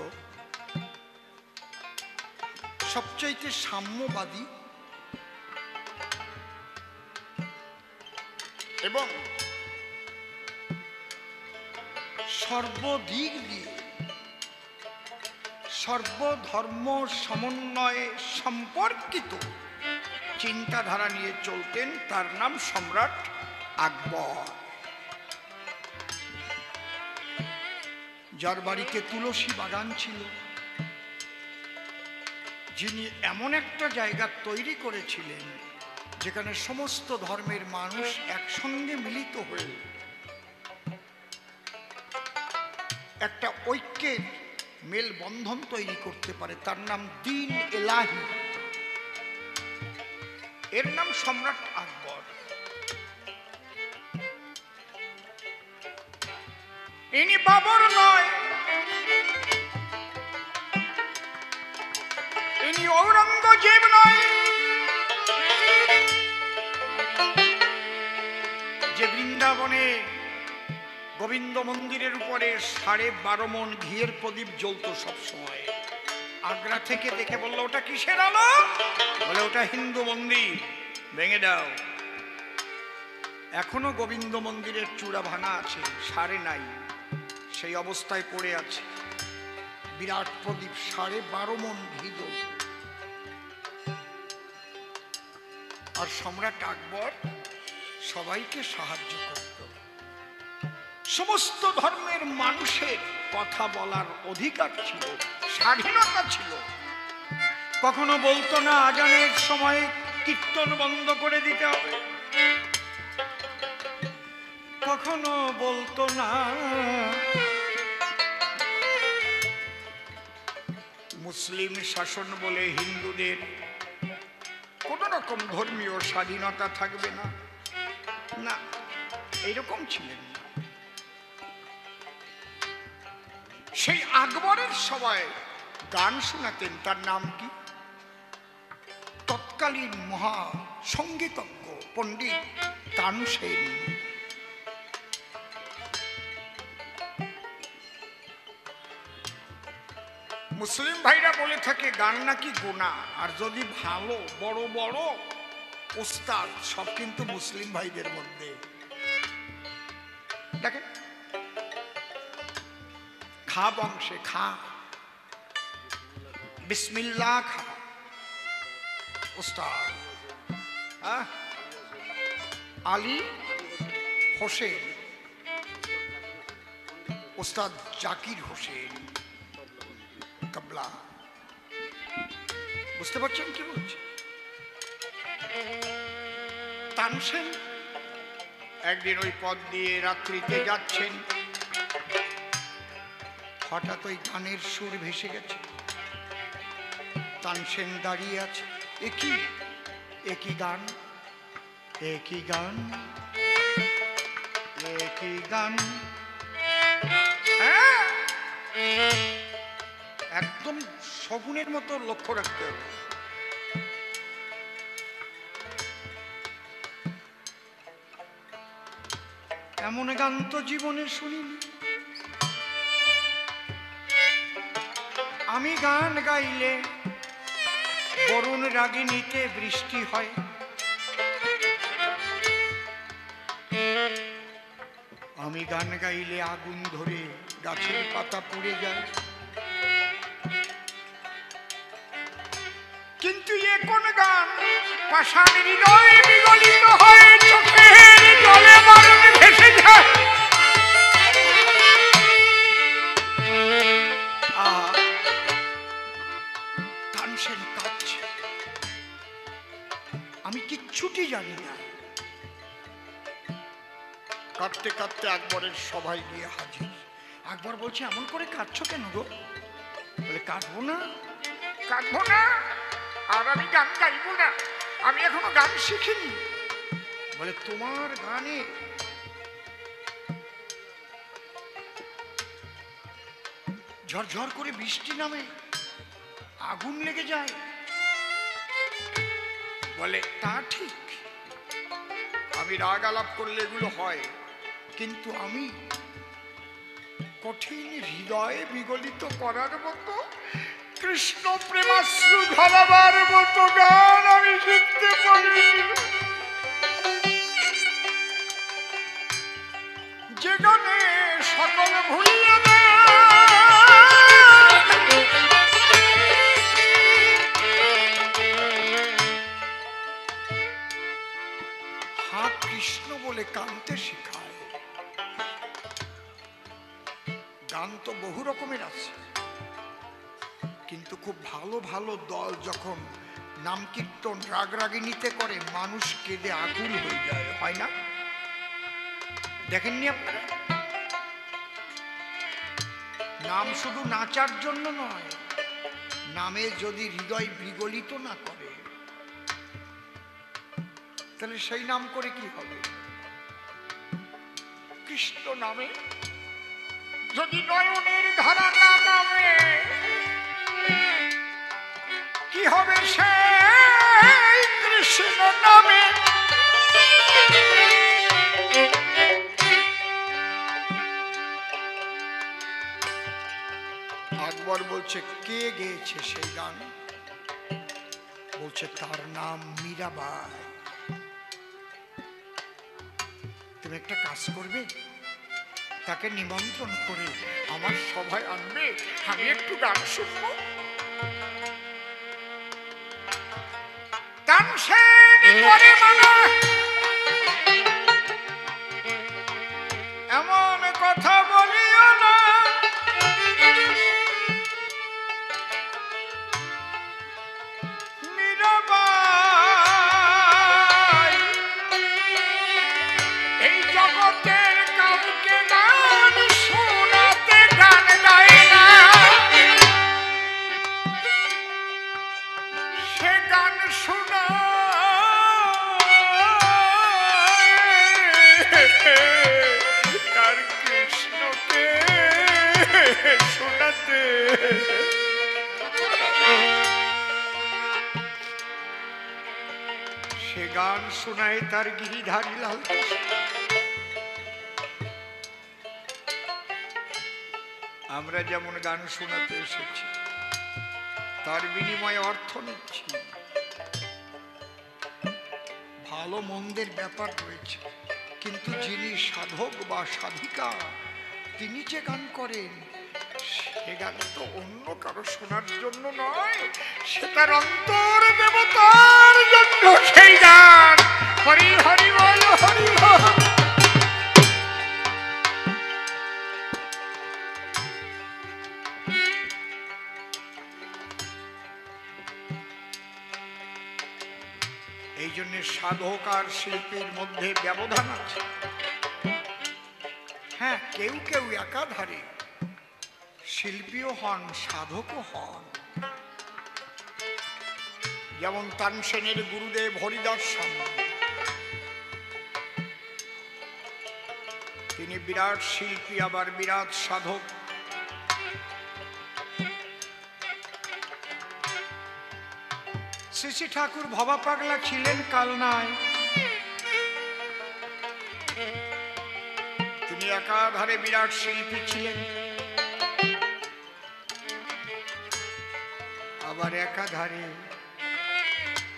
সবচাইতে সাম্যবাদী এবং সর্বদিক দিয়ে সর্বধর্ম সমন্বয়ে সম্পর্কিত চিন্তাধারা নিয়ে চলতেন, তার নাম সম্রাট আকবর, যার বাড়িতে তুলসী বাগান ছিল, যিনি এমন একটা জায়গা তৈরি করেছিলেন যেখানে সমস্ত ধর্মের মানুষ একসঙ্গে মিলিত হয়ে একটা ঐক্যের মেলবন্ধন তৈরি করতে পারে, তার নাম দ্বীন এলাহি, এর নাম সম্রাট আকবর। ইনি বাবর নয়, ইনি ঔরঙ্গজেব নয়, যে বৃন্দাবনে গোবিন্দ মন্দিরের উপরে 12.5 মণ ঘিয়ের প্রদীপ জ্বলত সবসময়। আগ্রা থেকে দেখে বললো, ওটা কিসের আলো? বলে, ওটা হিন্দু মন্দির, ভেঙে দাও। এখনো গোবিন্দ মন্দিরের চূড়া ভাঙা আছে, সারে নাই, সেই অবস্থায় পড়ে আছে বিরাট প্রদীপ, 12.5 মণ ঘি জ্বলত। আর সম্রাট আকবর সবাইকে সাহায্য করত, সমস্ত ধর্মের মানুষের কথা বলার অধিকার ছিল, স্বাধীনতা ছিল। কখনো বলতো না আজানের সময় কীর্তন বন্ধ করে দিতে হবে, কখনো বলতো না মুসলিম শাসন বলে হিন্দুদের কোন রকম ধর্মীয় স্বাধীনতা থাকবে না, না, এইরকম ছিলেন না। সেই আকবরের সবাই গান শোনাতেন, তার নাম কি? তৎকালীন মহা সঙ্গীতজ্ঞ পণ্ডিত তানসেন। মুসলিম ভাইরা বলে থাকে গান নাকি গোনা, আর যদি ভালো বড় বড় ওস্তাদ সব কিন্তু মুসলিম ভাইদের মধ্যে। দেখেন, খা বংশে খা, বিসমিল্লাহ খা, ওস্তাদ আলী হোসেন, ওস্তাদ জাকির হোসেন কাবলা। বুঝতে পারছেন কি বলছি? তানসেন একদিন ওই পথ দিয়ে রাত্রিতে যাচ্ছেন, হঠাৎ ওই গানের সুর ভেসে গেছে। তানসেন দাঁড়িয়ে আছে, একই গান, একই গান, একই গান, হ্যাঁ, একদম শগুনের মতো লক্ষ্য রাখতে হবে। এমন গান তো জীবনে শুনিনি। আমি গান গাইলে বরুণ রাগিনীতে বৃষ্টি হয়, আমি গান গাইলে আগুন ধরে গাছের পাতা পুড়ে যায়। কিন্তু এ কোন গান? পাষাণ হৃদয় বিগলিত হয়, চোখের জলে মরণ ভেসে যায়। তানসেন কাঁদছে, আমি কিচ্ছুটি জানি না। কাঁদতে কাঁদতে আকবরের সভায় গিয়ে হাজির। আকবর বলছে, এমন করে কাঁদছো কেন গো? বলে, কাঁদবো না, কাঁদবো না, আর আমি গান গাইবো না, আমি এখনো গান শিখিনি। বলে, তোমার গানে ঝরঝর করে বৃষ্টি নামে, আগুন লেগে যায়। বলে তা ঠিক, আমি রাগ আলাপ করলে এগুলো হয়, কিন্তু আমি কঠিন হৃদয়ে বিগলিত করার মতো, কৃষ্ণ প্রেমাশ্রু ঝরাবার মতো গান আমি শিখতে পারি, যে গানে সকল ভুলিয়ে দেয়। হা কৃষ্ণ বলে কানতে শেখায়। গান তো বহু রকমের আছে, কিন্তু খুব ভালো ভালো দল যখন নাম কীর্তন রাগরাগিনীতে করে, মানুষ কেঁদে আকুল হয়ে যায়, হয় না? দেখেননি আপনারা? নাম শুধু নাচার জন্য নয়, নামে যদি হৃদয় বিগলিত না করে তাহলে সেই নাম করে কি হবে? কৃষ্ণ নামে যদি নয়নের ধারা না নামে কি হবে সেই কৃষ্ণ নামে? আকবর বলছে কে গেয়েছে সেই গান? বলছে তার নাম মীরাবাই। তুমি একটা কাজ করবে, তাকে নিমন্ত্রণ করে আমার সভায় আনবে, আমি একটু গান শুনবো। এমন কথা বলিও না, মীরাবাই এই জগতের কাউকে গান শোনাতে গান গায় না, সে গান শোনা তার কৃষ্ণকে শোনাতে। সে গান শোনায় তার গিরিধারী লাল কৃষ্ণ। আমরা যেমন গান শোনাতে এসেছি, তার বিনিময়ে অর্থ নিচ্ছি। ভালো মন্দের ব্যাপার রয়েছে, কিন্তু যিনি সাধক বা সাধিকা তিনি যে গান করেন, সে গান তো অন্য কারো শোনার জন্য নয়, সে তার অন্তর দেবতার জন্য সেই গান। হরি হরি বল, হরি বল। এই জন্য সাধক আর শিল্পীর মধ্যে ব্যবধান আছে। হ্যাঁ, কেউ কেউ একাধারে শিল্পীও হন, সাধকও হন। যেমন তানসেনের গুরুদেব হরিদাস স্বামী, তিনি বিরাট শিল্পী আবার বিরাট সাধক। শ্রী শ্রী ঠাকুর ভবা পাগলা ছিলেন কালনায়, তিনি একাধারে বিরাট শিল্পী ছিলেন, আবার একাধারে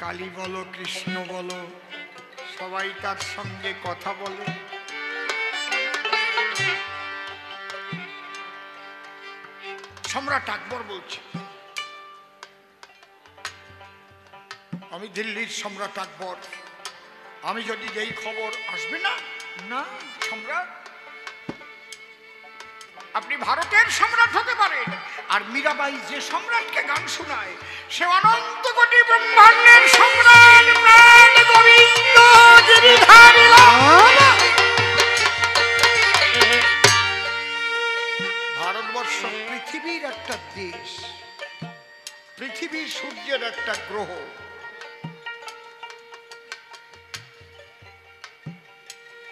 কালী বলো কৃষ্ণ বলো সবাই তার সঙ্গে কথা বলে। সম্রাট আকবর বলছে, আমি দিল্লির সম্রাট আকবর, আমি যদি যেই খবর আসবে না, না সম্রাট, আপনি ভারতের সম্রাট হতে পারেন, আর মীরাবাই যে সম্রাটকে গান শোনায় সে অনন্ত কোটি ব্রহ্মাণ্ডের সম্রাট, প্রাণ গোবিন্দ গিরিধারী লাল। ভারতবর্ষ পৃথিবীর একটা দেশ, পৃথিবীর সূর্যের একটা গ্রহ।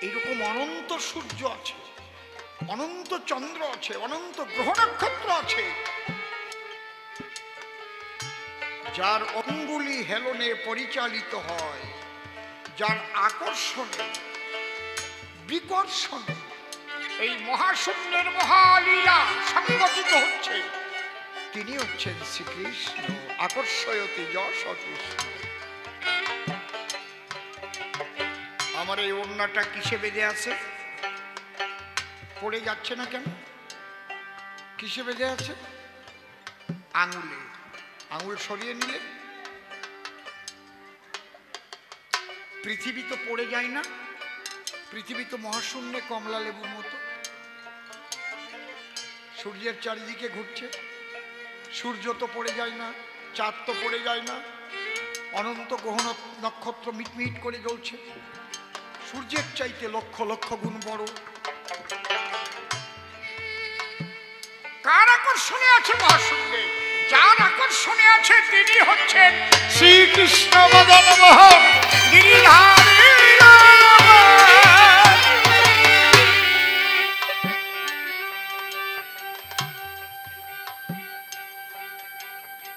এইরকম অনন্ত সূর্য আছে, অনন্ত চন্দ্র আছে, অনন্ত গ্রহ নক্ষত্র আছে, যার অঙ্গুলি হেলনে পরিচালিত হয়, যার আকর্ষণে বিকর্ষণে এই মহাশূন্যের মহালীলা সংগঠিত হচ্ছে, তিনি হচ্ছেন শ্রীকৃষ্ণ। আকর্ষয়তি যশ কৃষ্ণ। আমার এই ওড়নাটা কিসে বেঁধে আছে? পড়ে যাচ্ছে না কেন? কিসে বেঁধে আছে? আঙুলে। আঙুল সরিয়ে নিলে পৃথিবী তো পড়ে যায় না। পৃথিবী তো মহাশূন্যে কমলা লেবুর মতো সূর্যের চারিদিকে ঘুরছে। সূর্য তো পড়ে যায় না, চাঁদ তো পড়ে যায় না, অনন্ত গ্রহ নক্ষত্র মিটমিট করে জ্বলছে, সূর্যের চাইতে লক্ষ লক্ষ গুণ বড়। কার আকর্ষণে আছে মহাশূন্যে? যার আকর্ষণে আছে তিনি হচ্ছেন শ্রীকৃষ্ণ মদন মোহন গিরিধারী।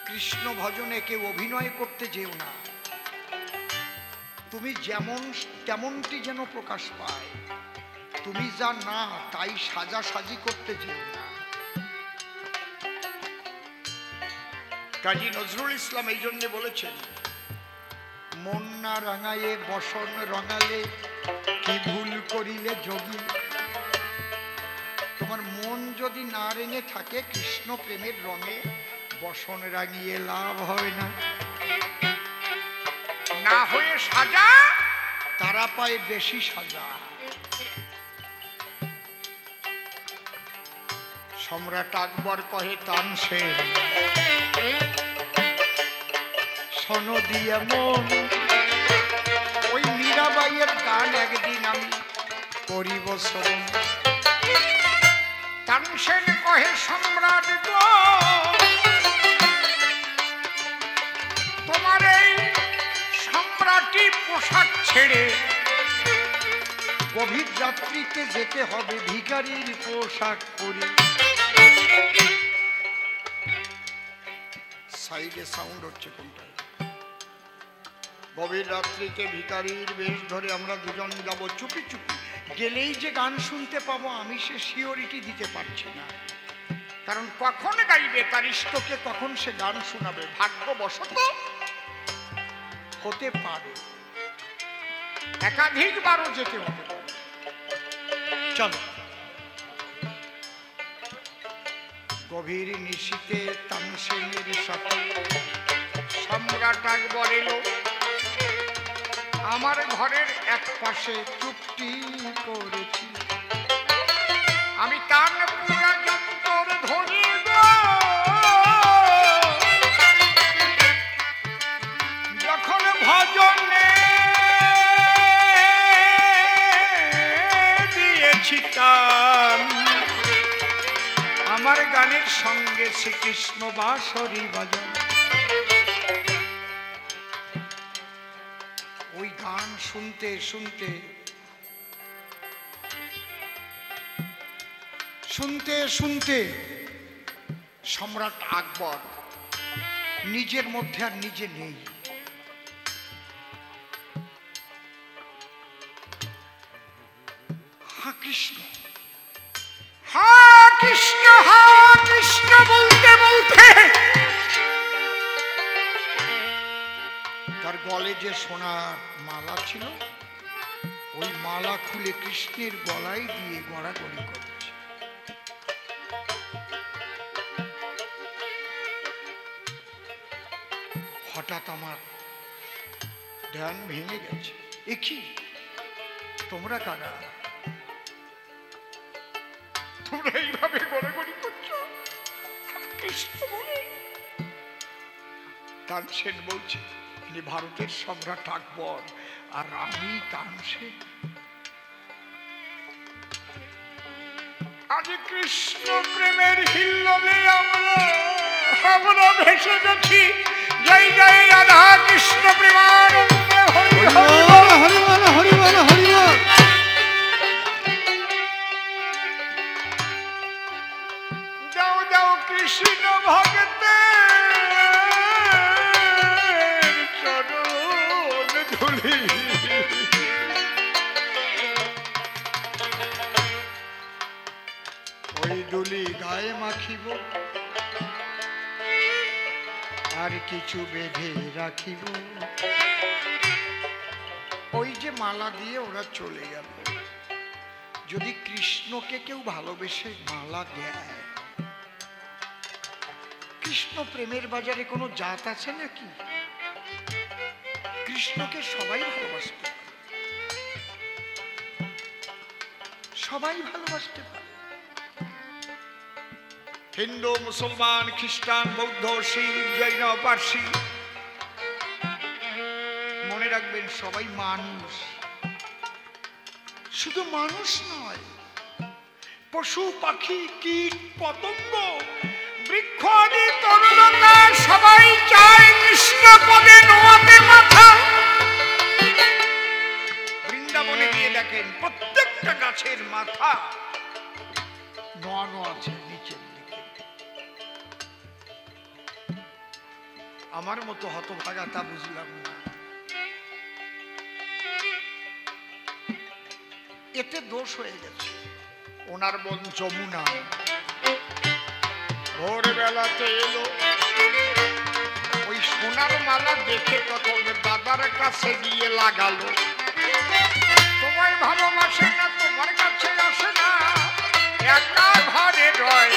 কৃষ্ণ ভজনে কেউ অভিনয় করতে যেও না। তুমি যেমন তেমনটি যেন প্রকাশ পায়। তুমি যা না তাই সাজাসাজি করতে যেও না। কাজী নজরুল ইসলাম এই জন্যে বলেছেন, মন না রাঙায়ে বসন রঙালে কি ভুল করিলে যোগী। তোমার মন যদি না রেঙে থাকে কৃষ্ণ প্রেমের রঙে, বসন রাঙিয়ে লাভ হয় না। না হয়ে সাজা, তারা পায় বেশি সাজা। সম্রাট আকবর কহে তানসেন, শোনো দিয়ে মন। ওই মীরাবাইয়ের গান একদিন আমি করিব শ্রবণ। তানসেন কহে সম্রাট গো, তোমার এই সম্রাটি পোশাক ছেড়ে গভীর রাত্রিতে যেতে হবে ভিখারির পোশাক পরে। সাইডে সাউন্ড হচ্ছে কোনটা? গভীর রাত্রিতে ভিখারির বেশ ধরে আমরা দুজন যাব চুপি চুপি। গেলেই যে গান শুনতে পাবো আমি সে সিওরিটি দিতে পারছি না, কারণ কখন গাইবে তার ইষ্টকে, কখন সে গান শোনাবে ভাগ্যবশত হতে পারে, একাধিকবারও যেতে হতে পারে। চলো। গভীর নিশীতে তানসেনের সাথে সম্রাট আকবর এলো আমার ঘরের এক পাশে চুপটি করেছি। আমি কান পুরা যন্তর ধরি গো, যখন ভজনে দিয়েছি টান, আমার গানের সঙ্গে শ্রীকৃষ্ণ বাঁশরি বাজান। ওই গান শুনতে শুনতে শুনতে শুনতে সম্রাট আকবর নিজের মধ্যে আর নিজে নেই। হা কৃষ্ণ, হা কৃষ্ণ, হা কৃষ্ণ বলতে বলতে তার গলে যে সোনার মালা ছিল ওই মালা খুলে কৃষ্ণের গলায় দিয়ে গড়াগড়ি করছে। হঠাৎ আমার ধ্যান ভেঙে গেছে। এ কি, তোমরা কারা? তোমরা এইভাবে গড়াগড়ি করছো কৃষ্ণ বলে? তানসেন বলছে ইনি ভারতের সম্রাট আকবর আর আমি তানসেন। আজ কৃষ্ণ প্রেমের হিল্লোলে আমরা ভেসে গেছি। জয় জয় রাধা কৃষ্ণ প্রেমানন্দে হরি হরি হরি বল হরি বল হরি বল। দুলি গায়ে মাখিব, আর কিছু বেঁধে রাখিব। ওই যে মালা দিয়ে ওরা চলে গেল। যদি কৃষ্ণকে কেউ ভালোবেসে মালা দেয়, কৃষ্ণ প্রেমের বাজারে কোনো জাত আছে নাকি? কৃষ্ণকে সবাই ভালোবাসতে পারে, সবাই ভালোবাসতে পারে। হিন্দু, মুসলমান, খ্রিস্টান, বৌদ্ধ, শিখ, জৈন, পার্সি, মনে রাখবেন সবাই মানুষ। শুধু মানুষ নয়, পশু, পাখি, কীট, পতঙ্গ, বৃক্ষ আদি তরুলতা সবাই চায় কৃষ্ণ পদে নোয়াতে মাথা। বৃন্দাবনে গিয়ে দেখেন প্রত্যেকটা গাছের মাথা নোয়ানো আছে নিচের দিকে। আমার মতো হতভাগা তা বুঝলাম না। এতে দোষ হয়ে গেছে। ওনার বোন যমুনা ভোরবেলাতে এলো, ওই সোনার মালা দেখে তখন দাদার কাছে গিয়ে লাগালো। তোমায় ভালোবাসে না, তোমার কাছে আসে না, একা ঘরে রয়।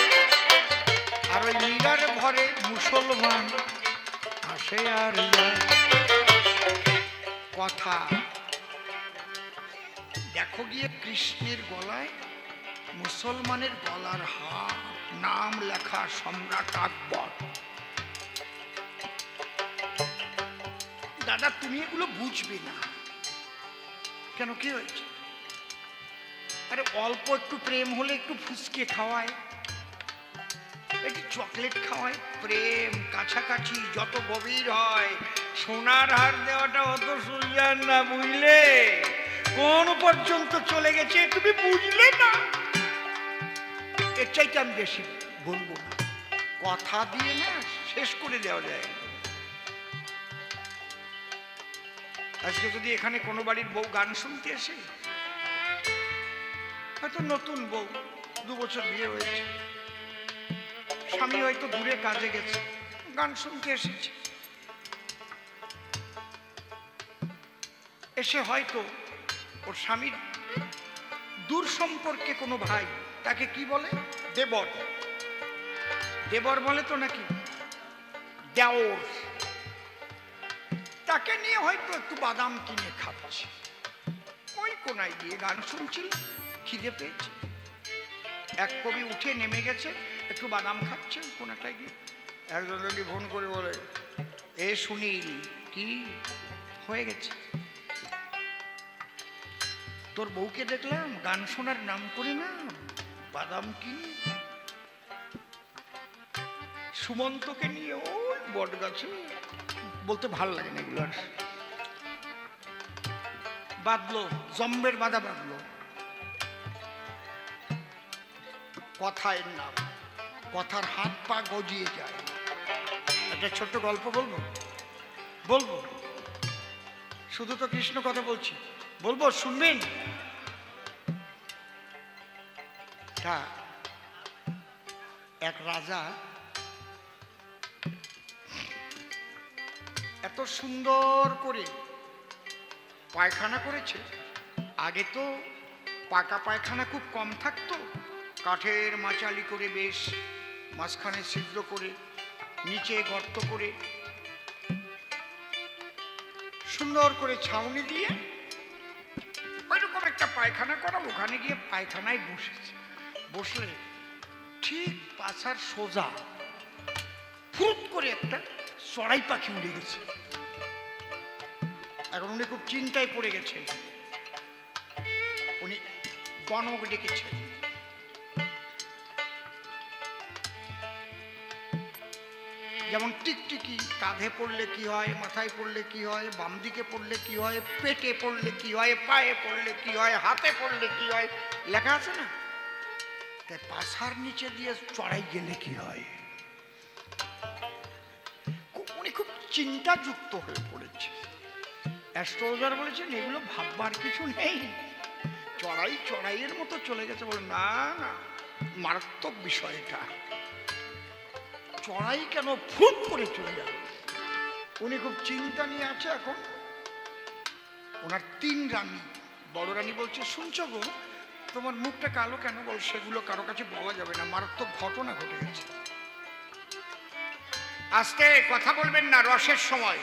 আর ওই মীরার ঘরে মুসলমান আসে আর যায়। কথা দেখো গিয়ে কৃষ্ণের গলায় মুসলমানের গলার হার, নাম লেখা সম্রাট আকবর। দাদা তুমি এগুলো বুঝবে না। কেন, কি হয়েছে? আরে অল্প একটু প্রেম হলে একটু ফুসকে খাওয়ায়, একটু চকলেট খাওয়ায়। প্রেম কাছাকাছি যত গভীর হয়, সোনার হার দেওয়াটা অত সোজা না, বুঝলে? কোন পর্যন্ত চলে গেছে তুমি বুঝলে না। এর চাইতে আমি বেশি বলবো না, কথা দিয়ে না শেষ করে দেওয়া যায়। আজকে যদি এখানে কোনো বাড়ির বউ গান শুনতে আসে, হয়তো নতুন বউ, 2 বছর বিয়ে হয়েছে, স্বামী হয়তো দূরে কাজে গেছে, গান শুনতে এসেছে, এসে হয়তো ওর স্বামীর দূর সম্পর্কে কোনো ভাই তাকে কি বলে? দেবর। দেবর বলে তো নাকি দেওর। তাকে নিয়ে হয়তো একটু বাদাম কিনে খাচ্ছে, ওই কোনায় গিয়ে গান শুনছিল, খিদে পেয়েছে। এক কবি উঠে নেমে গেছে, একটু বাদাম খাচ্ছে কোনাটায় গিয়ে। একজন যদি ফোন করে বলে, এ সুনীল, কি হয়ে গেছে? তোর বউকে দেখলাম গান শোনার নাম করে না বাদাম কিনে। সুমন্তকে নিয়ে ওই বট গাছে, বলতে ভাল লাগে না এগুলো। আর বাঁধলো, জম্বের বাঁধা বাঁধলো। কথার নাম, কথার হাত পা গজিয়ে যায়। একটা ছোট্ট গল্প বলবো? বলবো। শুধু তো কৃষ্ণ কথা বলছি, বলবো, শুনবেন? এক রাজা এত সুন্দর করে পায়খানা করেছে। আগে তো পাকা পায়খানা খুব কম থাকতো, কাঠের মাচালি করে বেশ মাঝখানে ছিদ্র করে, নিচে গর্ত করে, সুন্দর করে ছাউনি দিয়ে ওইরকম একটা পায়খানা করা। ওখানে গিয়ে পায়খানায় বসেছে। বসলে ঠিক পাছার সোজা ফুট করে একটা চড়াই পাখি উড়ে গেছে। এখন উনি খুব চিন্তায় পড়ে গেছেন। উনি গণক ডেকেছেন। যেমন টিকটিকি কাঁধে পড়লে কি হয়, মাথায় পড়লে কি হয়, বাম দিকে পড়লে কি হয়, পেটে পড়লে কি হয়, পায়ে পড়লে কি হয়, হাতে পড়লে কি হয়, লেখা আছে না? তাই পাছার নিচে দিয়ে চড়াই গেলে কি হয়। উনি খুব চিন্তাযুক্ত হয়ে পড়েছে। অ্যাস্ট্রোলজার বলেছেন এগুলো ভাববার কিছু নেই, চড়াইয়ের মতো চলে গেছে। বলে না না, মারাত্মক বিষয় এটা। চড়াই কেন ফুট করে চলে যাবে? উনি খুব চিন্তা নিয়ে আছে এখন। ওনার 3 রানী। বড় রানী বলছে, শুনছো গো, তোমার মুখটা কালো কেন? বল, সেগুলো কারো কাছে বলা যাবে না, মারাত্মক ঘটনা ঘটে গেছে। আস্তে কথা বলবেন না, রসের সময়।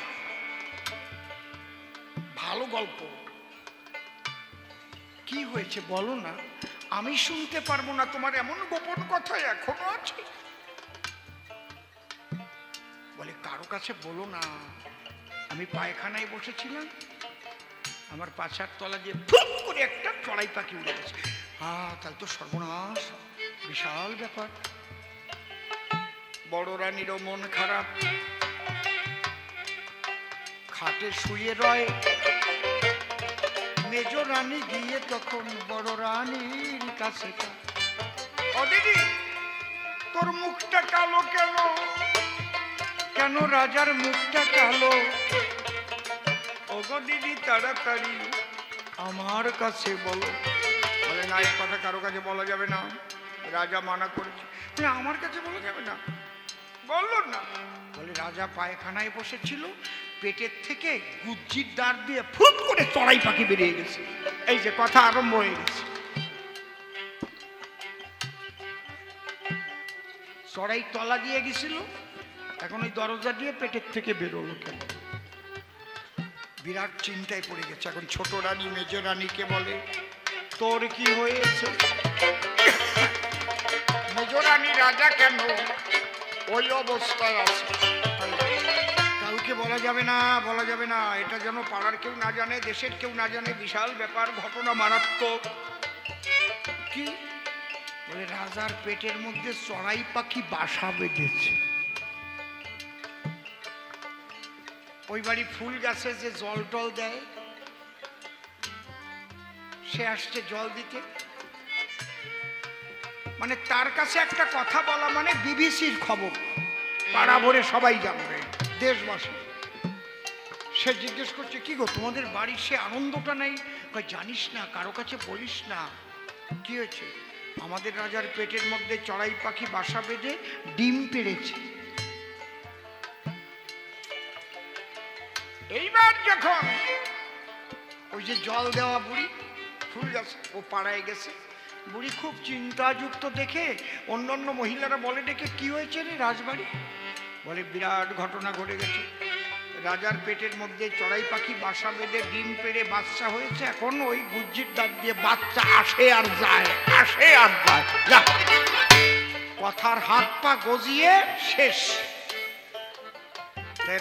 ভালো গল্প। কি হয়েছে বলো না, আমি শুনতে পারবো না, তোমার এমন গোপন কথা এখনো আছে? বলে, কারো কাছে বলো না, আমি পায়খানায় বসেছিলাম, আমার পাছার তলা দিয়ে ফুট করে একটা চড়াই পাখি উড়ে গেছে। তাহলে তো সর্বনাশ, বিশাল ব্যাপার। বড় রানীরও মন খারাপ, খাটে শুয়ে রয়। মেজ রানী গিয়ে তখন বড় রানীর কাছে, ও দিদি, তোর মুখটা কালো কেন? কেন রাজার মুখটা কালো? ওগো দিদি, তাড়াতাড়ি আমার কাছে বলো। বলে, না, এই কথা কারো কাছে বলা যাবে না, রাজা মানা করেছে। আমার কাছে বলা যাবে না? বললো না। বলে, রাজা পায়খানায় বসেছিল, পেটের থেকে গুজ্জির দাঁড় দিয়ে ফুট করে চড়াই পাখি বেরিয়ে গেছে। এই যে কথা আরম্ভ হয়ে গেছে। চড়াই তলা দিয়ে গেছিল, এখন ওই দরজা দিয়ে পেটের থেকে বেরোলো কেন? বিরাট চিন্তায় পড়ে গেছে। এখন ছোট রানী মেজ রানীকে বলে, তোর কি হয়েছে? মেজ রানী, রাজা কেন ওই অবস্থায় আছে? কাউকে বলা যাবে না, বলা যাবে না, এটা যেন পাড়ার কেউ না জানে, দেশের কেউ না জানে, বিশাল ব্যাপার, ঘটনা মারাত্মক। কি? বলে, রাজার পেটের মধ্যে চড়াই পাখি বাসা বেঁধেছে। ওই বাড়ি ফুল গাছে যে জল টল দেয়, সে আসছে জল দিতে। মানে তার কাছে একটা কথা বলা মানে বিবিসির খবর, পাড়া ভরে সবাই জানবে, দেশবাসী। সে জিজ্ঞেস করছে, কি গো, তোমাদের বাড়ির সে আনন্দটা নেই? জানিস না, কারো কাছে বলিস না। কি হয়েছে? আমাদের রাজার পেটের মধ্যে চড়াই পাখি বাসা বেঁধে ডিম পেড়েছে। এইবার যখন ওই যে জল দেওয়া বুড়ি ফুল গাছ, ও পাড়ায় গেছে, বুড়ি খুব চিন্তাযুক্ত দেখে অন্যান্য মহিলারা বলে ডেকে, কি হয়েছে রে রাজবাড়ি? বলে, বিরাট ঘটনা ঘটে গেছে, রাজার পেটের মধ্যে চড়াই পাখি বাসা বেঁধে ডিম পেড়ে বাচ্চা হয়েছে, এখন ওই গুজ্জির দাঁত দিয়ে বাচ্চা আসে আর যায়, আসে আর যায়। কথার হাত পা গজিয়ে শেষ।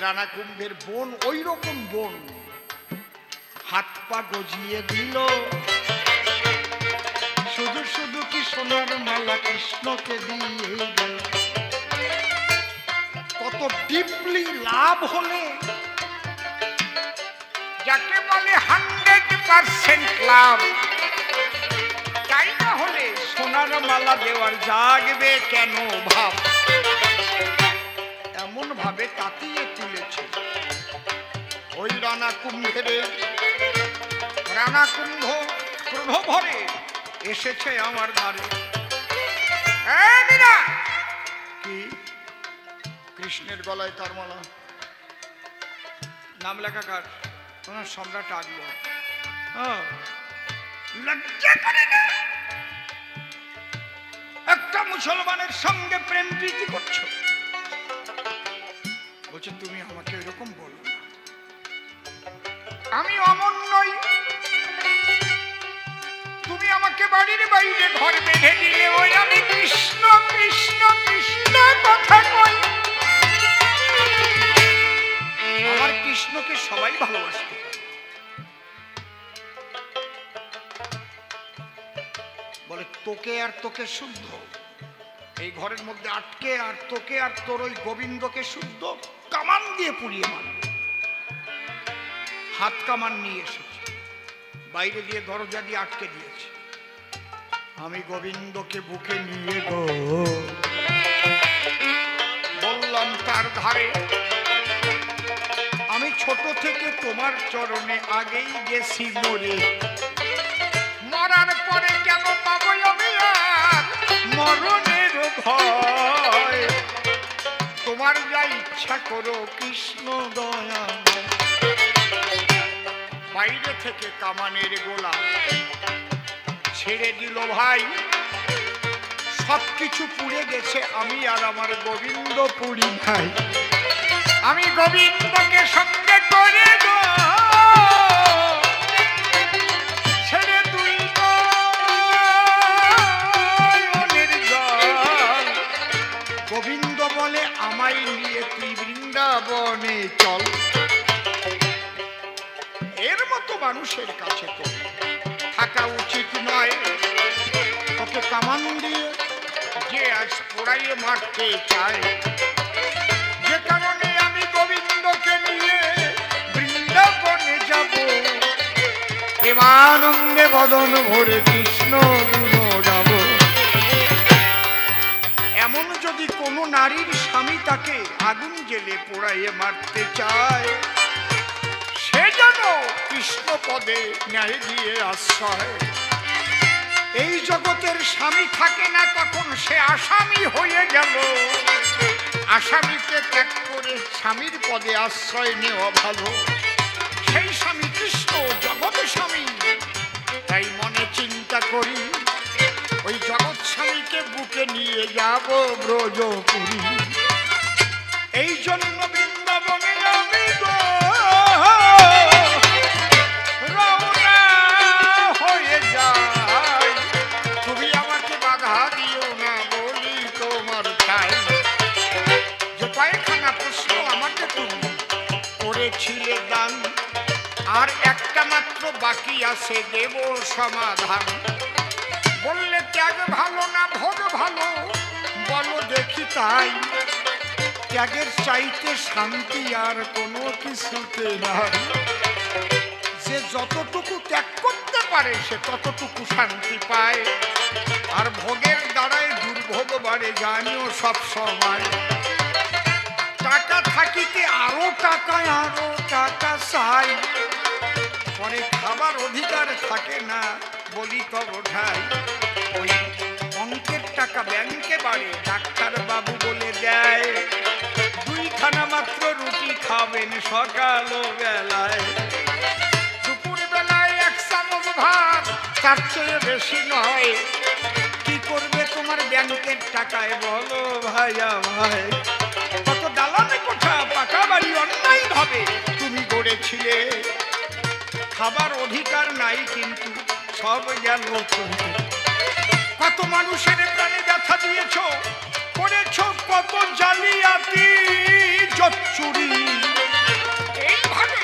রানা কুম্ভের বোন ওই রকম বোন, হাত পা গজিয়ে দিল। শুধু শুধু কি সোনার মালা কৃষ্ণকে দিয়ে গেল। কত ডিপলি লাভ হলে, যাকে বলে 100% লাভ, তাই না হলে সোনার মালা দেওয়ার জাগবে কেন ভাব? এমন ভাবে তাতিয়ে তুলেছে ওই রানা কুম্ভের। রানা কুম্ভ ক্রোধ ভরে এসেছে আমার দ্বারে। কি? কৃষ্ণের গলায় তার মালা, নাম লেখা কার? ওনার সম্রাট আকবর। লজ্জা করে না? একটা মুসলমানের সঙ্গে প্রেম প্রীতি করছো? বলছে, তুমি আমাকে এরকম বলো না, আমি অমন নই। তুমি আমাকে বাড়ির বাইরে ঘর বেঁধে দিলে, ওই আমি কৃষ্ণ কৃষ্ণ কৃষ্ণ কথা কই। আমার কৃষ্ণকে সবাই ভালোবাসতে পারে। বলে, তোকে আর তোকে শুদ্ধ এই ঘরের মধ্যে আটকে, আর তোকে আর তোর ওই গোবিন্দকে শুদ্ধ কামান দিয়ে পুড়িয়ে মারবে। হাত কামান নিয়ে এসেছে, বাইরে দিয়ে দরজা দিয়ে আটকে দিয়েছে। আমি গোবিন্দকে বুকে নিয়ে গো বললাম তার ধারে, আমি ছোট থেকে তোমার চরণে আগেই গেছি মরে, মরার পরে কেন পাবো আমি আর করো কৃষ্ণ দয়া। বাইরে থেকে কামানের গোলা ছেড়ে দিল ভাই, সবকিছু পুড়ে গেছে, আমি আর আমার গোবিন্দ পুরি ভাই। আমি গোবিন্দকে সঙ্গে করে গো ছেড়ে দুই নয়নের জল। গোবিন্দ বলে আমায় নিয়ে তুই বৃন্দাবনে চল। এর মতো মানুষের কাছে তো থাকা উচিত নয়। তোকে কামান দিয়ে যে আজ পোড়াইয়ে মারতে চায়, যে কারণে আমি গোবিন্দকে নিয়ে বৃন্দাবনে যাব, প্রেমানন্দে বদন ভরে কৃষ্ণ গুণ গাব। এমন যদি কোনো নারীর স্বামী তাকে আগুন জেলে পোড়াইয়ে মারতে চায়, সে যেন কৃষ্ণ পদে ন্যায় দিয়ে আশ্রয়। এই জগতের স্বামী থাকে না, তখন সে আসামি হয়ে গেল। আসামিকে ত্যাগ করে স্বামীর পদে আশ্রয় নেওয়া ভালো। সেই স্বামী কৃষ্ণ, জগৎ স্বামী। তাই মনে চিন্তা করি ওই জগৎ স্বামীকে বুকে নিয়ে যাব ব্রজপুরী। এই জন্য বৃন্দাবনে আমি গো রওনা হয়ে যাই। তুমি আমাকে বাধা দিও না বলি তোমার চাই। যে কয়েকখানা প্রশ্ন আমাকে তুমি করেছিলে দান, আর একটা মাত্র বাকি আছে দেব সমাধান। বললে ত্যাগ ভালো না ভোগ ভালো, বলো দেখি তাই। ত্যাগের চাইতে শান্তি আর কোনো কিছুতে নাই। যে যতটুকু ত্যাগ করতে পারে সে ততটুকু শান্তি পায়, আর ভোগের দ্বারাই দুর্ভোগ বাড়ে জানিও সব সময়। টাকা থাকিতে আরো টাকা চাই, পরে খাবার অধিকার থাকে না বলি তব ঠাই। ওই অঙ্কের টাকা ব্যাংকে বাড়ে, ডাক্তার বাবু বলে দেয় দুইখানা মাত্র রুটি খাবেন সকাল বেলায়। দুপুর বেলায় এক চামচ ভাত, তার চেয়ে বেশি নয়। কি করবে তোমার ব্যাংকের টাকায় বলো ভাইয়া ভাই? কত দালানে কোঠা পাকা বাড়ি অন্যায় ভাবে তুমি গড়েছিলে, খাবার অধিকার নাই কিন্তু সব গেল চলে। কত মানুষের প্রাণে ব্যথা দিয়েছ, করেছ কত জালিয়াতি জচ্চুরি। এইভাবে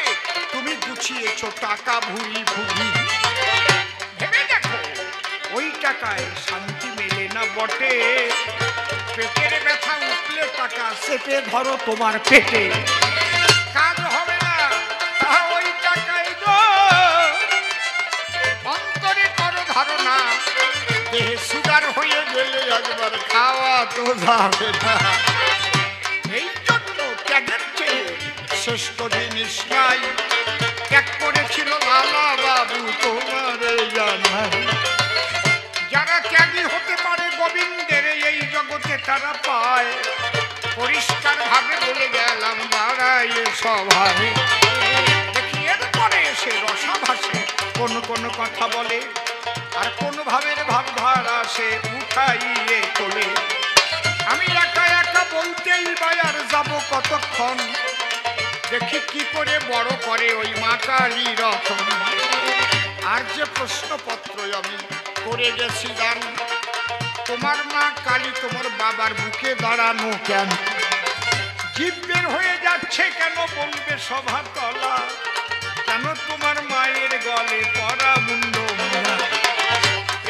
তুমি গুছিয়েছ টাকা ভুরি ভুরি। ভেবে দেখো ওই টাকায় শান্তি মেলে না বটে। পেটের ব্যথা উঠলে টাকা চেপে ধরো তোমার পেটে, কাজ হবে না। ওই টাকায় গো অন্তরে করো ধারণা, দেহে সুগার হয়ে গেলে একবার খাওয়া তো যাবে না। এই জন্য ত্যাগের চেয়ে শ্রেষ্ঠ জিনিস নাই। ত্যাগ করেছিল লালা বাবু তোমার জানাই। যারা ত্যাগী হতে পারে গোবিন্দের এই জগতে তারা পায়। পরিষ্কার ভাবে বলে গেলাম দাঁড়ায় সভায়। দেখি এরপরে এসে রসা ভাসে কোন কোন কথা বলে, আর কোন ভাবের ভাবধারা সে উঠাইয়ে তোলে। আমি একা একা বলতেই বায়ার যাব কতক্ষণ, দেখি কি করে বড় করে ওই মা কালী রতন। আর যে প্রশ্নপত্র আমি করে গেছি দান, তোমার মা কালী তোমার বাবার বুকে দাঁড়ানো কেন? জীব বের হয়ে যাচ্ছে কেন বলবে সভা তলা? কেন তোমার মায়ের গলে পরা মুন্ড মোড়া?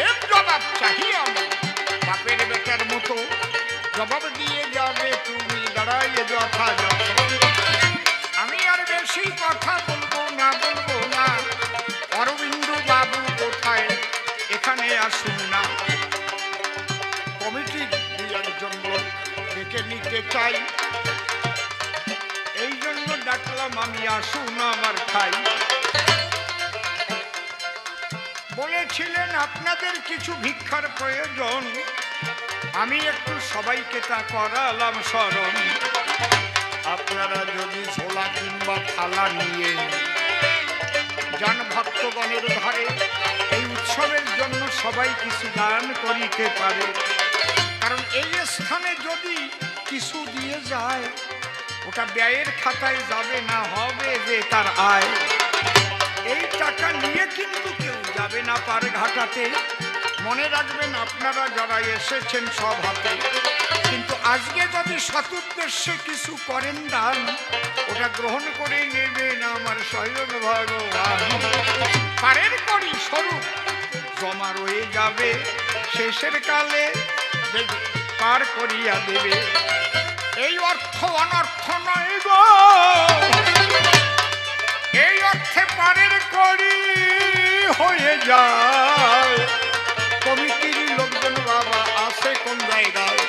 এর জবাব চাহি আমি বাপের বেটার মতো। জবাব দিয়ে যাবে তুমি দাঁড়াইয়ে যথাযথ। আমি আর বেশি কথা বলবো না। অরবিন্দ বাবু কোথায়? এখানে আসুন না। কমিটির একজন লোক ডেকে নিতে চাই, এই জন্য ডাকলাম আমি। আসুন আমার খাই। বলেছিলেন আপনাদের কিছু ভিক্ষার প্রয়োজন, আমি একটু সবাইকে তা করালাম স্মরণ। আপনারা যদি ঝোলা কিংবা থালা নিয়ে যান ভক্তগণের ধারে, এই উৎসবের জন্য সবাই কিছু দান করিতে পারে। কারণ এই স্থানে যদি কিছু দিয়ে যায়, ওটা ব্যয়ের খাতায় যাবে না, হবে যে তার আয়। এই টাকা নিয়ে কিন্তু কেউ যাবে না পার ঘাটাতে। মনে রাখবেন আপনারা যারা এসেছেন সব হাতে, কিন্তু আজকে যদি সতুদ্দেশ্যে কিছু করেন দান, ওটা গ্রহণ করে নেবেন আমার স্বয়ং ভগবান। পারের করি স্বরূপ জমা রয়ে যাবে, শেষের কালে পার করিয়া দেবে। এই অর্থ অনর্থ নয় গো, এই অর্থে পারের করি হয়ে যায়। কমিটির লোকজন বাবা আসে কোন জায়গায়,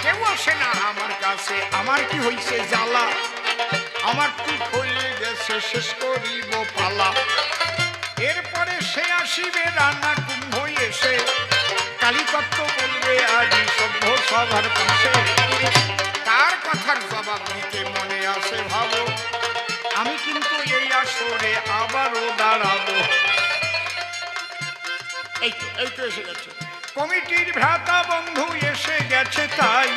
কেউ আসে না আমার কাছে। আমার কি হইছে জ্বালা, আমার ঠিক হয়ে গেছে, শেষ করিব পালা। এরপরে সে আসিবে রান্না কুম্ভ এসে, কালীতত্ত্ব বলবে আদি সভ্য সবার পাশে। তার কথার জবাব দিতে মনে আসে ভাবো, আমি কিন্তু এই আসরে আবারও দাঁড়াবো। এই তো এসে গেছে কমিটির ভ্রাতা বন্ধু এসে গেছে, তাই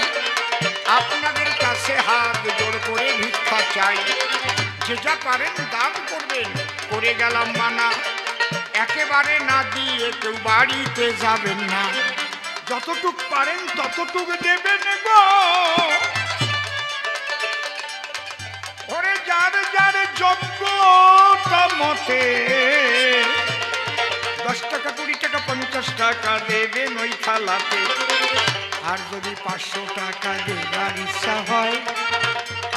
আপনাদের কাছে হাত জোড় করে ভিক্ষা চাই। যে যা পারেন দান করবেন, করে গেলাম মানা। একেবারে না দিয়ে কেউ বাড়িতে যাবেন না, যতটুক পারেন ততটুক দেবেন গো। ওরে যার যার যোগ্যতা মতে 10 টাকা 20 টাকা 50 টাকা দেবেন ওই থালাতে। আর যদি 500 টাকা দেবার ইচ্ছা হয়,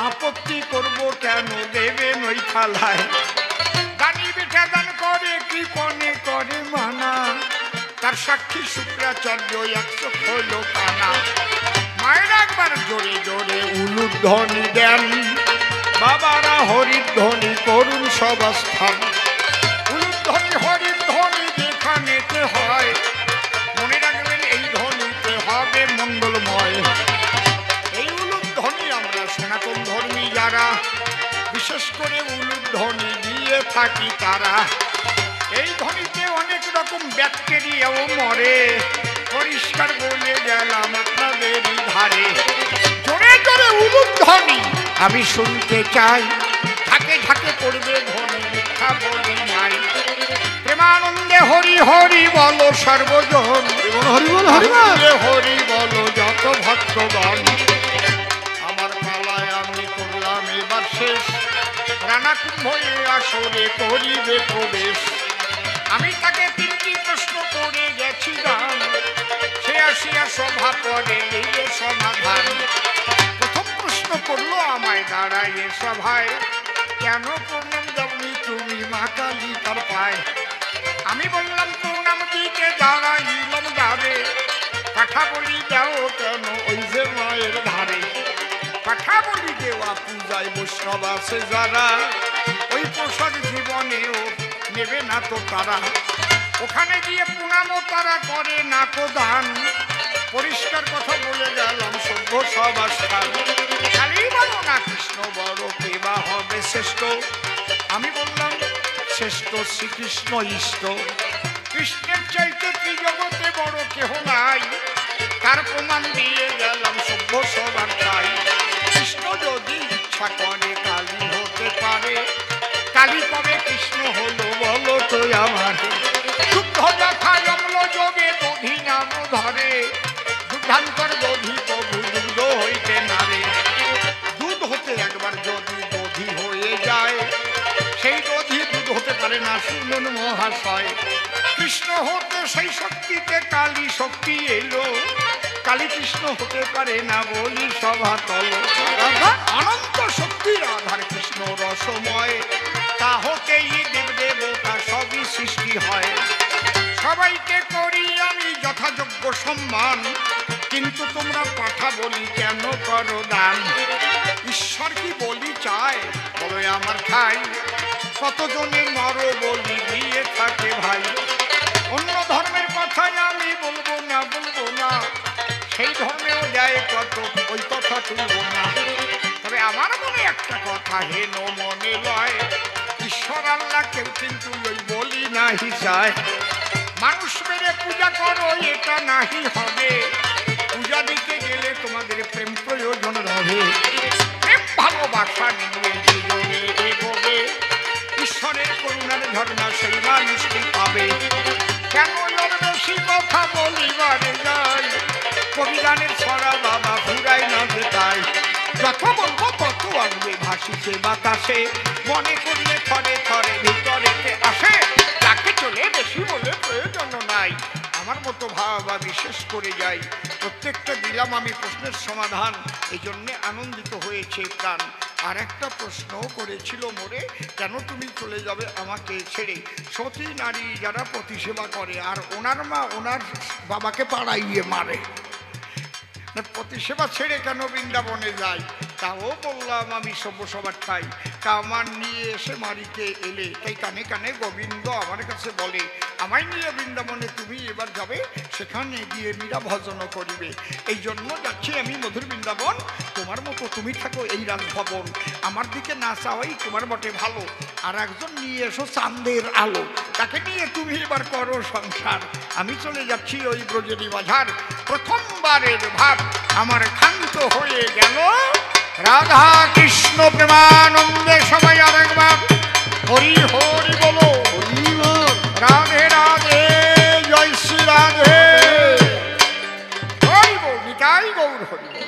আপত্তি করব কেন, দেবেন ওই থালায়। দানি পিঠা দান করে কৃপণে করে মানা, তার সাক্ষী শুক্রাচার্য 100 হলো কানা। মায়ের একবার জোরে জোরে উলুধ্বনি দেন, বাবারা হরিধ্বনি করুন সবাস্থান। উলুধ্বনি হরিধ্বনি যেখানেতে হয়, মনে রাখবেন এই ধ্বনিতে হবে মঙ্গলময়। এই উলুধ্বনি আমরা সনাতন ধর্মী যারা, বিশেষ করে উলুধ্বনি দিয়ে থাকি তারা। এই ধ্বনিতে অনেক রকম ব্যাকটেরিয়াও মরে, পরিষ্কার বলে গেলাম আপনাদেরই ধারে। জোরে জোরে উলুধ্বনি আমি শুনতে চাই, ঝাঁকে ঝাঁকে পড়বে ধ্বনি, মিথ্যা বলি নাই। প্রেমানন্দে হরি হরি বলো সর্বজন, হরি বল হরি বল হরি বলো যত ভক্তগণ। আমার পালায় আমি করলাম এবার শেষ, রানা কুম্ভে আসরে করিবে প্রবেশ। আমি তাকে 3টি প্রশ্ন করে গেছি গান, সে আসিয়া সভা করে নিলে সমাধান। প্রথম প্রশ্ন করলো আমায় দাঁড়াইয়ে সভায়, কেন প্রণাম যাবনি তুমি মা কালী তার পায়। আমি বললাম প্রণাম দিতে দাঁড়াইলাম যাবে, কথা বলি দাও কেন ওই যে মায়ের ধারে। কথা বলি দেওয়া পূজায় বৈষ্ণব আছে যারা, ওই প্রসাদ জীবনেও নেবে না তো তারা। ওখানে গিয়ে প্রণামও তারা করে না তো দান। পরিষ্কার কথা বলে গেলাম সভ্য সবার স্থান। খালি বলো না কৃষ্ণ বড়, কে বা হবে শ্রেষ্ঠ। আমি বললাম শ্রেষ্ঠ শ্রীকৃষ্ণ ইষ্ট। কৃষ্ণের চাইতে ত্রিজগতে বড় কেহ নাই, তার প্রমাণ দিয়ে গেলাম সভ্য সবার চাই। কৃষ্ণ যদি ইচ্ছা করে কালী হতে পারে, কালী কবে কৃষ্ণ হলো বলো তো আমার। দুগ্ধ যথা যমল যোগে দধি নাম ধরে, দুগ্ধান্তর দধি প্রভু দুগ্ধ হইতে নারে। দুধ হতে একবার যদি দধি হয়ে যায়, সেই দধি দুধ হতে পারে না শুনুন মহাশয়। কৃষ্ণ হতে সেই শক্তিতে কালী শক্তি এলো, কালী কৃষ্ণ হতে পারে না বলি সভা তল। অনন্ত শক্তির আধার কৃষ্ণ রসময়, তা হতেই দেব দেবতা সবই সৃষ্টি হয়। সবাইকে করি আমি যথাযোগ্য সম্মান, কিন্তু তোমরা পাঠা বলি কেন করো দান। ঈশ্বর কি বলি চায় বলো আমার খাই, কতজনে নর বলি দিয়ে থাকে ভাই। অন্য ধর্মের কথাই আমি বলবো না, সেই ধর্মেও দেয় কত, ওই কথা তুলব না। তবে আমার কথা হেন মনে লয়। ঈশ্বর আল্লাহ কেউ কিন্তু ওই বলি নাহি চায়। মানুষ মেরে পূজা করো এটা নাহি হবে, পূজা দিতে গেলে তোমাদের প্রেম প্রয়োজন হবে। প্রেম ভালোবাসা নিয়ে জীবনে এগোবে, ঈশ্বরের করুণার ঝর্ণা সেই মানুষটি পাবে। কেন ওর বেশি কথা বলিবারে যাই, কবিগানের ছড়া বাবা ফুরাই না যেতাই। যত বলবো তত আসবে ভাসিছে বাতাসে, মনে করলে থরে থরে ভিতরেতে আসে। যাকে চলে বেশি বলে প্রয়োজন নাই, আমার মতো ভাবা বিশেষ করে যাই। প্রত্যেকটা দিলাম আমি প্রশ্নের সমাধান, এই জন্যে আনন্দিত হয়েছে প্রাণ। আর একটা প্রশ্নও করেছিল মোরে, কেন তুমি চলে যাবে আমাকে ছেড়ে? সতী নারী যারা প্রতিসেবা করে আর ওনার মা ওনার বাবাকে পাড়াইয়ে মারে, প্রতিসেবা ছেড়ে কেন বৃন্দাবনে যাই? তাও বললাম আমি সভ্য সবার ঠাই, তা আমার নিয়ে এসে মারিতে এলে। তাই কানে কানে গোবিন্দ আমার কাছে বলে, আমায় নিয়ে বৃন্দাবনে তুমি এবার যাবে, সেখানে গিয়ে মীরা ভজন করিবে। এই জন্য যাচ্ছি আমি মধুর বৃন্দাবন, তোমার মতো তুমি থাকো এই রাজভবন। আমার দিকে না চাওয়াই তোমার বটে ভালো, আর একজন নিয়ে এসো চাঁদের আলো, তাকে নিয়ে তুমি এবার করো সংসার। আমি চলে যাচ্ছি ওই ব্রজেরি বাজার, প্রথমবারের ভাব আমার ক্ষান্ত হয়ে গেল। রাধা কৃষ্ণ প্রেমানন্দে সবাই আরেকবার হরি হরি বলো, রাধে রাধে, জয় শ্রী রাধে, হরি বল, নিতাই গৌর হরি বল।